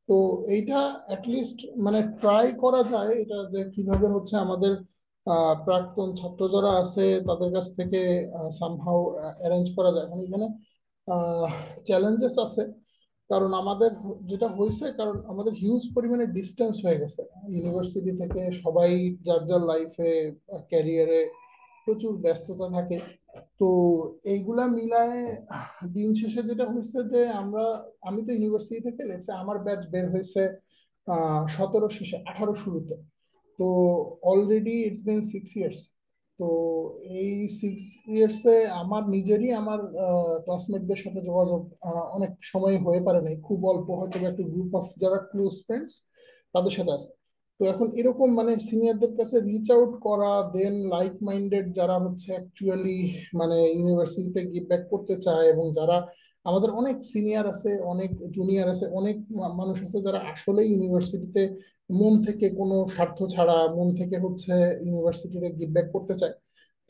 তো এইটা অ্যাটলিস্ট মানে ট্রাই করা যায় এটা, যে কিভাবে হচ্ছে আমাদের প্রাক্তন ছাত্র যারা আছে তাদের কাছ থেকে সামহাও অ্যারেঞ্জ করা যায়। মানে এখানে চ্যালেঞ্জেস আছে, কারণ আমাদের যেটা হয়েছে, কারণ আমাদের হিউজ পরিমাণে ডিস্টেন্স হয়ে গেছে ইউনিভার্সিটি থেকে। সবাই যার যার লাইফে, ক্যারিয়ারে প্রচুর ব্যস্ততা থাকে। তো এইগুলা মিলায় দিন শেষে যেটা হয়েছে যে আমি তো ইউনিভার্সিটি থেকে লেটসে আমার ব্যাচ বের হয়েছে 17 শেষে 18 শুরুতে। তো অলরেডি ইটস বিন 6 ইয়ার্স। তো এই 6 ইয়ার্সে আমার নিজেরই আমার ক্লাসমেটদের সাথে যোগাযোগ অনেক সময় হয়ে পারে নাই, খুব অল্প হয়তো বা একটা গ্রুপ অফ যারা ক্লোজ ফ্রেন্ডস তাদের সাথে আছে। তো এখন এরকম মানে সিনিয়রদের কাছে রিচ আউট করা, দেন লাইক মাইন্ডেড যারা হচ্ছে অ্যাকচুয়ালি মানে ইউনিভার্সিটিতে গিভ ব্যাক করতে চায়, এবং যারা আমাদের অনেক সিনিয়র আছে, অনেক জুনিয়র আছে, অনেক মানুষ আছে যারা আসলে ইউনিভার্সিটিতে মন থেকে কোনো স্বার্থ ছাড়া মন থেকে হচ্ছে ইউনিভার্সিটিতে গিভ ব্যাক করতে চায়।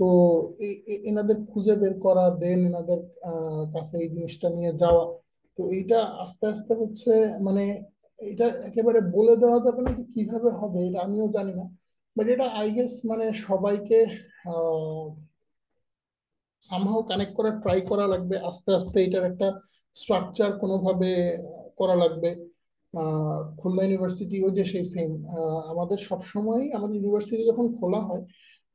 তো এনাদের খুঁজে বের করা, দেন এনাদের কাছে এই জিনিসটা নিয়ে যাওয়া। তো এইটা আস্তে আস্তে হচ্ছে মানে এটা একেবারে বলে দেওয়া যাবে না যে কিভাবে হবে, এটা আমিও জানি না। বাট এটা আই গেস মানে সবাইকে সামহাও কানেক্ট করার ট্রাই করা লাগবে, আস্তে আস্তে এটার একটা স্ট্রাকচার কোনোভাবে করা লাগবে। খুলনা ইউনিভার্সিটি ওই যে সেই সেম, আমাদের সবসময় আমাদের ইউনিভার্সিটি যখন খোলা হয়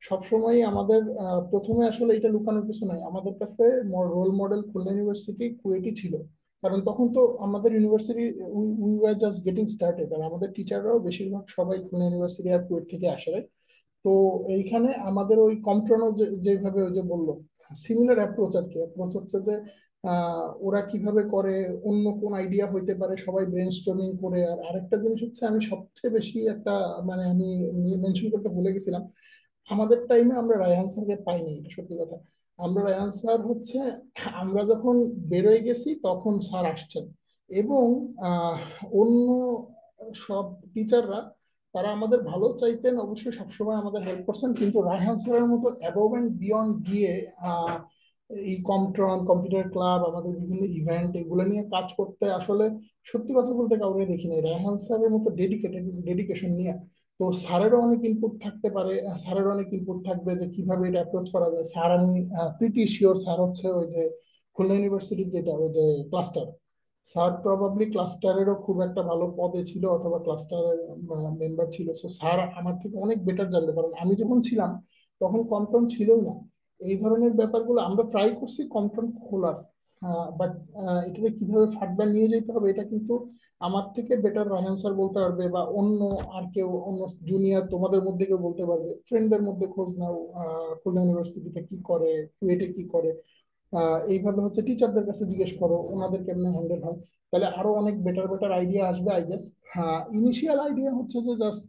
সবসময় আমাদের প্রথমে আসলে এটা লুকানোর কিছু নাই, আমাদের কাছে রোল মডেল খুলনা ইউনিভার্সিটি কুয়েটি ছিল। কারণ তখন তো আমাদের university we were just getting started, আর আমাদের টিচাররাও বেশিরভাগ সবাই খুলনা ইউনিভার্সিটি আর কুয়েট থেকে আসে, right? তো এইখানে আমাদের ওই কমট্রনও যেভাবে ওই যে বললো সিমিলার অ্যাপ্রোচ আর কি। অ্যাপ্রোচ হচ্ছে যে ওরা কিভাবে করে, অন্য কোন আইডিয়া হইতে পারে, সবাই ব্রেনস্টর্মিং করে। আর আরেকটা জিনিস হচ্ছে আমি সবচেয়ে বেশি একটা মানে আমি মেনশন করতে ভুলে গেছিলাম, আমাদের টাইমে আমরা রায়হান স্যারকে পাইনি, এটা সত্যি কথা। আমরা রায়হান স্যার হচ্ছে আমরা যখন বেরোয় গেছি তখন স্যার আসছেন, এবং আহ, অন্য সব টিচাররা তারা আমাদের ভালো চাইতেন, অবশ্যই সবসময় আমাদের হেল্প করছেন, কিন্তু রায়হান স্যারের মতো অ্যাবভ অ্যান্ড বিয়ন্ড গিয়ে আহ, এই কমট্রন কম্পিউটার ক্লাব আমাদের বিভিন্ন ইভেন্ট এগুলো নিয়ে কাজ করতে আসলে সত্যি কথা বলতে কাউকে দেখিনি রায়হান স্যারের মতো ডেডিকেশন নিয়ে। তো স্যারেরও অনেক ইনপুট থাকতে পারে, স্যারেরও অনেক ইনপুট থাকবে যে কিভাবে এটা অ্যাপ্রোচ করা যায়। স্যার আমি প্রিটি শিওর স্যার হচ্ছে ওই যে খুলনা ইউনিভার্সিটির যেটা ওই যে ক্লাস্টার, স্যার প্রবাবলি ক্লাস্টারেরও খুব একটা ভালো পদে ছিল অথবা ক্লাস্টারের মেম্বার ছিল। সো স্যার আমার থেকে অনেক বেটার জানবে, কারণ আমি যখন ছিলাম তখন কমটন ছিলই না। এই ধরনের ব্যাপারগুলো আমরা ট্রাই করছি কমটন খোলার, বাট এটাকে কিভাবে ফাটবা নিয়ে যেতে হবে এটা কিন্তু আমার থেকে বেটার রায়হান স্যার বলতে পারবে, বা অন্য আর কেউ, অন্য জুনিয়র তোমাদের মধ্যে কেউ বলতে পারবে। ফ্রেন্ডদের মধ্যে খোঁজ নাও, খুলনা ইউনিভার্সিটিতে কি করে, কুয়েটে কি করে, এইভাবে হচ্ছে টিচারদের কাছে জিজ্ঞেস করো ওনাদের কেমনে হ্যান্ডেল হয়, তাহলে আরো অনেক বেটার বেটার আইডিয়া আসবে আই গেস। হ্যাঁ, ইনিশিয়াল আইডিয়া হচ্ছে যে জাস্ট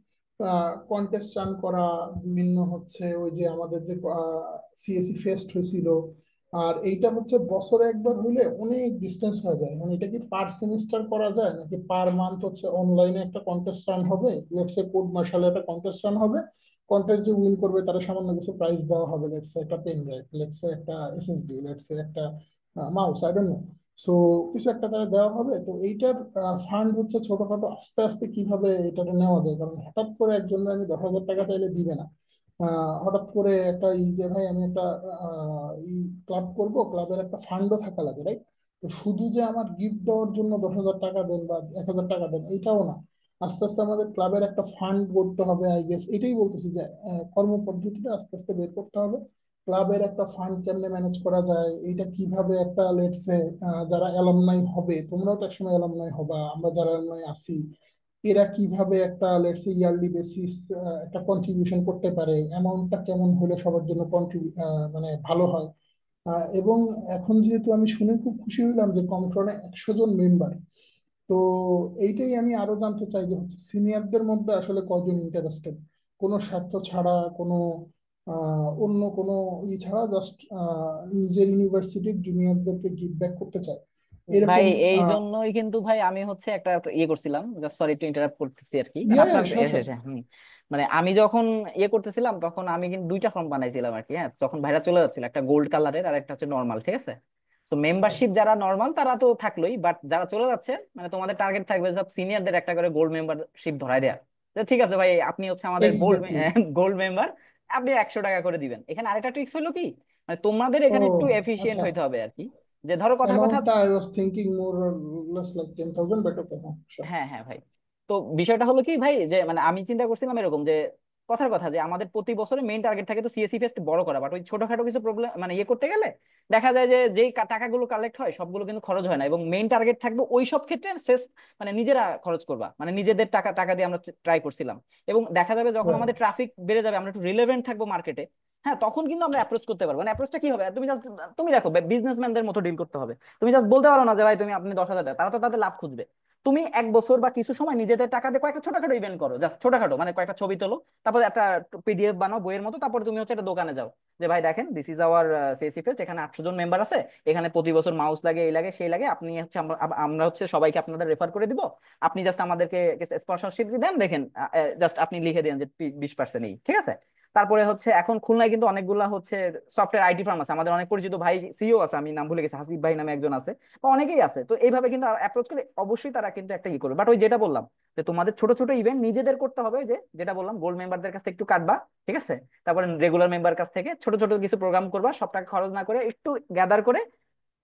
কন্টেস্ট রান করা, বিভিন্ন হচ্ছে ওই যে আমাদের যে সিএসসি ফেস্ট হয়েছিল। আর এইটা হচ্ছে বছরে একবার হইলে অনেক ডিস্টেন্স হয়ে যায়, মানে এটা কি পার সেমিস্টার করা যায় নাকি পার মান্থ হচ্ছে অনলাইনে একটা কন্টেস্ট রান হবে, লেটসে কোড মার্শালে একটা কন্টেস্ট রান হবে, কন্টেস্ট যে উইন করবে তারা সামান্য কিছু প্রাইজ দেওয়া হবে, লেটস একটা পেন ড্রাইভ, লেটস একটা এসএসডি, লেটস একটা mouse, I don't know. So কিছু একটা তারা দেওয়া হবে। তো এইটার ফান্ড হচ্ছে ছোটখাটো আস্তে আস্তে কিভাবে এটা নেওয়া যায়, কারণ হঠাৎ করে একজন আমি 10,000 টাকা চাইলে দিবে না। হঠাৎ করে একটা ই যে ভাই আমি একটা ক্লাব করব, ক্লাবের একটা ফান্ডও থাকা লাগে, রাইট? তো শুধু যে আমার গিফট দেওয়ার জন্য 10,000 টাকা দেন বা 1,000 টাকা দেন এইটাও না, আস্তে আস্তে আমাদের ক্লাবের একটা ফান্ড করতে হবে আই গেস। এটাই বলতেছি যে কর্মপদ্ধতিটা আস্তে আস্তে বের করতে হবে। ক্লাবের একটা ফান্ড কেমনে ম্যানেজ করা যায়, এইটা কিভাবে একটা লেটসে যারা অ্যালামনাই হবে, তোমরাও তো একসময় অ্যালামনাই হবা, আমরা যারা অ্যালামনাই আছি, এরা কিভাবে একটা লেটসে ইয়ারলি বেসিস একটা কন্ট্রিবিউশন করতে পারে, অ্যামাউন্টটা কেমন হলে সবার জন্য মানে ভালো হয়। এবং এখন যেহেতু আমি শুনে খুব খুশি হইলাম যে কমট্রনে 100 জন মেম্বার, তো এইটাই আমি আরো জানতে চাই যে হচ্ছে সিনিয়রদের মধ্যে আসলে কজন ইন্টারেস্টেড, কোনো স্বার্থ ছাড়া, কোনো অন্য কোনো ছাড়া জাস্ট নিজের ইউনিভার্সিটির জুনিয়রদেরকে গিভ ব্যাক করতে চায় ভাই এরকম। এই জন্যই কিন্তু ভাই আমি হচ্ছে একটা ইয়ে করছিলাম, সরি একটু ইন্টারাপ্ট করতেছি আর কি, মানে ইয়া ইয়া আপনার শিওর শিওর। মানে আমি যখন ইয়ে করতেছিলাম তখন আমি কিন্তু দুইটা ফর্ম বানাইছিলাম আর কি। হ্যাঁ, যখন ভাইরা চলে যাচ্ছিল, একটা গোল্ড কালারের আর একটা হচ্ছে নর্মাল, ঠিক আছে? তো মেম্বারশিপ যারা নর্মাল তারা তো থাকলোই, বাট যারা চলে যাচ্ছে মানে তোমাদের টার্গেট থাকবে সব সিনিয়রদের একটা করে গোল্ড মেম্বারশিপ ধরায় দেয়া। তো ঠিক আছে ভাই, আপনি হচ্ছে আমাদের গোল্ড এক্স্যাক্টলি। গোল্ড মেম্বার, আপনি 100 টাকা করে দিবেন। এখানে আরেকটা ট্রিক্স হলো কি, মানে তোমাদের ও এখানে একটু এফিশিয়েন্ট আচ্ছা, হইতে হবে আর কি। যে ধরো কথার কথা, অ্যামাউন্টটা I was thinking more less like 10,000, but ওকে, হ্যাঁ sure. হ্যাঁ হ্যাঁ ভাই, তো বিষয়টা হলো কি ভাই, যে মানে আমি চিন্তা করছিলাম এরকম যে কথার কথা যে আমাদের প্রতি বছরে মেইন টার্গেট থাকে তো সিএসসি ফেস্ট বড় করা, বাট ওই ছোটখাটো কিছু প্রবলেম মানে ইয়ে করতে গেলে দেখা যায় যে যেই টাকাগুলো কালেক্ট হয় সবগুলো কিন্তু খরচ হয় না, এবং মেইন টার্গেট থাকবে ওই সব ক্ষেত্রে শেষ মানে নিজেরা খরচ করবা, মানে নিজেদের টাকা টাকা দিয়ে আমরা ট্রাই করছিলাম। এবং দেখা যাবে যখন Right. আমাদের ট্রাফিক বেড়ে যাবে, আমরা একটু রিলেভেন্ট থাকবো মার্কেটে, হ্যাঁ তখন কিন্তু আমরা অ্যাপ্রোচ করতে পারবো। মানে অ্যাপ্রোচটা কি হবে, তুমি জাস্ট তুমি দেখো বিজনেসম্যানদের মতো ডিল করতে হবে। তুমি জাস্ট বলতে পারো না যে ভাই তুমি আপনি 10,000 টাকা, তারা তো তাদের লাভ খুঁজবে। তুমি 1 বছর বা কিছু সময় নিজেদের টাকা দিয়ে কয়েকটা ছোটখাটো ইভেন্ট করো, জাস্ট ছোটখাটো, মানে কয়েকটা ছবি তোলো, তারপর একটা পিডিএফ বানাও বইয়ের মতো, তারপর তুমি হচ্ছে একটা দোকানে যাও, যে ভাই দেখেন this is our CSC fest, এখানে 800 জন মেম্বার আছে, এখানে প্রতি বছর মাউস লাগে, এই লাগে সেই লাগে, আপনি হচ্ছে আমরা হচ্ছে সবাইকে আপনাদের রেফার করে দিব, আপনি জাস্ট আমাদেরকে স্পন্সরশিপ দেন, দেখেন জাস্ট আপনি লিখে দেন যে 20% এই, ঠিক আছে? তারপরে হচ্ছে এখন খুলনায় কিন্তু অনেকগুলা হচ্ছে সফটওয়্যার আইটি ফার্ম আছে, আমাদের অনেক পরিচিত ভাই সিইও আছে, আমি নাম ভুলে গেছি, হাসিব ভাই নামে একজন আছে, বা অনেকেই আছে। তো এইভাবে কিন্তু অ্যাপ্রোচ করে অবশ্যই তারা কিন্তু একটা ই করবে। বাট ওই যেটা বললাম যে তোমাদের ছোট ছোট ইভেন্ট নিজেদের করতে হবে, যে যেটা বললাম গোল্ড মেম্বারদের কাছ থেকে একটু কাটবা, ঠিক আছে? তারপরে রেগুলার মেম্বার কাছ থেকে ছোট ছোট কিছু প্রোগ্রাম করবা, সব টাকা খরচ না করে একটু গ্যাদার করে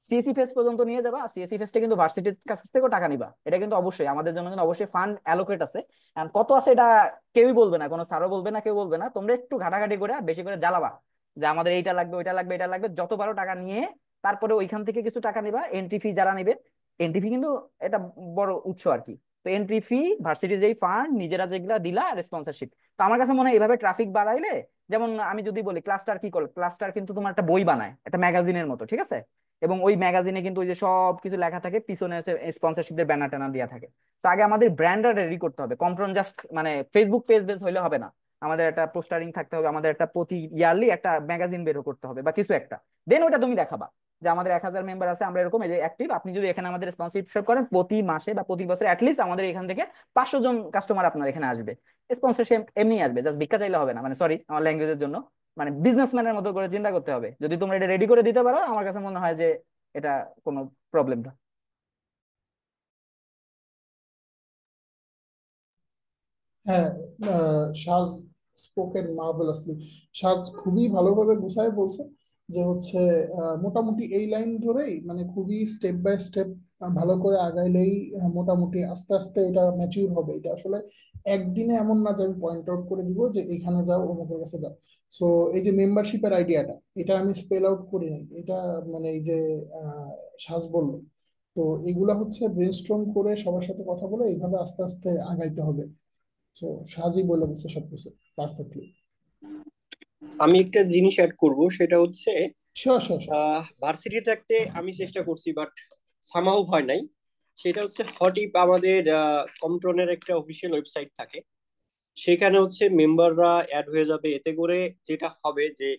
সিএসসি ফেস্ট পর্যন্ত নিয়ে যাবা। সিএসসি ফেস্টে কিন্তু ভার্সিটির কাছ থেকেও টাকা নিবা, এটা কিন্তু অবশ্যই আমাদের জন্য কিন্তু অবশ্যই ফান্ড অ্যালোকেট আছে। And কত আছে এটা কেউই বলবে না, কোনো স্যারও বলবে না, কেউ বলবে না। তোমরা একটু ঘাটাঘাটি করে বেশি করে জ্বালাবা যে আমাদের এইটা লাগবে ওইটা লাগবে এটা লাগবে, যত পারো টাকা নিয়ে তারপরে ওইখান থেকে কিছু টাকা নিবা। এন্ট্রি ফি যারা নিবে, এন্ট্রি ফি কিন্তু এটা বড় উৎস আর কি। তো এন্ট্রি ফি, ভার্সিটির যেই ফান্ড, নিজেরা যেগুলা দিলা, রেসপন্সরশিপ। তো আমার কাছে মনে হয় এইভাবে ট্রাফিক বাড়াইলে, যেমন আমি যদি বলি ক্লাস্টার কি করে, ক্লাস্টার কিন্তু তোমার একটা বই বানায় একটা ম্যাগাজিনের মতো, ঠিক আছে? এবং ওই ম্যাগাজিনে কিন্তু ওই যে সব কিছু লেখা থাকে, পিছনে স্পন্সরশিপদের ব্যানার ট্যানার দেওয়া থাকে। তো আগে আমাদের ব্র্যান্ডটা রেডি করতে হবে, কম্প্রন জাস্ট মানে ফেসবুক পেজ বেস হইলে হবে না, আমাদের একটা পোস্টারিং থাকতে হবে, আমাদের একটা প্রতি ইয়ারলি একটা ম্যাগাজিন বের করতে হবে বা কিছু একটা। দেন ওটা তুমি দেখাবা যে আমাদের 1,000 মেম্বার আছে, আমরা এরকম অ্যাক্টিভ, আপনি যদি এখানে আমাদের স্পন্সরশিপ করেন প্রতি মাসে বা প্রতি বছর অ্যাটলিস্ট আমাদের এখান থেকে 500 জন কাস্টমার আপনার এখানে আসবে। স্পন্সরশিপ এমনি আসবে, জাস্ট ভিক্ষা চাইলে হবে না, মানে সরি আমার ল্যাঙ্গুয়েজের জন্য, মানে বিজনেসম্যানের মতো করে চিন্তা করতে হবে। যদি তোমরা এটা রেডি করে দিতে পারো, আমার কাছে মনে হয় যে এটা কোনো প্রবলেম না। হ্যাঁ, সাজ স্পোকেন মার্ভেলাসলি। সাজ খুবই ভালোভাবে গুছায় বলছে যে হচ্ছে মোটামুটি এই লাইন ধরেই, মানে খুবই স্টেপ বাই স্টেপ ভালো করে আগাইলেই মোটামুটি আস্তে আস্তে এটা ম্যাচিউর হবে। এটা আসলে একদিনে এমন না যে আমি পয়েন্ট আউট করে দিব যে এখানে যাও অমুকের কাছে যাও। সো এই যে মেম্বারশিপের আইডিয়াটা, এটা আমি স্পেল আউট করি নাই, এটা মানে এই যে সাজ বললো। তো এগুলা হচ্ছে ব্রেনস্টর্ম করে সবার সাথে কথা বলে এইভাবে আস্তে আস্তে আগাইতে হবে। তো সাজি বলে দিচ্ছে সবকিছু পারফেক্টলি। আমি একটা জিনিস অ্যাড করব, সেটা হচ্ছে শিওর শিওর শিওর। ভার্সিটি থাকতে আমি চেষ্টা করছি বাট সামাও হয় নাই। সেটা হচ্ছে হটিপ, আমাদের কমট্রনের একটা অফিসিয়াল ওয়েবসাইট থাকে, সেখানে হচ্ছে মেম্বাররা অ্যাড হয়ে যাবে। এতে করে যেটা হবে যে,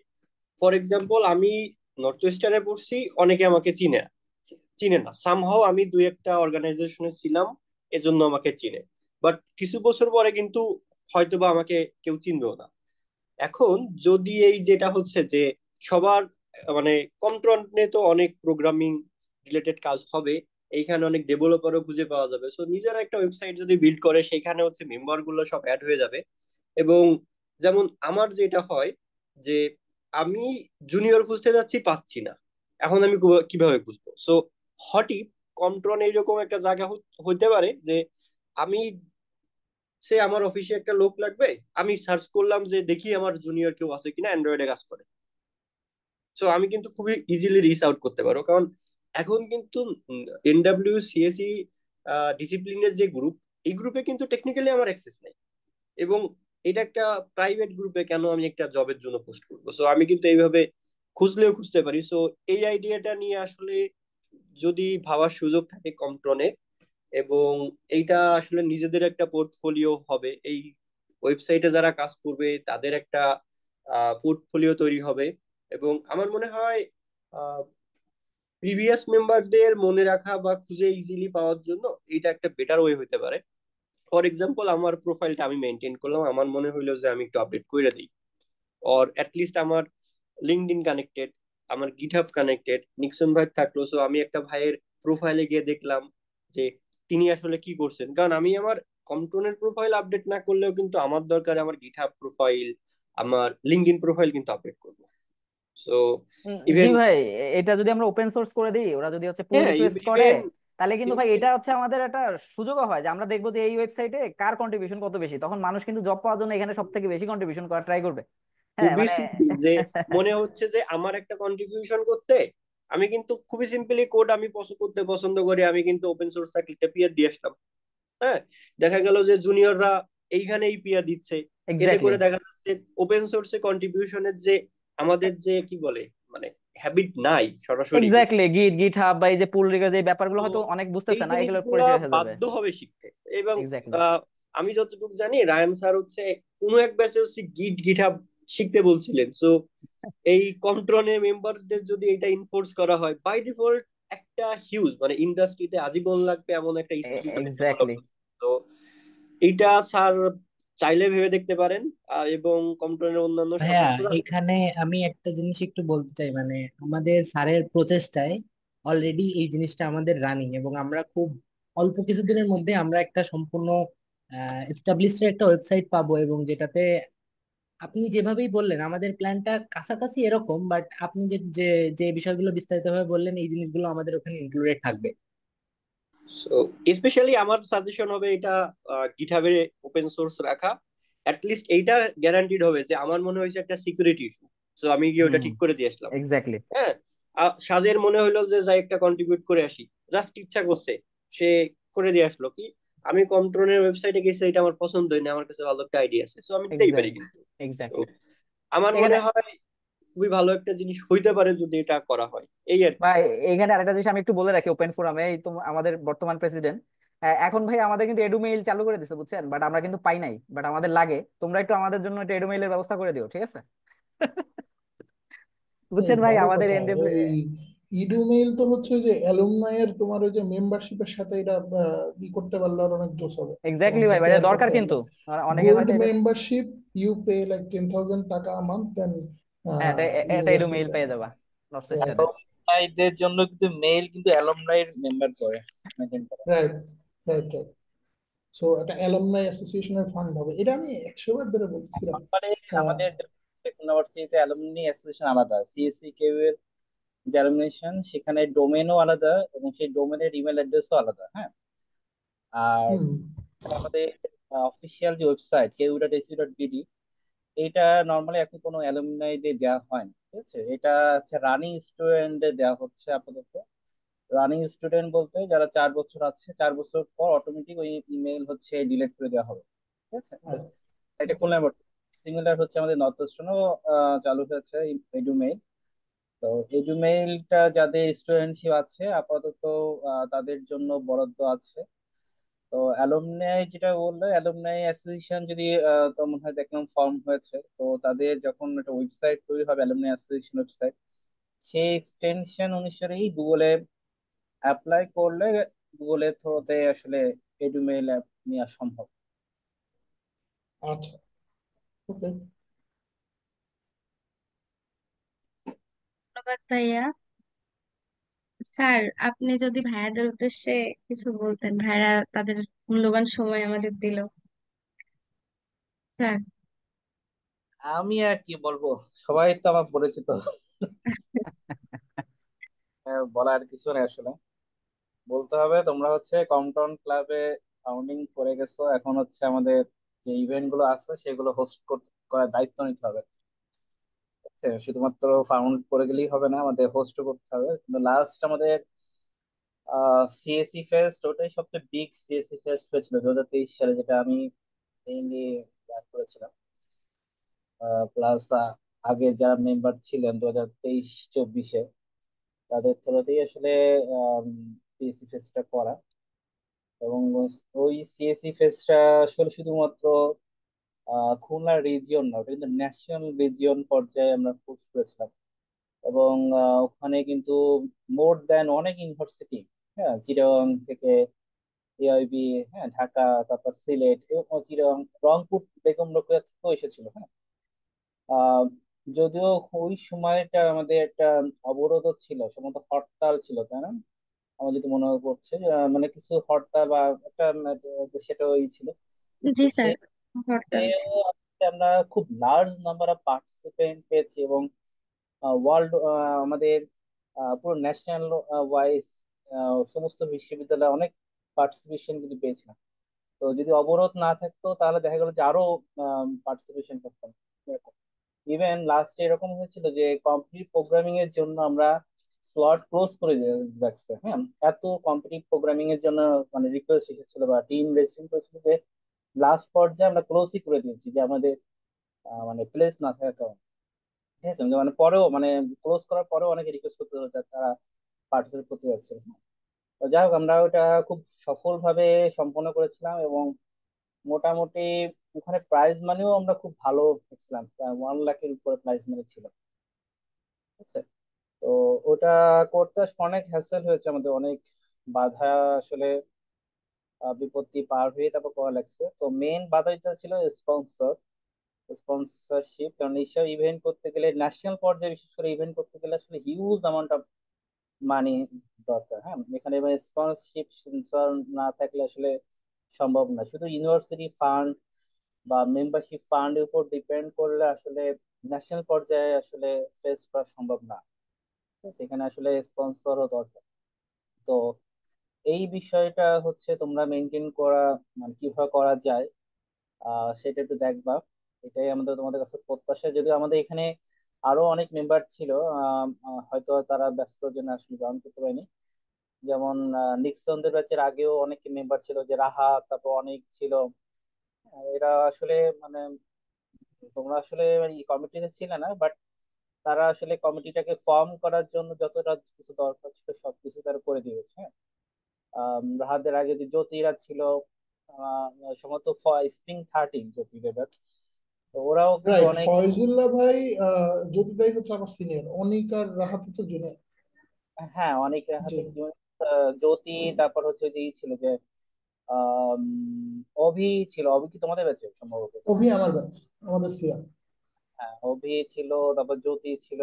ফর এক্সাম্পল আমি নর্থ ওয়েস্টার্নে পড়ছি, অনেকে আমাকে চিনে চিনে না, সামহাও আমি দুই একটা অর্গানাইজেশনে ছিলাম, এজন্য আমাকে চিনে। বাট কিছু বছর পরে কিন্তু হয়তোবা আমাকে কেউ চিনবেও না। এখন যদি এই যেটা হচ্ছে যে সবার মানে কন্ট্রোলে তো অনেক প্রোগ্রামিং রিলেটেড কাজ হবে, এইখানে অনেক ডেভেলপারও খুঁজে পাওয়া যাবে। সো নিজেরা একটা ওয়েবসাইট যদি বিল্ড করে, সেখানে হচ্ছে মেম্বার গুলো সব অ্যাড হয়ে যাবে। এবং যেমন আমার যেটা হয় যে, আমি জুনিয়র খুঁজতে যাচ্ছি, পাচ্ছি না, এখন আমি কিভাবে খুঁজবো? সো হটিপ কন্ট্রন এইরকম একটা জায়গা হইতে পারে যে, আমি সে আমার অফিসে একটা লোক লাগবে, আমি সার্চ করলাম যে দেখি আমার জুনিয়র কেউ আছে কিনা অ্যান্ড্রয়েডে কাজ করে। সো আমি কিন্তু খুবই ইজিলি রিচ আউট করতে পারবো, কারণ এখন কিন্তু এনডব্লিউ সিএসই ডিসিপ্লিনের যে গ্রুপ, এই গ্রুপে কিন্তু টেকনিক্যালি আমার অ্যাক্সেস নেই। এবং এটা একটা প্রাইভেট গ্রুপে কেন আমি একটা জবের জন্য পোস্ট করবো? সো আমি কিন্তু এইভাবে খুঁজলেও খুঁজতে পারি। সো এই আইডিয়াটা নিয়ে আসলে যদি ভাবার সুযোগ থাকে কমট্রনে, এবং এইটা আসলে নিজেদের একটা পোর্টফোলিও হবে, এই ওয়েবসাইটে যারা কাজ করবে তাদের একটা পোর্টফোলিও তৈরি হবে। এবং আমার মনে হয় প্রিভিয়াস মেম্বারদের মনে রাখা বা খুঁজে ইজিলি পাওয়ার জন্য এটা একটা বেটার ওয়ে হতে পারে। ফর এক্সাম্পল, আমার প্রোফাইলটা আমি মেনটেন করলাম, আমার মনে হইলো যে আমি একটু আপডেট করে দিই, অর অ্যাটলিস্ট আমার লিঙ্কডইন কানেক্টেড, আমার গিটহাব কানেক্টেড, নিক্সন ভাই থাকলো, সো আমি একটা ভাইয়ের প্রোফাইলে গিয়ে দেখলাম যে তিনি আসলে কি করছেন। কারণ আমি আমার কমটোনের প্রোফাইল আপডেট না করলেও কিন্তু আমার দরকার আমার গিটহাব প্রোফাইল, আমার লিঙ্কডইন প্রোফাইল কিন্তু আপডেট করবো। সো জি ইভেন, ভাই, এটা যদি আমরা ওপেন সোর্স করে দিই, ওরা যদি হচ্ছে পুল হ্যাঁ, রিকোয়েস্ট করে, ইভেন তাহলে কিন্তু ভাই এটা হচ্ছে আমাদের একটা সুযোগও হয় যে আমরা দেখবো যে এই ওয়েবসাইটে কার কন্ট্রিবিউশন কত বেশি, তখন মানুষ কিন্তু জব পাওয়ার জন্য এখানে সব থেকে বেশি কন্ট্রিবিউশন করার ট্রাই করবে। হ্যাঁ খুবই মানে সিম্পল যে মনে হচ্ছে যে আমার একটা কন্ট্রিবিউশন করতে, আমি কিন্তু খুবই সিম্পলি কোড আমি করতে পছন্দ করি, আমি কিন্তু ওপেন সোর্স একটা পিয়ার দিয়ে আসলাম। হ্যাঁ, দেখা গেল যে জুনিয়ররা এইখানে এই পিয়া দিচ্ছে, এতে এক্স্যাক্টলি করে দেখা যাচ্ছে ওপেন সোর্সে কন্ট্রিবিউশনের যে আমাদের যে কি বলে মানে হ্যাবিট নাই সরাসরি। এক্স্যাক্টলি গিট হাব বা এই যে পুল রিকোয়েস্ট, এই ব্যাপারগুলো তো হয়তো অনেক এই বুঝতেছে না, এগুলোর জিনিসগুলা পরিচয় হয়ে যাবে। বাধ্য হবে শিখতে। এবং এক্স্যাক্টলি আমি যতটুকু জানি রায়ান স্যার হচ্ছে কোনো এক ব্যাচে হচ্ছে গিটহাব শিখতে বলছিলেন। সো এই কন্ট্রোলের মেম্বারদের যদি এটা ইনফোর্স করা হয় বাই ডিফল্ট, একটা হিউজ মানে ইন্ডাস্ট্রিতে আজীবন লাগবে এমন একটা স্কিল মানে ডেভেলপ। এক্স্যাক্টলি তো এইটা স্যার চাইলে ভেবে দেখতে পারেন, এবং কন্ট্রোলের অন্যান্য ভাইয়া, সদস্যরা। এখানে আমি একটা জিনিস একটু বলতে চাই, মানে আমাদের স্যারের প্রচেষ্টায় অলরেডি এই জিনিসটা আমাদের রানিং, এবং আমরা খুব অল্প কিছুদিনের মধ্যে আমরা একটা সম্পূর্ণ এস্টাবলিশড একটা ওয়েবসাইট পাবো, এবং যেটাতে আপনি যেভাবেই বললেন আমাদের প্ল্যানটা কাছাকাছি এরকম, বাট আপনি যে যে যে বিষয়গুলো বিস্তারিতভাবে বললেন এই জিনিসগুলো আমাদের ওখানে ইনক্লুডেড থাকবে। সো স্পেশালি আমার সাজেশন হবে এটা গিটহাবে ওপেন সোর্স রাখা। লিস্ট এইটা গ্যারান্টিড হবে যে আমার মনে হয়েছে একটা সিকিউরিটি ইস্যু, সো আমি গিয়ে ওটা হুম। ঠিক করে দিয়ে আসলাম। এক্স্যাক্টলি হ্যাঁ, সাজের মনে হইলো যে যাই একটা কন্ট্রিবিউট করে আসি, জাস্ট ইচ্ছা করছে, সে করে দিয়ে আসলো কি, আমি কন্ট্রোলের ওয়েবসাইটে গেছি, এটা আমার পছন্দ হয়নি, আমার কাছে ভালো একটা আইডিয়া আছে, সো আমি দিতেই পারি এক্স্যাক্টলি কিন্তু। তো এক্স্যাক্টলি আমার এখানে মনে হয় খুবই ভালো একটা জিনিস হইতে পারে যদি এটা করা হয়, এই আর কি। ভাই, এখানে আরেকটা জিনিস আমি একটু বলে রাখি, ওপেন ফোরামে এই তো আমাদের বর্তমান প্রেসিডেন্ট এখন ভাই আমাদের কিন্তু এডু মেইল চালু করে দিচ্ছে বুঝছেন, বাট আমরা কিন্তু পাই নাই, বাট আমাদের লাগে, তোমরা একটু আমাদের জন্য একটা এডু মেইলের ব্যবস্থা করে দিও, ঠিক আছে? বুঝছেন ভাই ভালো আমাদের কথা। এনডব্লিউ। এই ইডু মেইল তো হচ্ছে যে অ্যালুমনাই এর তোমার ওই যে মেম্বারশিপের সাথে এটা ই করতে পারলে আর অনেক জোস হবে। যেমন এক্স্যাক্টলি হচ্ছে ভাই, ভাই এটা পেয়ার দরকার করতে পারলে কিন্তু, অনেকে গোল্ড হয়তো এটা, মেম্বারশিপ, ইউ পে লাইক 10,000 টাকা a month, দেন হ্যাঁ এটা এটা এডু ইউনিভার্সিটি মেইল পেয়ে পেমেন্ট। যাবা নর্থ ইস্টার্নের। অ্যালমনাইদের জন্য কিন্তু মেইল কিন্তু অ্যালমনাইর মেম্বার করে মেনটেন করে। Right, right, right. সো একটা অ্যালুমনাই অ্যাসোসিয়েশনের ফান্ড হবে, এটা আমি 100 বার ধরে বলছিলাম। মানে আমাদের ইউনিভার্সিটিতে অ্যালুমনি অ্যাসোসিয়েশন আলাদা, সিএসসি কেউ এর যে অ্যালুমিনেশন, সেখানে ডোমেনও আলাদা এবং সেই ডোমেনের ইমেল অ্যাড্রেসও আলাদা। হ্যাঁ, আর হুম। আমাদের অফিসিয়াল যে ওয়েবসাইট কেউ.এসি.বিডি, এটা নর্মালি এখন কোনো অ্যালুমনাইদের দেওয়া হয় না, ঠিক আছে? এটা হচ্ছে রানিং স্টুডেন্টদের দেওয়া হচ্ছে আপাতত। রানিং স্টুডেন্ট বলতে যারা 4 বছর আছে, 4 বছর পর অটোমেটিক ওই ইমেল হচ্ছে ডিলিট করে দেওয়া হবে, ঠিক আছে? এটা ওকে। খুলনায় সিমিলার হচ্ছে আমাদের নর্থ ইস্টার্নও চালু হয়েছে এডুমেইল। তো এডুমেইলটা যাদের স্টুডেন্টশিপ আছে আপাতত তাদের জন্য বরাদ্দ আছে। তো অ্যালুমনাই যেটা বললো, অ্যালুমনাই অ্যাসোসিয়েশন যদি তো মনে হয় দেখলাম ফর্ম হয়েছে, তো তাদের যখন একটা ওয়েবসাইট তৈরি হবে অ্যালুমনাই অ্যাসোসিয়েশন ওয়েবসাইট, সেই এক্সটেনশন অনুসারেই গুগলে অ্যাপ্লাই করলে গুগলের থ্রুতে আসলে এডুমেইল অ্যাপ নেওয়া সম্ভব। আচ্ছা, ওকে। ধন্যবাদ ভাইয়া। স্যার, আপনি যদি ভাইয়াদের উদ্দেশ্যে কিছু বলতেন, ভাইয়া তাদের মূল্যবান সময় আমাদের দিল। স্যার। আমি আর কি বলবো, সবাই তো আমার পরিচিত, বলার কিছু নেই আসলে। বলতে হবে তোমরা হচ্ছে কমটন ক্লাবে ফাউন্ডিং করে গেছো, এখন হচ্ছে আমাদের যে ইভেন্ট গুলো আছে সেগুলো হোস্ট করার দায়িত্ব নিতে হবে, ঠিক আছে? শুধুমাত্র ফাউন্ড করে গেলেই হবে না, আমাদের হোস্ট করতে হবে। কিন্তু লাস্ট আমাদের সিএসসি ফেস্ট, ওটাই সবচেয়ে বিগ সিএসসি ফেস্ট হয়েছিল 2023 সালে, যেটা আমি মেইনলি প্ল্যান করেছিলাম। প্লাস আগে যারা মেম্বার ছিলেন 2023-24-এ, তাদের থ্রুতেই আসলে সিএসসি ফেস্টটা করা। এবং ওই সিএসসি ফেস্টটা আসলে শুধুমাত্র খুলনা রিজিয়ন না, ওটা কিন্তু ন্যাশনাল রিজিয়ন পর্যায়ে আমরা পোস্ট করেছিলাম। এবং ওখানে কিন্তু মোর দ্যান অনেক ইউনিভার্সিটি, হ্যাঁ, চিটাগাং থেকে এআইবি, হ্যাঁ, ঢাকা, তারপর সিলেট এবং চিটাগাং, রংপুর, বেগম রোকেয়া থেকেও এসেছিল, হ্যাঁ। আহ যদিও ওই সময়টা আমাদের একটা অবরোধ ছিল, সম্ভবত হরতাল ছিল, তাই না? আমার যদি মনে পড়ছে, মানে কিছু হরতাল বা একটা সেটা ওই ছিল। জি তো স্যার, হরতাল। সেও আমরা খুব লার্জ নাম্বার অফ পার্টিসিপেন্ট পেয়েছি, এবং ওয়ার্ল্ড আমাদের পুরো ন্যাশনাল ওয়াইজ সমস্ত বিশ্ববিদ্যালয়ে অনেক পার্টিসিপেশন কিন্তু পেয়েছিলাম। তো যদি অবরোধ না থাকতো তাহলে দেখা গেল যে আরো পার্টিসিপেশন করতাম। ইভেন লাস্টে এরকম হয়েছিল যে কম্পিটিটিভ প্রোগ্রামিং এর জন্য আমরা স্লট ক্লোজ করে রাখছে, হ্যাঁ। এত কম্পিটিটিভ প্রোগ্রামিং এর জন্য মানে রিকোয়েস্ট এসেছিল বা টিম রেজিস্ট্রেশন করেছিল যে লাস্ট পর্যায়ে আমরা ক্লোজই করে দিয়েছি, যে আমাদের মানে প্লেস না থাকার কারণে। ঠিক আছে, মানে পরেও মানে ক্লোজ করার পরেও অনেকে রিকোয়েস্ট করতে হচ্ছে, তারা পার্টিসিপেট করতে যাচ্ছে, হ্যাঁ। তো যাই হোক, আমরা ওটা খুব সফলভাবে সম্পন্ন করেছিলাম, এবং মোটামুটি ওখানে প্রাইজ মানিও আমরা খুব ভালো পেয়েছিলাম, প্রায় 1 লাখের উপরে প্রাইজ মানি ছিল। ঠিক আছে। তো ওটা করতে অনেক হ্যাসেল হয়েছে আমাদের, অনেক বাধা আসলে বিপত্তি পার হয়ে তারপর করা লাগছে। তো মেইন বাধা যেটা ছিল স্পন্সরশিপ, কারণ এইসব ইভেন্ট করতে গেলে, ন্যাশনাল পর্যায়ে বিশেষ করে ইভেন্ট করতে গেলে আসলে হিউজ অ্যামাউন্ট অফ মানি দরকার, হ্যাঁ। এখানে স্পন্সরশিপ স্পন্সর না থাকলে আসলে সম্ভব না। শুধু ইউনিভার্সিটি ফান্ড বা মেম্বারশিপ ফান্ডের উপর ডিপেন্ড করলে আসলে ন্যাশনাল পর্যায়ে আসলে ফেস করা সম্ভব না। ঠিক আছে? এখানে আসলে স্পন্সরও দরকার। তো এই বিষয়টা হচ্ছে তোমরা মেনটেন করা, মানে কিভাবে করা যায়, সেটা একটু দেখবা। এটাই আমাদের তোমাদের কাছে প্রত্যাশা। যদিও আমাদের এখানে আরো অনেক মেম্বার ছিল, হয়তো তারা ব্যস্ত জন্য আসলে জয়েন করতে পারেনি। যেমন নিক্সনদের ব্যাচের আগেও অনেক মেম্বার ছিল, যে রাহা, তারপর অনেক ছিল। এরা আসলে মানে তোমরা আসলে কমিটিতে ছিলে না, বাট তারা আসলে কমিটিটাকে ফর্ম করার জন্য যতটা কিছু দরকার ছিল সবকিছু তারা করে দিয়েছে, হ্যাঁ। রাহাদের আগে যে জ্যোতিরা ছিল, সম্ভবত স্প্রিং 13 জ্যোতিদের ব্যাচ, তো ওরাও কিন্তু রাইট, অনেক। ফয়জুল্লাহ ভাই, জ্যোতি ভাই হচ্ছে আমার সিনিয়র, অনিক আর রাহাত তো জুনিয়র। হ্যাঁ, অনেক জি। হাতে জ্যোতি, তারপর হচ্ছে যে ছিল যে আম, অভি ছিল। অভি কি তোমাদের ব্যাচে সম্ভবত, তাই না? অভি আমার ব্যাচ, আমাদের সিয়ার। হ্যাঁ, অভি ছিল, তারপর জ্যোতি ছিল।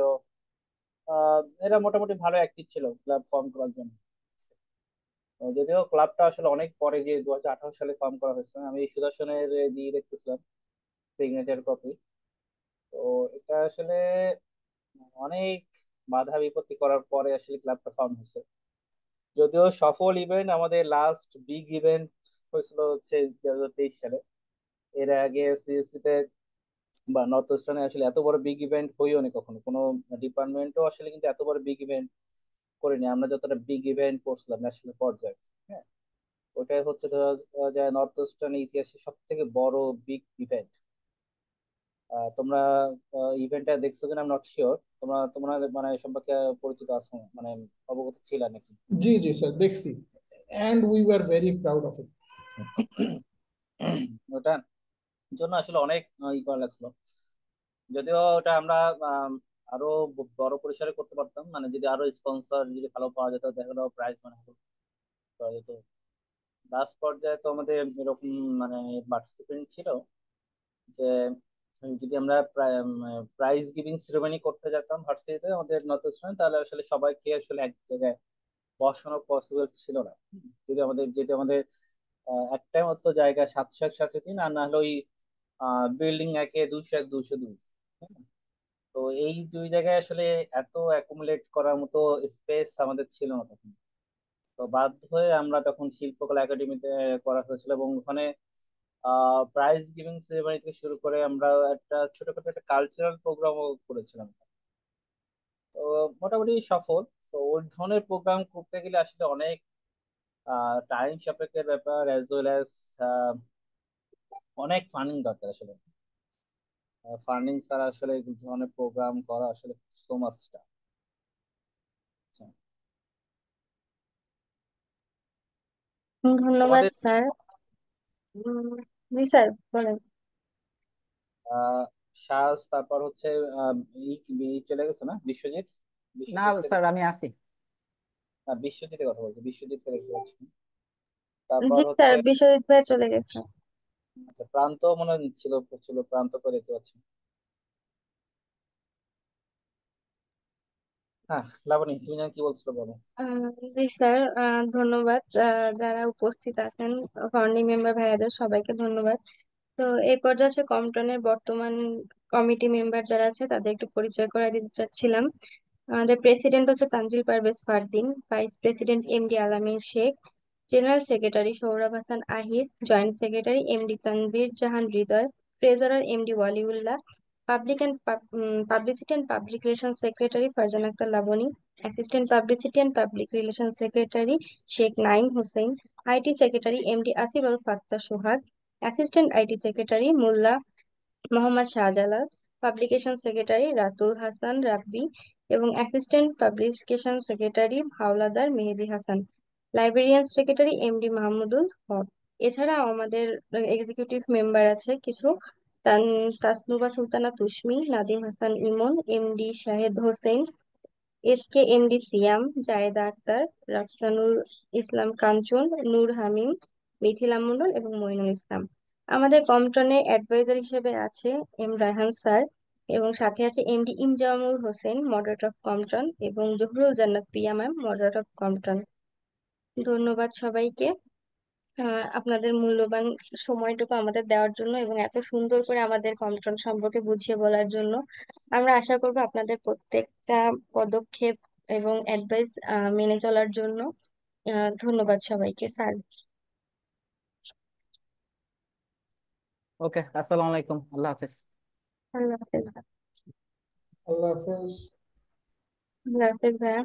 এরা মোটামুটি ভালো অ্যাক্টিভ ছিল ক্লাব ফর্ম করার জন্য। যদিও ক্লাবটা আসলে অনেক পরে, যে 2018 সালে ফর্ম করা হয়েছে, আমি সুদর্শনের দিয়ে দেখতেছিলাম সিগনেচার কপি। তো এটা আসলে অনেক বাধা বিপত্তি করার পরে আসলে ক্লাবটা ফর্ম হয়েছে। যদিও সফল ইভেন্ট, আমাদের লাস্ট বিগ ইভেন্ট হয়েছিল হচ্ছে 2023 সালে। এর আগে সিএসসি তে বা নর্থ ইস্টার্নে আসলে এত বড় বিগ ইভেন্ট হইও নি কখনো, কোনো ডিপার্টমেন্টও আসলে কিন্তু এত বড় বিগ ইভেন্ট করিনি আমরা, যতটা বিগ ইভেন্ট করছিলাম ন্যাশনাল পর্যায়ে, হ্যাঁ। ওটাই হচ্ছে ধরা যায় নর্থ ইস্টার্ন ইতিহাসে সব থেকে বড় বিগ ইভেন্ট। তোমরা ইভেন্টটা দেখছো কিনা আমি নট শিওর, তোমরা তোমরা মানে এ সম্পর্কে পরিচিত আছো, মানে অবগত ছিল নাকি? জি জি স্যার, দেখছি, and we were very proud of it. ওটার জন্য আসলে অনেক ই করা লাগছিল। যদিও ওটা আমরা আম, আরো বড় পরিসরে করতে পারতাম, মানে যদি আরো স্পন্সর যদি ভালো পাওয়া যেত, দেখা গেলো প্রাইজ মানে ভালো পাওয়া যেত। লাস্ট পর্যায়ে তো আমাদের এরকম মানে পার্টিসিপেন্ট ছিল যে যদি আমরা প্রাইজ গিভিং সেরেমনি করতে যেতাম ভার্সিটিতে আমাদের নর্থ ইস্টার্ন, তাহলে আসলে সবাইকে আসলে এক জায়গায় বসানো পসিবল ছিল না। যদি আমাদের একটাই মতো জায়গা 701 703, আর না হলে ওই বিল্ডিং একে 201 202। তো এই দুই জায়গায় আসলে এত অ্যাকুমুলেট করার মতো স্পেস আমাদের ছিল না তখন। তো বাধ্য হয়ে আমরা তখন শিল্পকলা একাডেমিতে করা হয়েছিল, এবং ওখানে প্রাইজ গিভিং সেরেমনি থেকে শুরু করে আমরা একটা ছোটখাটো একটা কালচারাল প্রোগ্রামও করেছিলাম। তো মোটামুটি সফল। তো ওই ধরনের প্রোগ্রাম করতে গেলে আসলে অনেক টাইম সাপেক্ষের ব্যাপার, অ্যাজ ওয়েল অ্যাজ অনেক ফান্ডিং দরকার আসলে। ফান্ডিং ছাড়া আসলে এই ধরনের প্রোগ্রাম করা আসলে সো মাচ। ধন্যবাদ তোমাদের স্যার। জি স্যার, বলেন। আহ সাজ, তারপর হচ্ছে আহ, চলে গেছে না, বিশ্বজিৎ? না বিশ্বজিৎকে স্যার, আমি আছি। বিশ্বজিতের কথা বলছি, বিশ্বজিৎকে দেখতে পাচ্ছি না। তারপর জি হচ্ছে স্যার, বিশ্বজিৎ ভাই চলে গেছে। আচ্ছা, প্রান্ত মনে হয় ছিল, প্রান্তকে দেখতে পাচ্ছি। হ্যাঁ, লাবণী তুমি যেন কি বলছো বলো। জি স্যার, ধন্যবাদ যারা উপস্থিত আছেন, ফাউন্ডিং মেম্বার ভাইয়াদের সবাইকে ধন্যবাদ। তো এই পর্যায়ে আছে কমটনের বর্তমান কমিটি মেম্বার যারা আছে তাদের একটু পরিচয় করে দিতে চাচ্ছিলাম। আমাদের প্রেসিডেন্ট হচ্ছে Tanzil Parvez Fardin, vice president MD Alamin Sheikh, general secretary Sourav Hasan Ahir, joint secretary MD Tanvir Jahan Hridoy, treasurer MD Waliullah, public and publicity and public relation secretary Farzana Akter Laboni, assistant publicity and public relation secretary Sheikh Naim Hossain, IT secretary MD Asif Al Fattah Sohag, assistant IT secretary Molla Mohammad Shahjalal, publication secretary Ratul Hasan Rabbi এবং assistant publication secretary Howlader Mehedi Hasan, librarian secretary MD Mahmudul Haque. এছাড়াও আমাদের এক্সিকিউটিভ মেম্বার আছে কিছু, Tasnuba Sultana Tushmi, Nadim Hasan Emon, MD Shahed Hossain, SK MD Siam, Jayeda Akter, Rafsanul Islam Kanchan, Noor Hamim, Mithila Mondal এবং মইনুল ইসলাম। আমাদের কমটনে অ্যাডভাইজার হিসেবে আছে এম রায়হান স্যার, এবং সাথে আছে MD Injamul Hossain, moderator of কমটন, এবং Zahurul Jannat Priya ma'am, moderator of কমটন। ধন্যবাদ সবাইকে আপনাদের মূল্যবান সময়টুকু আমাদের দেওয়ার জন্য এবং এত সুন্দর করে আমাদের কমটন সম্পর্কে বুঝিয়ে বলার জন্য। আমরা আশা করব আপনাদের প্রত্যেকটা পদক্ষেপ এবং অ্যাডভাইস মেনে চলার জন্য। ধন্যবাদ সবাইকে স্যার। ওকে, আসসালামু আলাইকুম, আল্লাহ হাফেজ। আল্লাহ হাফেজ। আল্লাহ হাফেজ। আল্লাহ হাফেজ ভাইয়া।